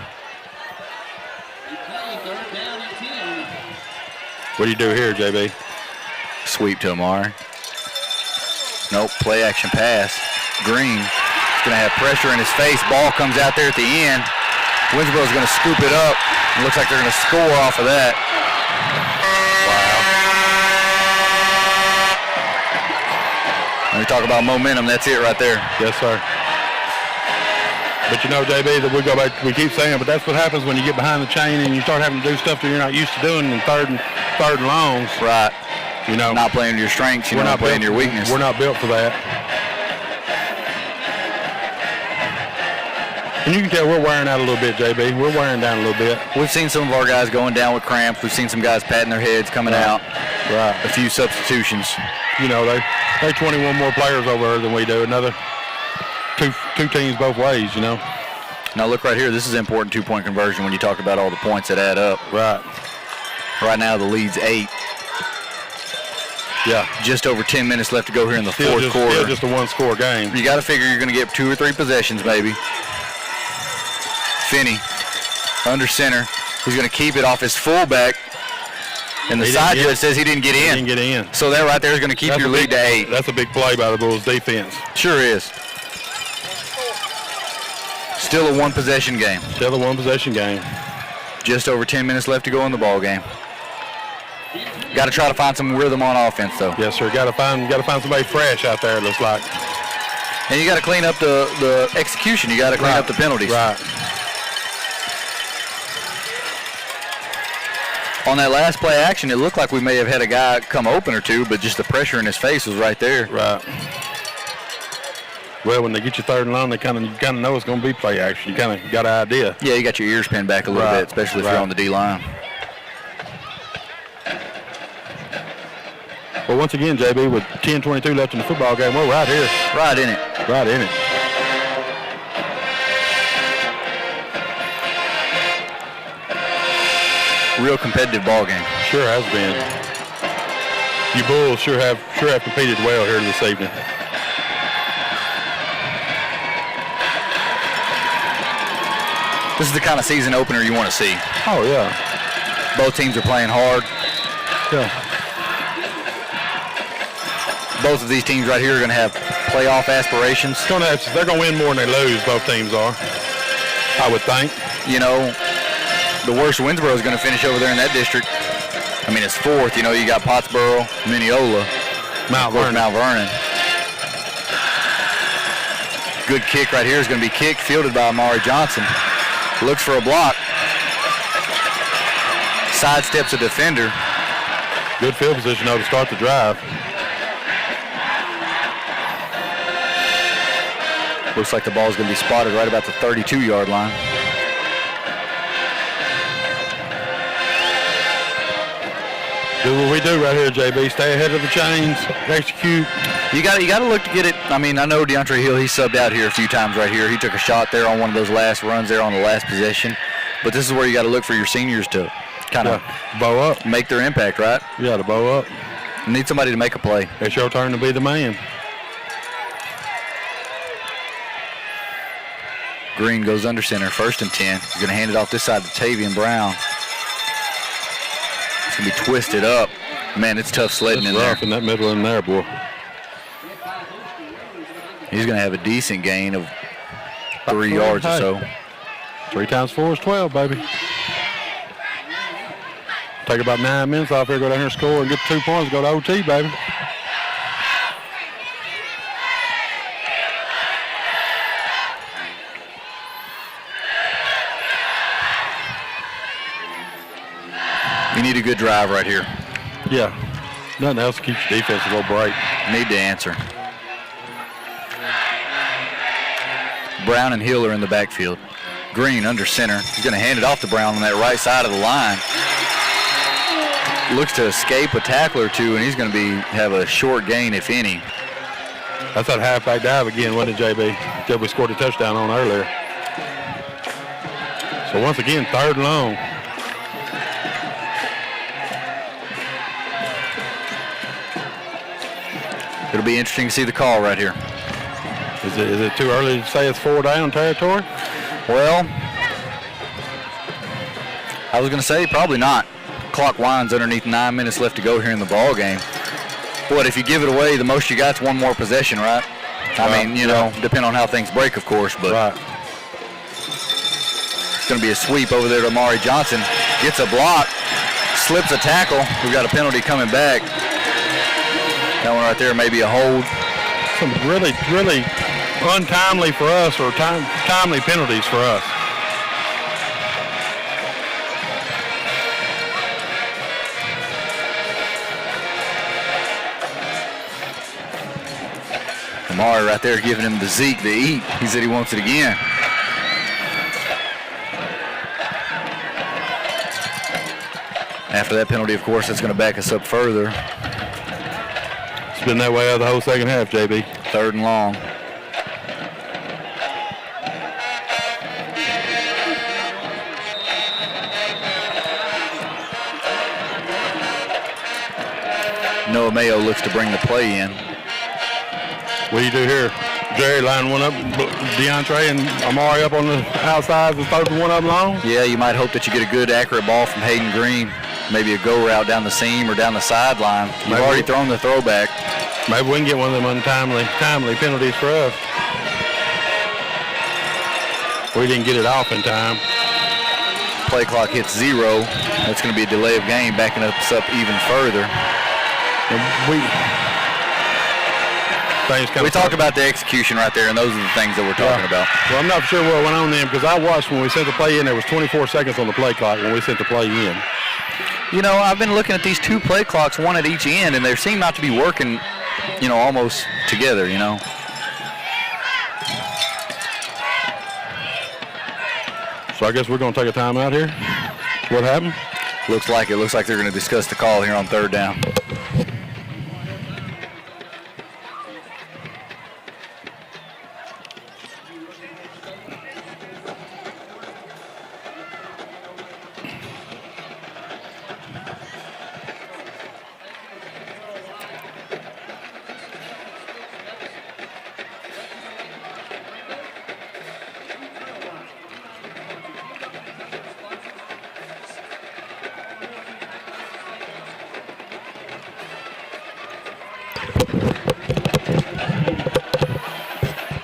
What do you do here, JB? Sweep to Amari. Nope, play action pass. Green is going to have pressure in his face. Ball comes out there at the end. Winsborough's going to scoop it up. It looks like they're going to score off of that. Wow. When we talk about momentum, that's it right there. Yes, sir. But you know, JB, that we go back, we keep saying, but that's what happens when you get behind the chain and you start having to do stuff that you're not used to doing in third and longs. Right. You know, not playing your strengths, you're not playing your weakness. We're not built for that. And you can tell we're wearing out a little bit, JB. We're wearing down a little bit. We've seen some of our guys going down with cramps. We've seen some guys patting their heads, coming out. Right. A few substitutions. You know, they 21 more players over there than we do. Another two teams both ways, you know. Now look right here. This is an important two-point conversion when you talk about all the points that add up. Right. Right now the lead's 8. Yeah. Just over 10 minutes left to go here in the fourth quarter. Still just a one-score game. You got to figure you're going to get 2 or 3 possessions, maybe. Finney under center. He's going to keep it off his fullback. And the side judge says he didn't get in. He didn't get in. So that right there is going to keep your lead to 8. That's a big play by the Bulls defense. Sure is. Still a one-possession game. Still a one-possession game. Just over 10 minutes left to go in the ball game. Got to try to find some rhythm on offense, though. Yes, sir. Got to find somebody fresh out there, it looks like. And you got to clean up the execution. You got to clean up the penalties. Right. On that last play action, it looked like we may have had a guy come open or two, but just the pressure in his face was right there. Right. Well, when they get you 3rd and long, you kind of know it's going to be play action. You kind of got an idea. Yeah, you got your ears pinned back a little bit, especially if you're on the D-line. Well, once again, JB, with 10:22 left in the football game, we're right here. Right in it. Right in it. Real competitive ball game. Sure has been. You Bulls sure have competed well here this evening. This is the kind of season opener you want to see. Oh, yeah. Both teams are playing hard. Yeah. Both of these teams right here are going to have playoff aspirations. They're going to win more than they lose, both teams are, I would think. You know, the worst Winsborough is going to finish over there in that district. I mean, it's 4th. You know, you got Pottsboro, Mineola, Mount Vernon. Good kick right here is going to be kicked, fielded by Amari Johnson. Looks for a block. Sidesteps a defender. Good field position, though, to start the drive. Looks like the ball's going to be spotted right about the 32-yard line. Do what we do right here, JB. Stay ahead of the chains, execute. You got to look to get it. I mean, I know DeAndre Hill, he subbed out here a few times right here. He took a shot there on one of those last runs there on the last possession. But this is where you got to look for your seniors to kind of bow up, make their impact, right? You got to bow up. You need somebody to make a play. It's your turn to be the man. Green goes under center, 1st and 10. He's going to hand it off this side to Tavian Brown. It's going to be twisted up. Man, it's tough sledding in there. Rough in that middle in there, boy. He's going to have a decent gain of 3 yards or so. 3 times 4 is 12, baby. Take about 9 minutes off here, go down here, score, and get 2 points, go to OT, baby. You need a good drive right here. Yeah. Nothing else to keep your defense a little bright. Need to answer. Brown and Hill are in the backfield. Green under center. He's going to hand it off to Brown on that right side of the line. Looks to escape a tackle or two, and he's going to have a short gain, if any. That's that halfback dive again, wasn't it, JB? That we scored a touchdown on earlier. So once again, 3rd and long. It'll be interesting to see the call right here. Is it too early to say it's 4 down territory? Well, I was going to say probably not. Clock winds underneath 9 minutes left to go here in the ball game. But if you give it away, the most you got's one more possession, right? I mean, you know, depending on how things break, of course. But it's going to be a sweep over there to Amari Johnson. Gets a block, slips a tackle. We've got a penalty coming back. That one right there may be a hold. Some really, really untimely for us, or timely penalties for us. Amari right there giving him the Zeke to eat. He said he wants it again. After that penalty, of course, that's going to back us up further. It's been that way out of the whole second half, JB. 3rd and long. Noah Mayo looks to bring the play in. What do you do here? Jerry line one up, DeAndre and Amari up on the outside, and 3rd and 1 up long? Yeah, you might hope that you get a good, accurate ball from Hayden Green. Maybe a go route down the seam or down the sideline. You've already thrown the throwback. Maybe we can get one of them untimely penalties for us. We didn't get it off in time. Play clock hits 0. That's going to be a delay of game, backing us up even further. We talked about the execution right there, and those are the things that we're talking about. Well, I'm not sure what went on then, because I watched when we sent the play in, there was 24 seconds on the play clock when we sent the play in. You know, I've been looking at these 2 play clocks, one at each end, and they seem not to be working, you know, almost together, you know. So I guess we're going to take a timeout here. What happened? Looks like it. Looks like they're going to discuss the call here on 3rd down.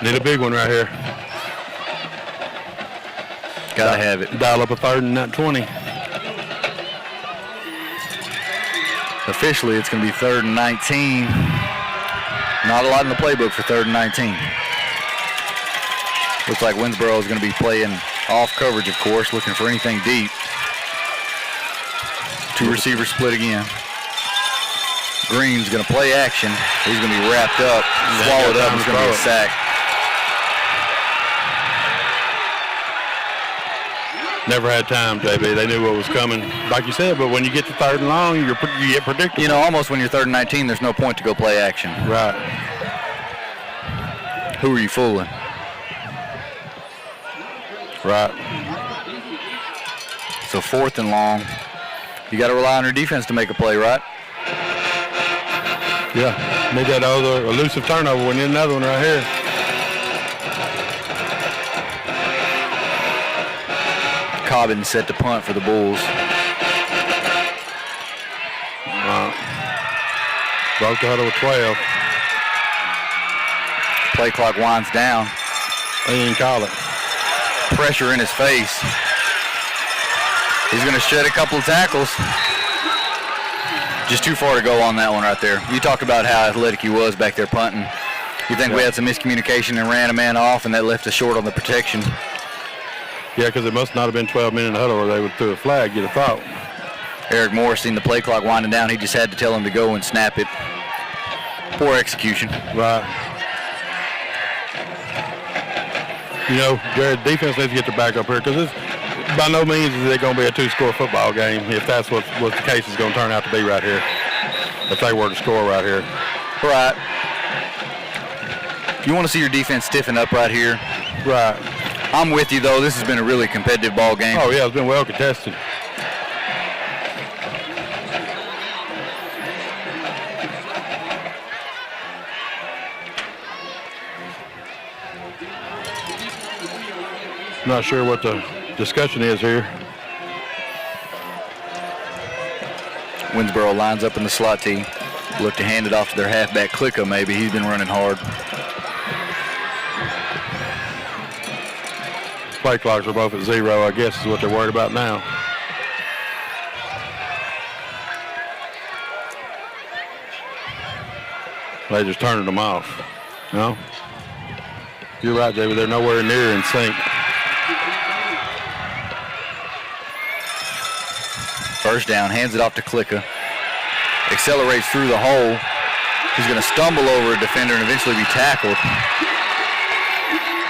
Need a big one right here. Gotta have it. Dial up a 3rd and not 20. Officially, it's going to be 3rd and 19. Not a lot in the playbook for 3rd and 19. Looks like Winsborough is going to be playing off coverage, of course, looking for anything deep. 2 receivers split again. Green's going to play action. He's going to be wrapped up, swallowed up. It's going to be a sack. Never had time, JB. They knew what was coming, like you said, but when you get to 3rd and long, you get predictable. You know, almost when you're 3rd and 19, there's no point to go play action. Right. Who are you fooling? Right. So 4th and long. You got to rely on your defense to make a play, right? Yeah. Need that other elusive turnover. We need another one right here. Cobbin set to punt for the Bulls. Broke the huddle with 12. Play clock winds down. They didn't call it. Pressure in his face. He's going to shed a couple of tackles. Just too far to go on that one right there. You talked about how athletic he was back there punting. You think we had some miscommunication and ran a man off, and that left us short on the protection? Yeah, because it must not have been 12 men in the huddle, or they would throw a flag, you'd have thought. Eric Morris seen the play clock winding down. He just had to tell him to go and snap it. Poor execution. Right. You know, Jared, defense needs to get their back up here because by no means is it going to be a two-score football game if that's what the case is going to turn out to be right here, if they were to score right here. Right. You want to see your defense stiffen up right here. Right. I'm with you, though. This has been a really competitive ball game. Oh, yeah, it's been well contested. Not sure what the discussion is here. Winsborough lines up in the slot tee. Look to hand it off to their halfback, Klicka, maybe. He's been running hard. Play clocks are both at 0, I guess is what they're worried about now. They just turning them off. No? You're right, David. They're nowhere near in sync. First down, hands it off to Klicka. Accelerates through the hole. He's going to stumble over a defender and eventually be tackled.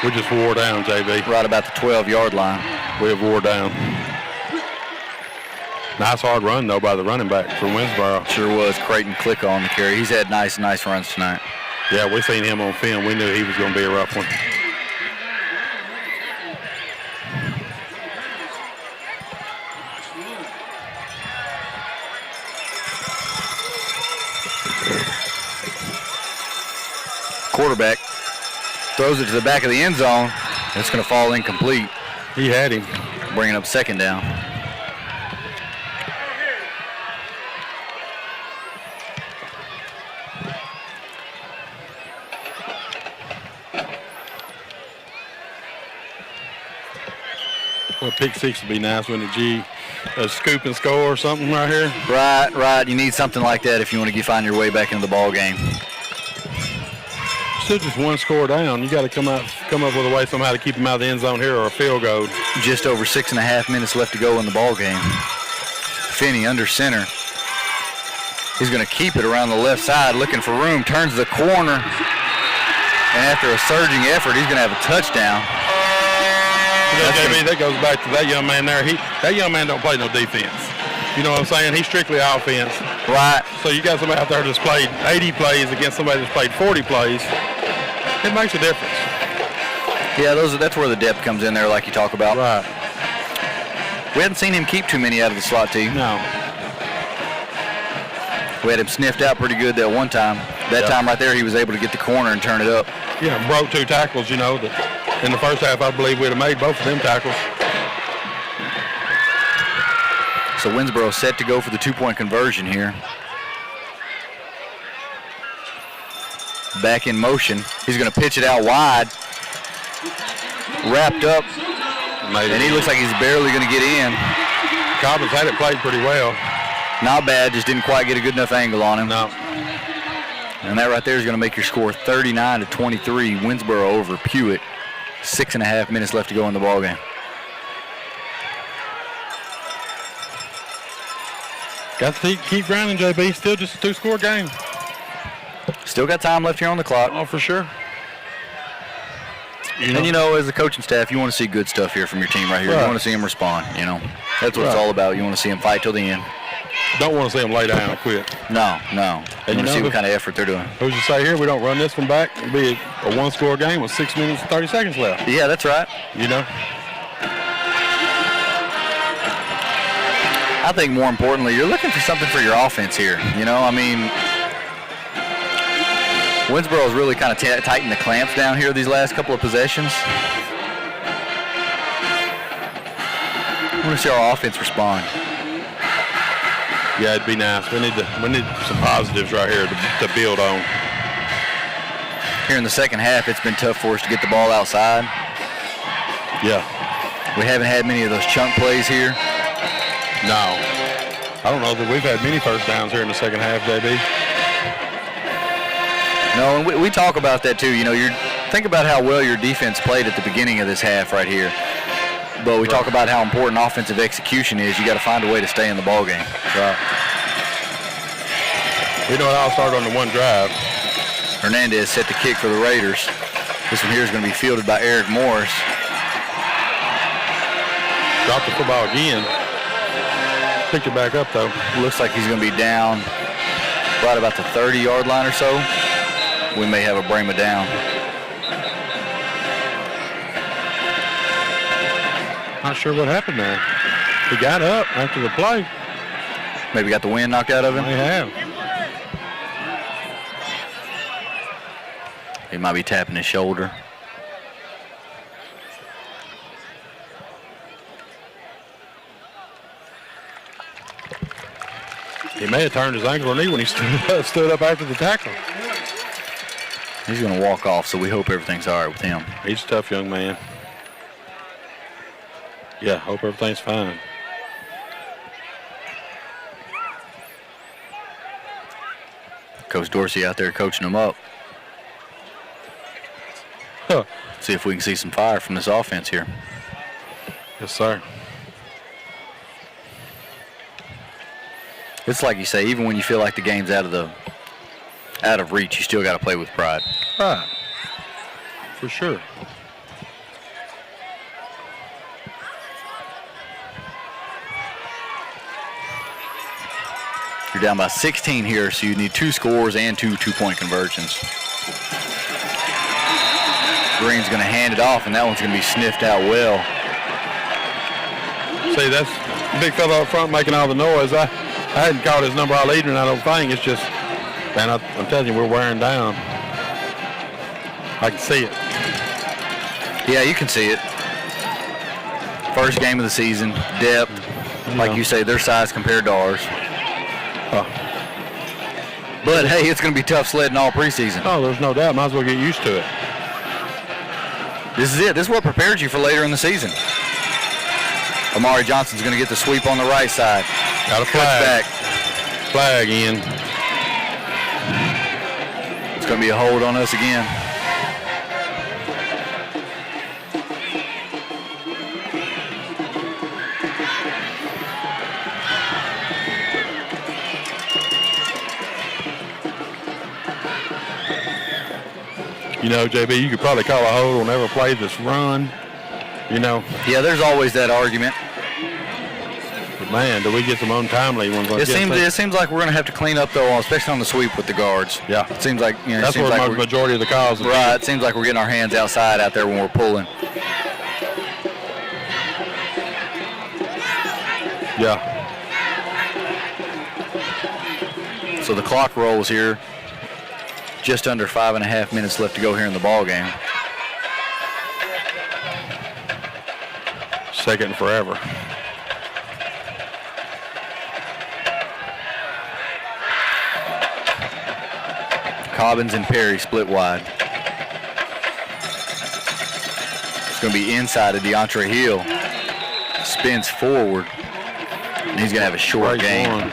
We just wore down, JB. Right about the 12-yard line. We have wore down. Nice hard run, though, by the running back for Winsborough. Sure was. Creighton Klicka on the carry. He's had nice runs tonight. Yeah, we seen him on film. We knew he was going to be a rough one. Quarterback throws it to the back of the end zone. It's going to fall incomplete. He had him. Bringing up second down. Well, pick six would be nice, wouldn't it, G? A scoop and score or something right here? Right. You need something like that if you want to find your way back into the ball game. Still just one score down. You got to come up with a way somehow to keep them out of the end zone here or a field goal. Just over 6.5 minutes left to go in the ball game. Finney under center. He's going to keep it around the left side, looking for room, turns the corner, and after a surging effort, he's going to have a touchdown. JB, that goes back to that young man there. That young man don't play no defense. You know what I'm saying? He's strictly offense. Right. So you got somebody out there that's played 80 plays against somebody that's played 40 plays. It makes a difference. Yeah, that's where the depth comes in there, like you talk about. Right. We hadn't seen him keep too many out of the slot tee. No. We had him sniffed out pretty good that one time. That time right there, he was able to get the corner and turn it up. Yeah, broke 2 tackles, you know. In the first half, I believe we'd have made both of them tackles. So Winsborough set to go for the 2-point conversion here. Back in motion. He's going to pitch it out wide. Wrapped up. And he looks like he's barely going to get in. Cobbins had it played pretty well. Not bad, just didn't quite get a good enough angle on him. No. And that right there is going to make your score 39-23. Winnsborough over Pewitt. 6.5 minutes left to go in the ball game. Got to keep grinding, JB. Still just a 2-score game. Still got time left here on the clock. Oh, for sure. And, as a coaching staff, you want to see good stuff here from your team right here. Right. You want to see them respond, That's what it's all about. You want to see them fight till the end. Don't want to see them lay down and quit. No. You want to see what kind of effort they're doing. Who's to say here we don't run this one back? It'll be a 1-score game with 6 minutes and 30 seconds left. Yeah, that's right. I think more importantly, you're looking for something for your offense here. Winsborough's really kind of tightened the clamps down here these last couple of possessions. I want to see our offense respond. Yeah, it'd be nice. We need some positives right here to build on. Here in the second half, it's been tough for us to get the ball outside. Yeah. We haven't had many of those chunk plays here. No. I don't know that we've had many first downs here in the second half, JB. No, and we talk about that too. Think about how well your defense played at the beginning of this half right here. But we talk about how important offensive execution is. You got to find a way to stay in the ball game. Right. We know it all started on the one drive. Hernandez set the kick for the Raiders. This one here is going to be fielded by Eric Morris. Dropped the football again. Picked it back up, though. Looks like he's going to be down right about the 30-yard line or so. We may have a Brahma down. Not sure what happened there. He got up after the play. Maybe got the wind knocked out of him. They have. He might be tapping his shoulder. He may have turned his ankle or knee when he stood up after the tackle. He's going to walk off, so we hope everything's all right with him. He's a tough young man. Yeah, hope everything's fine. Coach Dorsey out there coaching him up. Huh. See if we can see some fire from this offense here. Yes, sir. It's like you say, even when you feel like the game's out of reach, you still got to play with pride. Right. For sure. You're down by 16 here, so you need 2 scores and 2 two-point conversions. Green's going to hand it off, and that one's going to be sniffed out well. See, that's the big fella up front making all the noise. I hadn't caught his number all evening, I don't think. It's just, man, I'm telling you, we're wearing down. I can see it. Yeah, you can see it. First game of the season, depth. Like you say, their size compared to ours. But, hey, it's going to be tough sledding all preseason. Oh, there's no doubt. Might as well get used to it. This is it. This is what prepares you for later in the season. Amari Johnson's going to get the sweep on the right side. Got a Cuts flag. back. Flag in. It's going to be a hold on us again. You know, JB, you could probably call a hold on every play that's run. You know. Yeah, there's always that argument. But man, do we get some untimely ones? It seems like we're going to have to clean up, though, especially on the sweep with the guards. Yeah. It seems like, you know, that's where the majority of the calls. Right. It seems like we're getting our hands outside out there when we're pulling. Yeah. So the clock rolls here. Just under 5.5 minutes left to go here in the ball game. Second forever. Cobbins and Perry split wide. It's going to be inside of DeAndre Hill. Spins forward. And he's going to have a short game.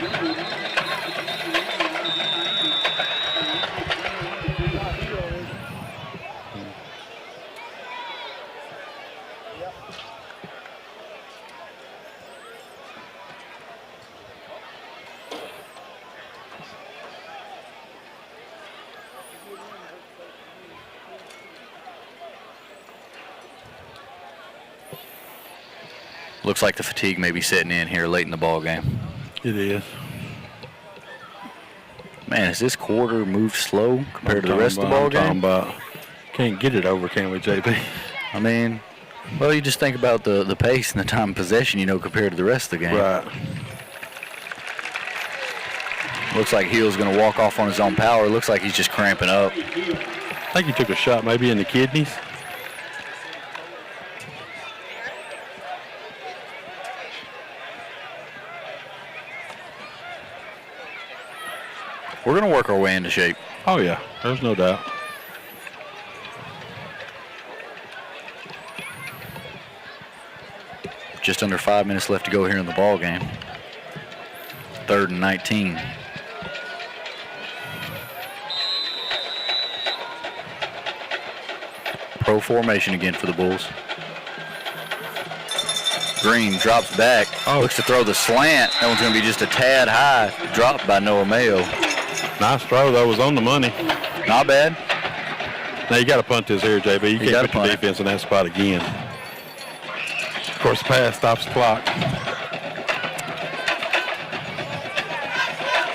Looks like the fatigue may be setting in here late in the ball game. It is. Man, has this quarter moved slow compared to the rest of the ball game? Can't get it over, can we, JB? I mean, well, you just think about the pace and the time of possession, you know, compared to the rest of the game. Right. Looks like Hill's going to walk off on his own power. Looks like he's just cramping up. I think he took a shot maybe in the kidneys. We're going to work our way into shape. Oh, yeah. There's no doubt. Just under 5 minutes left to go here in the ball game. 3rd and 19. Pro formation again for the Bulls. Green drops back, looks to throw the slant. That one's going to be just a tad high. Dropped by Noah Mayo. Nice throw, though. Was on the money. Not bad. Now, you got to punt this here, JB. You can't put your punt defense in that spot again. Of course, the pass stops the clock.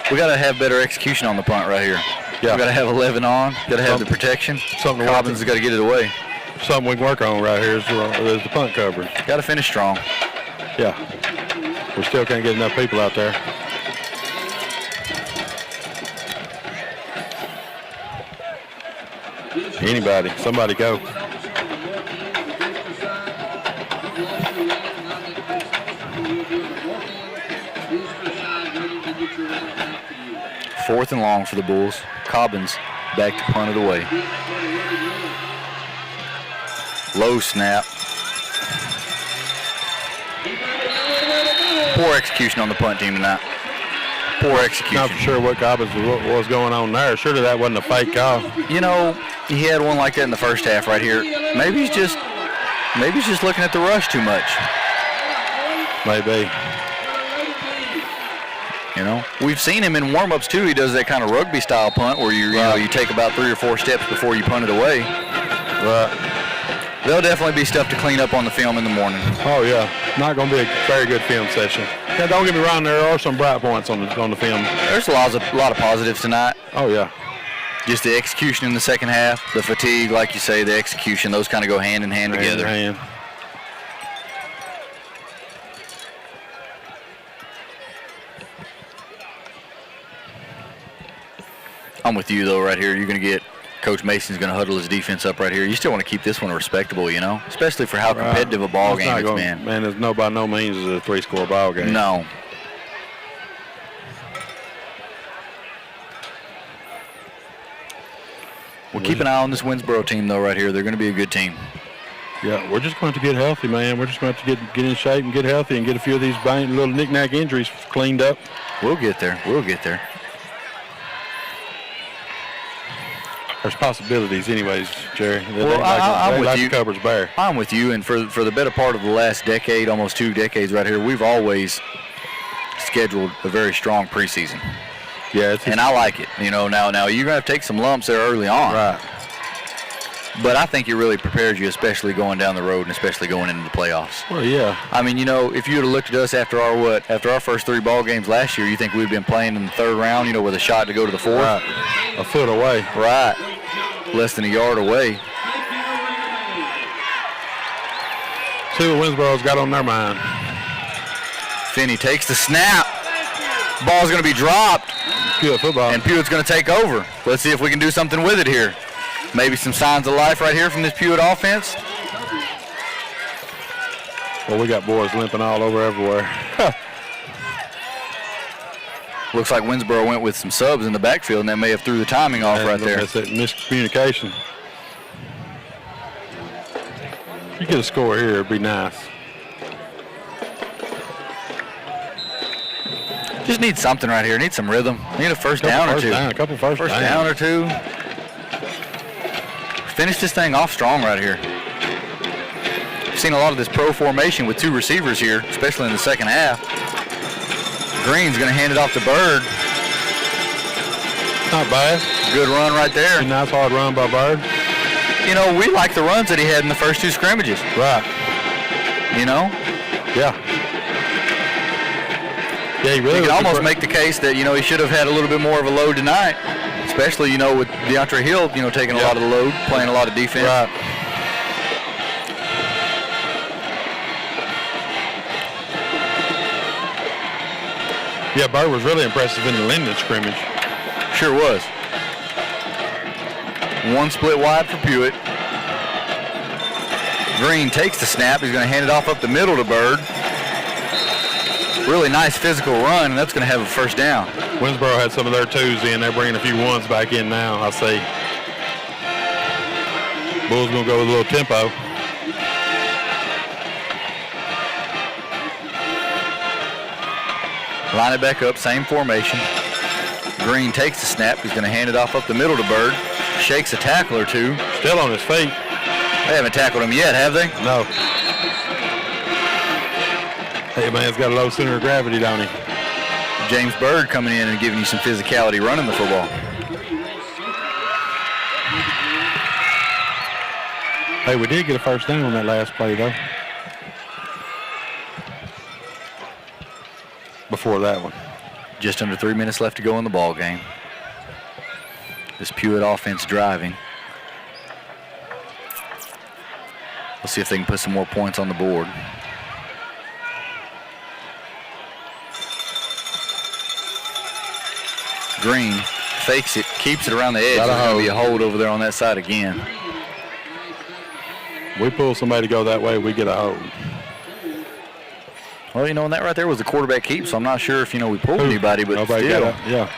We got to have better execution on the punt right here. Yeah. We got to have 11 on. Got to have the protection. Cobbins has got to get it away. Something we can work on right here is the punt coverage. Got to finish strong. Yeah. We still can't get enough people out there. Anybody, somebody go. Fourth and long for the Bulls. Cobbins back to punt it away. Low snap. Poor execution on the punt team tonight. Poor execution. Not for sure what Cobbins was going on there. Surely that wasn't a fake call. You know, he had one like that in the first half right here. Maybe he's just looking at the rush too much. Maybe. You know, we've seen him in warm-ups too. He does that kind of rugby style punt where you take about 3 or 4 steps before you punt it away. Right. There'll definitely be stuff to clean up on the film in the morning. Oh yeah, not going to be a very good film session. Now, don't get me wrong, there are some bright points on the film. There's a lot of positives tonight. Oh yeah. Just the execution in the second half, the fatigue, like you say, the execution, those kind of go hand in hand together. Hand in hand. I'm with you, though, right here. You're going to get Coach Mason's going to huddle his defense up right here. You still want to keep this one respectable, you know, especially for how competitive a ball game it's been. Man, there's by no means is a 3-score ball game. No. We'll keep an eye on this Winsborough team, though, right here. They're going to be a good team. Yeah, we're just going to get healthy, man. We're just going to get in shape and get healthy and get a few of these little knick-knack injuries cleaned up. We'll get there. We'll get there. There's possibilities anyways, Jerry. Well, I'm with you. The cupboard's bare. I'm with you, and for the better part of the last decade, almost 2 decades right here, we've always scheduled a very strong preseason. Yeah, and I like it. You know, now you're going to have to take some lumps there early on. Right. But I think it really prepares you, especially going down the road and especially going into the playoffs. Well, yeah. I mean, you know, if you would have looked at us after our first 3 ball games last year, you think we'd been playing in the 3rd round, you know, with a shot to go to the 4th? Right. A foot away. Right. Less than a yard away. See what Winsborough's got on their mind. Finney takes the snap. Ball's going to be dropped. Good football. And Pewitt's going to take over. Let's see if we can do something with it here. Maybe some signs of life right here from this Pewitt offense. Well, we got boys limping all over everywhere. Looks like Winsborough went with some subs in the backfield, and that may have threw the timing off right there. That's that miscommunication. If you get a score here, it'd be nice. Just need something right here. Need some rhythm. Need a first down or 2. A couple first down or 2. Finish this thing off strong right here. I've seen a lot of this pro formation with 2 receivers here, especially in the second half. Green's going to hand it off to Bird. Not bad. Good run right there. A nice hard run by Bird. You know, we like the runs that he had in the first 2 scrimmages. Right. You know? Yeah. Yeah, he really you can almost make the case that, you know, he should have had a little bit more of a load tonight, especially, you know, with DeAndre Hill, you know, taking a lot of the load, playing a lot of defense. Right. Yeah, Bird was really impressive in the Linden scrimmage. Sure was. 1 split wide for Pewitt. Green takes the snap. He's going to hand it off up the middle to Bird. Really nice physical run, and that's going to have a first down. Winsborough had some of their 2s in. They're bringing a few 1s back in now, I see. Bulls going to go with a little tempo. Line it back up, same formation. Green takes the snap. He's going to hand it off up the middle to Bird. Shakes a tackle or 2. Still on his feet. They haven't tackled him yet, have they? No. Hey, man's got a low center of gravity, don't he? James Bird coming in and giving you some physicality running the football. Hey, we did get a first down on that last play, though. Before that one. Just under 3 minutes left to go in the ball game. This Pewitt offense driving. Let's see if they can put some more points on the board. Green fakes it, keeps it around the edge. There's going to be a hold over there on that side again. We pull somebody to go that way, we get a hold. Well, you know, and that right there was the quarterback keep, so I'm not sure if, you know, we pulled anybody, but nobody still. yeah.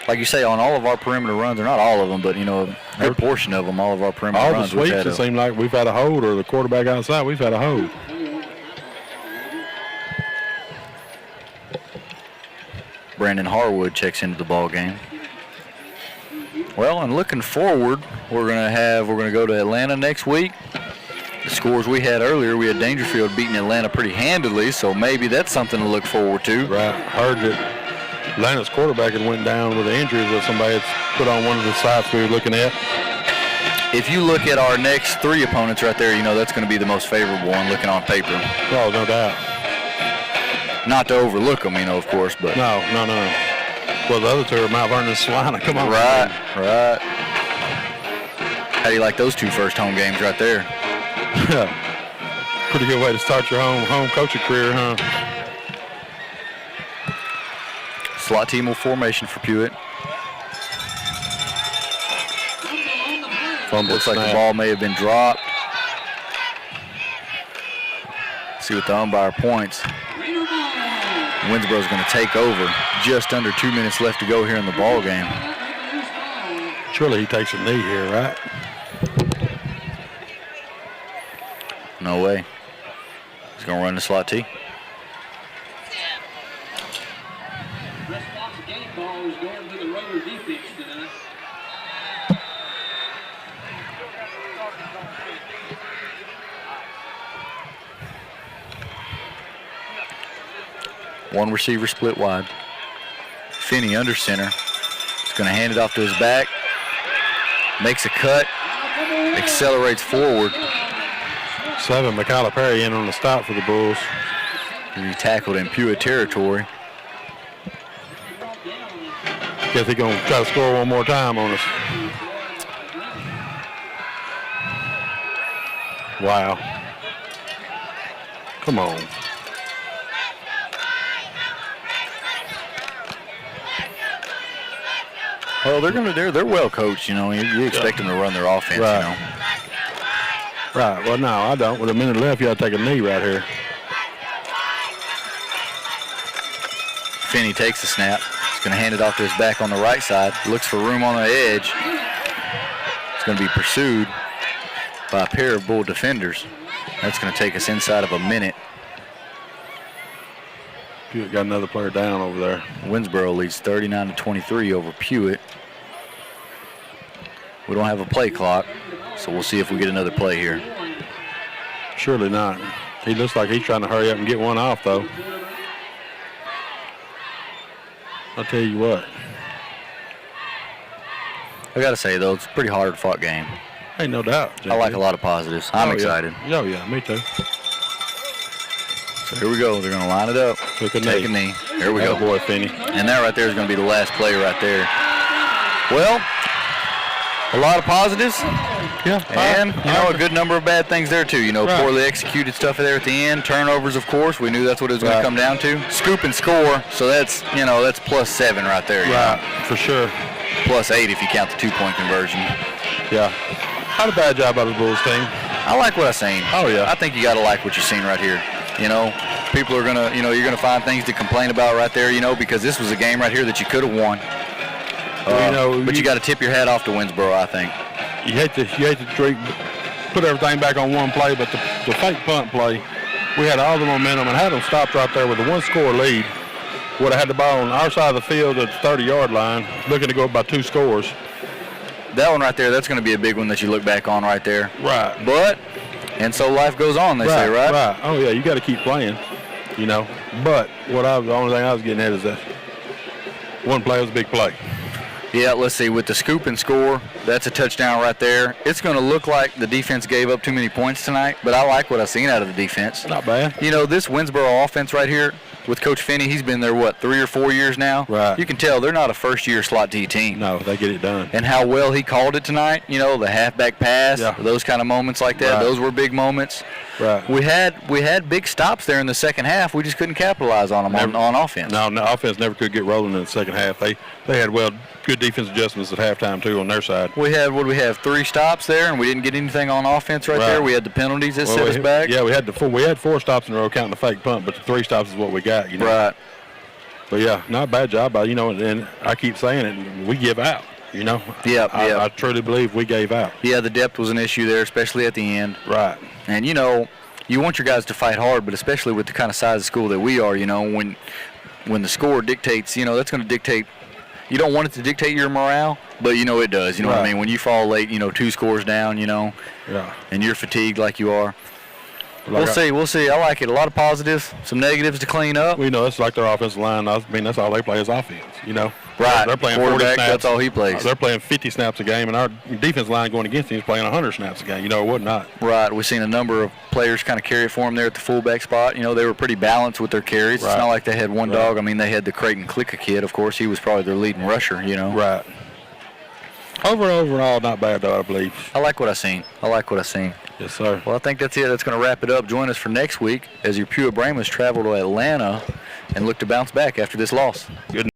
Like you say, on all of our perimeter runs, or not all of them, but, you know, a good portion of them, all of our perimeter all runs. All the sweeps, it seemed like we've had a hold, or the quarterback outside, we've had a hold. Brandon Harwood checks into the ball game. Well, and looking forward, we're going to go to Atlanta next week. The scores we had earlier, we had Dangerfield beating Atlanta pretty handily, so maybe that's something to look forward to. Right. Heard that Atlanta's quarterback had went down with injuries that somebody had put on one of the sites we were looking at. If you look at our next three opponents right there, you know that's going to be the most favorable one looking on paper. Oh, no doubt. Not to overlook them, you know, of course, but. No. Well, the other two are Mount Vernon and Salina. Come on. Right. How do you like those two first home games right there? Pretty good way to start your home coaching career, huh? Slot team formation for Pewitt. Looks like the ball may have been dropped. See what the umpire points. Winsborough's going to take over. Just under 2 minutes left to go here in the ball game. Surely he takes a knee here, right? No way. He's going to run the slot T. One receiver split wide. Finney under center. He's going to hand it off to his back. Makes a cut. Accelerates forward. 7, McCalla Perry in on the stop for the Bulls. He tackled in Pewitt territory. Guess he's going to try to score one more time on us. Wow. Come on. Well, they're well coached, you know. You expect them to run their offense, right. You know. Right. Well, no, I don't. With a minute left, you got to take a knee right here. Finney takes the snap. He's going to hand it off to his back on the right side. Looks for room on the edge. It's going to be pursued by a pair of Bull defenders. That's going to take us inside of a minute. Pewitt got another player down over there. Winsborough leads 39-23 over Pewitt. We don't have a play clock, so we'll see if we get another play here. Surely not. He looks like he's trying to hurry up and get one off, though. I'll tell you what. I got to say, though, it's a pretty hard-fought game. Ain't no doubt. I like a lot of positives. I'm excited. Oh, yeah, me too. So here we go. They're going to line it up. Take a knee. Here we go. Boy, Finney. And that right there is going to be the last play right there. Well, a lot of positives. Yeah. And, you know, a good number of bad things there, too. You know, right. Poorly executed stuff there at the end. Turnovers, of course. We knew that's what it was going to come down to. Scoop and score. So that's, you know, that's +7 right there. Right, for sure. +8 if you count the 2-point conversion. Yeah. Had a bad job out of the Bulls team. I like what I seen. Oh, yeah. I think you got to like what you've seen right here. You know, people are going to, you know, you're going to find things to complain about right there, you know, because this was a game right here that you could have won. You know, but you got to tip your hat off to Winsborough, I think. You hate to put everything back on one play, but the fake punt play, we had all the momentum and had them stopped right there with a 1-score lead. Would have had the ball on our side of the field at the 30-yard line, looking to go by 2 scores. That one right there, that's going to be a big one that you look back on right there. Right. But And so life goes on, they say, right? Right. Oh, yeah, you got to keep playing, you know. But the only thing I was getting at is that one play was a big play. Yeah, let's see. With the scoop and score, that's a touchdown right there. It's going to look like the defense gave up too many points tonight, but I like what I've seen out of the defense. Not bad. You know, this Winsborough offense right here with Coach Finney, he's been there, 3 or 4 years now? Right. You can tell they're not a first-year slot D team. No, they get it done. And how well he called it tonight, you know, the halfback pass, those kind of moments like that, those were big moments. Right. We had big stops there in the second half. We just couldn't capitalize on them on offense. No, offense never could get rolling in the second half. They had, good defense adjustments at halftime, too, on their side. We had 3 stops there, and we didn't get anything on offense right there. We had the penalties that set us back. Yeah, we had 4 stops in a row counting the fake punt, but the 3 stops is what we got, you know. Right. But, yeah, not a bad job, you know, and I keep saying it, we give out, you know. I truly believe we gave out. Yeah, the depth was an issue there, especially at the end. Right. And, you know, you want your guys to fight hard, but especially with the kind of size of school that we are, you know, when the score dictates, you know, that's going to dictate. You don't want it to dictate your morale, but, you know, it does. You know what I mean? When you fall late, you know, 2 scores down, you know, and you're fatigued like you are. We'll see. I like it. A lot of positives, some negatives to clean up. We know it's like their offensive line. I mean, that's all they play is offense, you know. Right. They're playing 40 snaps. That's all he plays. They're playing 50 snaps a game, and our defense line going against him is playing 100 snaps a game, you know, or whatnot. Right. We've seen a number of players kind of carry it for them there at the fullback spot. You know, they were pretty balanced with their carries. It's not like they had one dog. I mean, they had the Creighton Clicker kid. Of course, he was probably their leading rusher, you know. Right. Overall, not bad, though, I believe. I like what I've seen. Yes, sir. Well, I think that's it. That's going to wrap it up. Join us for next week as your Pewitt Brahmas travel to Atlanta and look to bounce back after this loss. Good.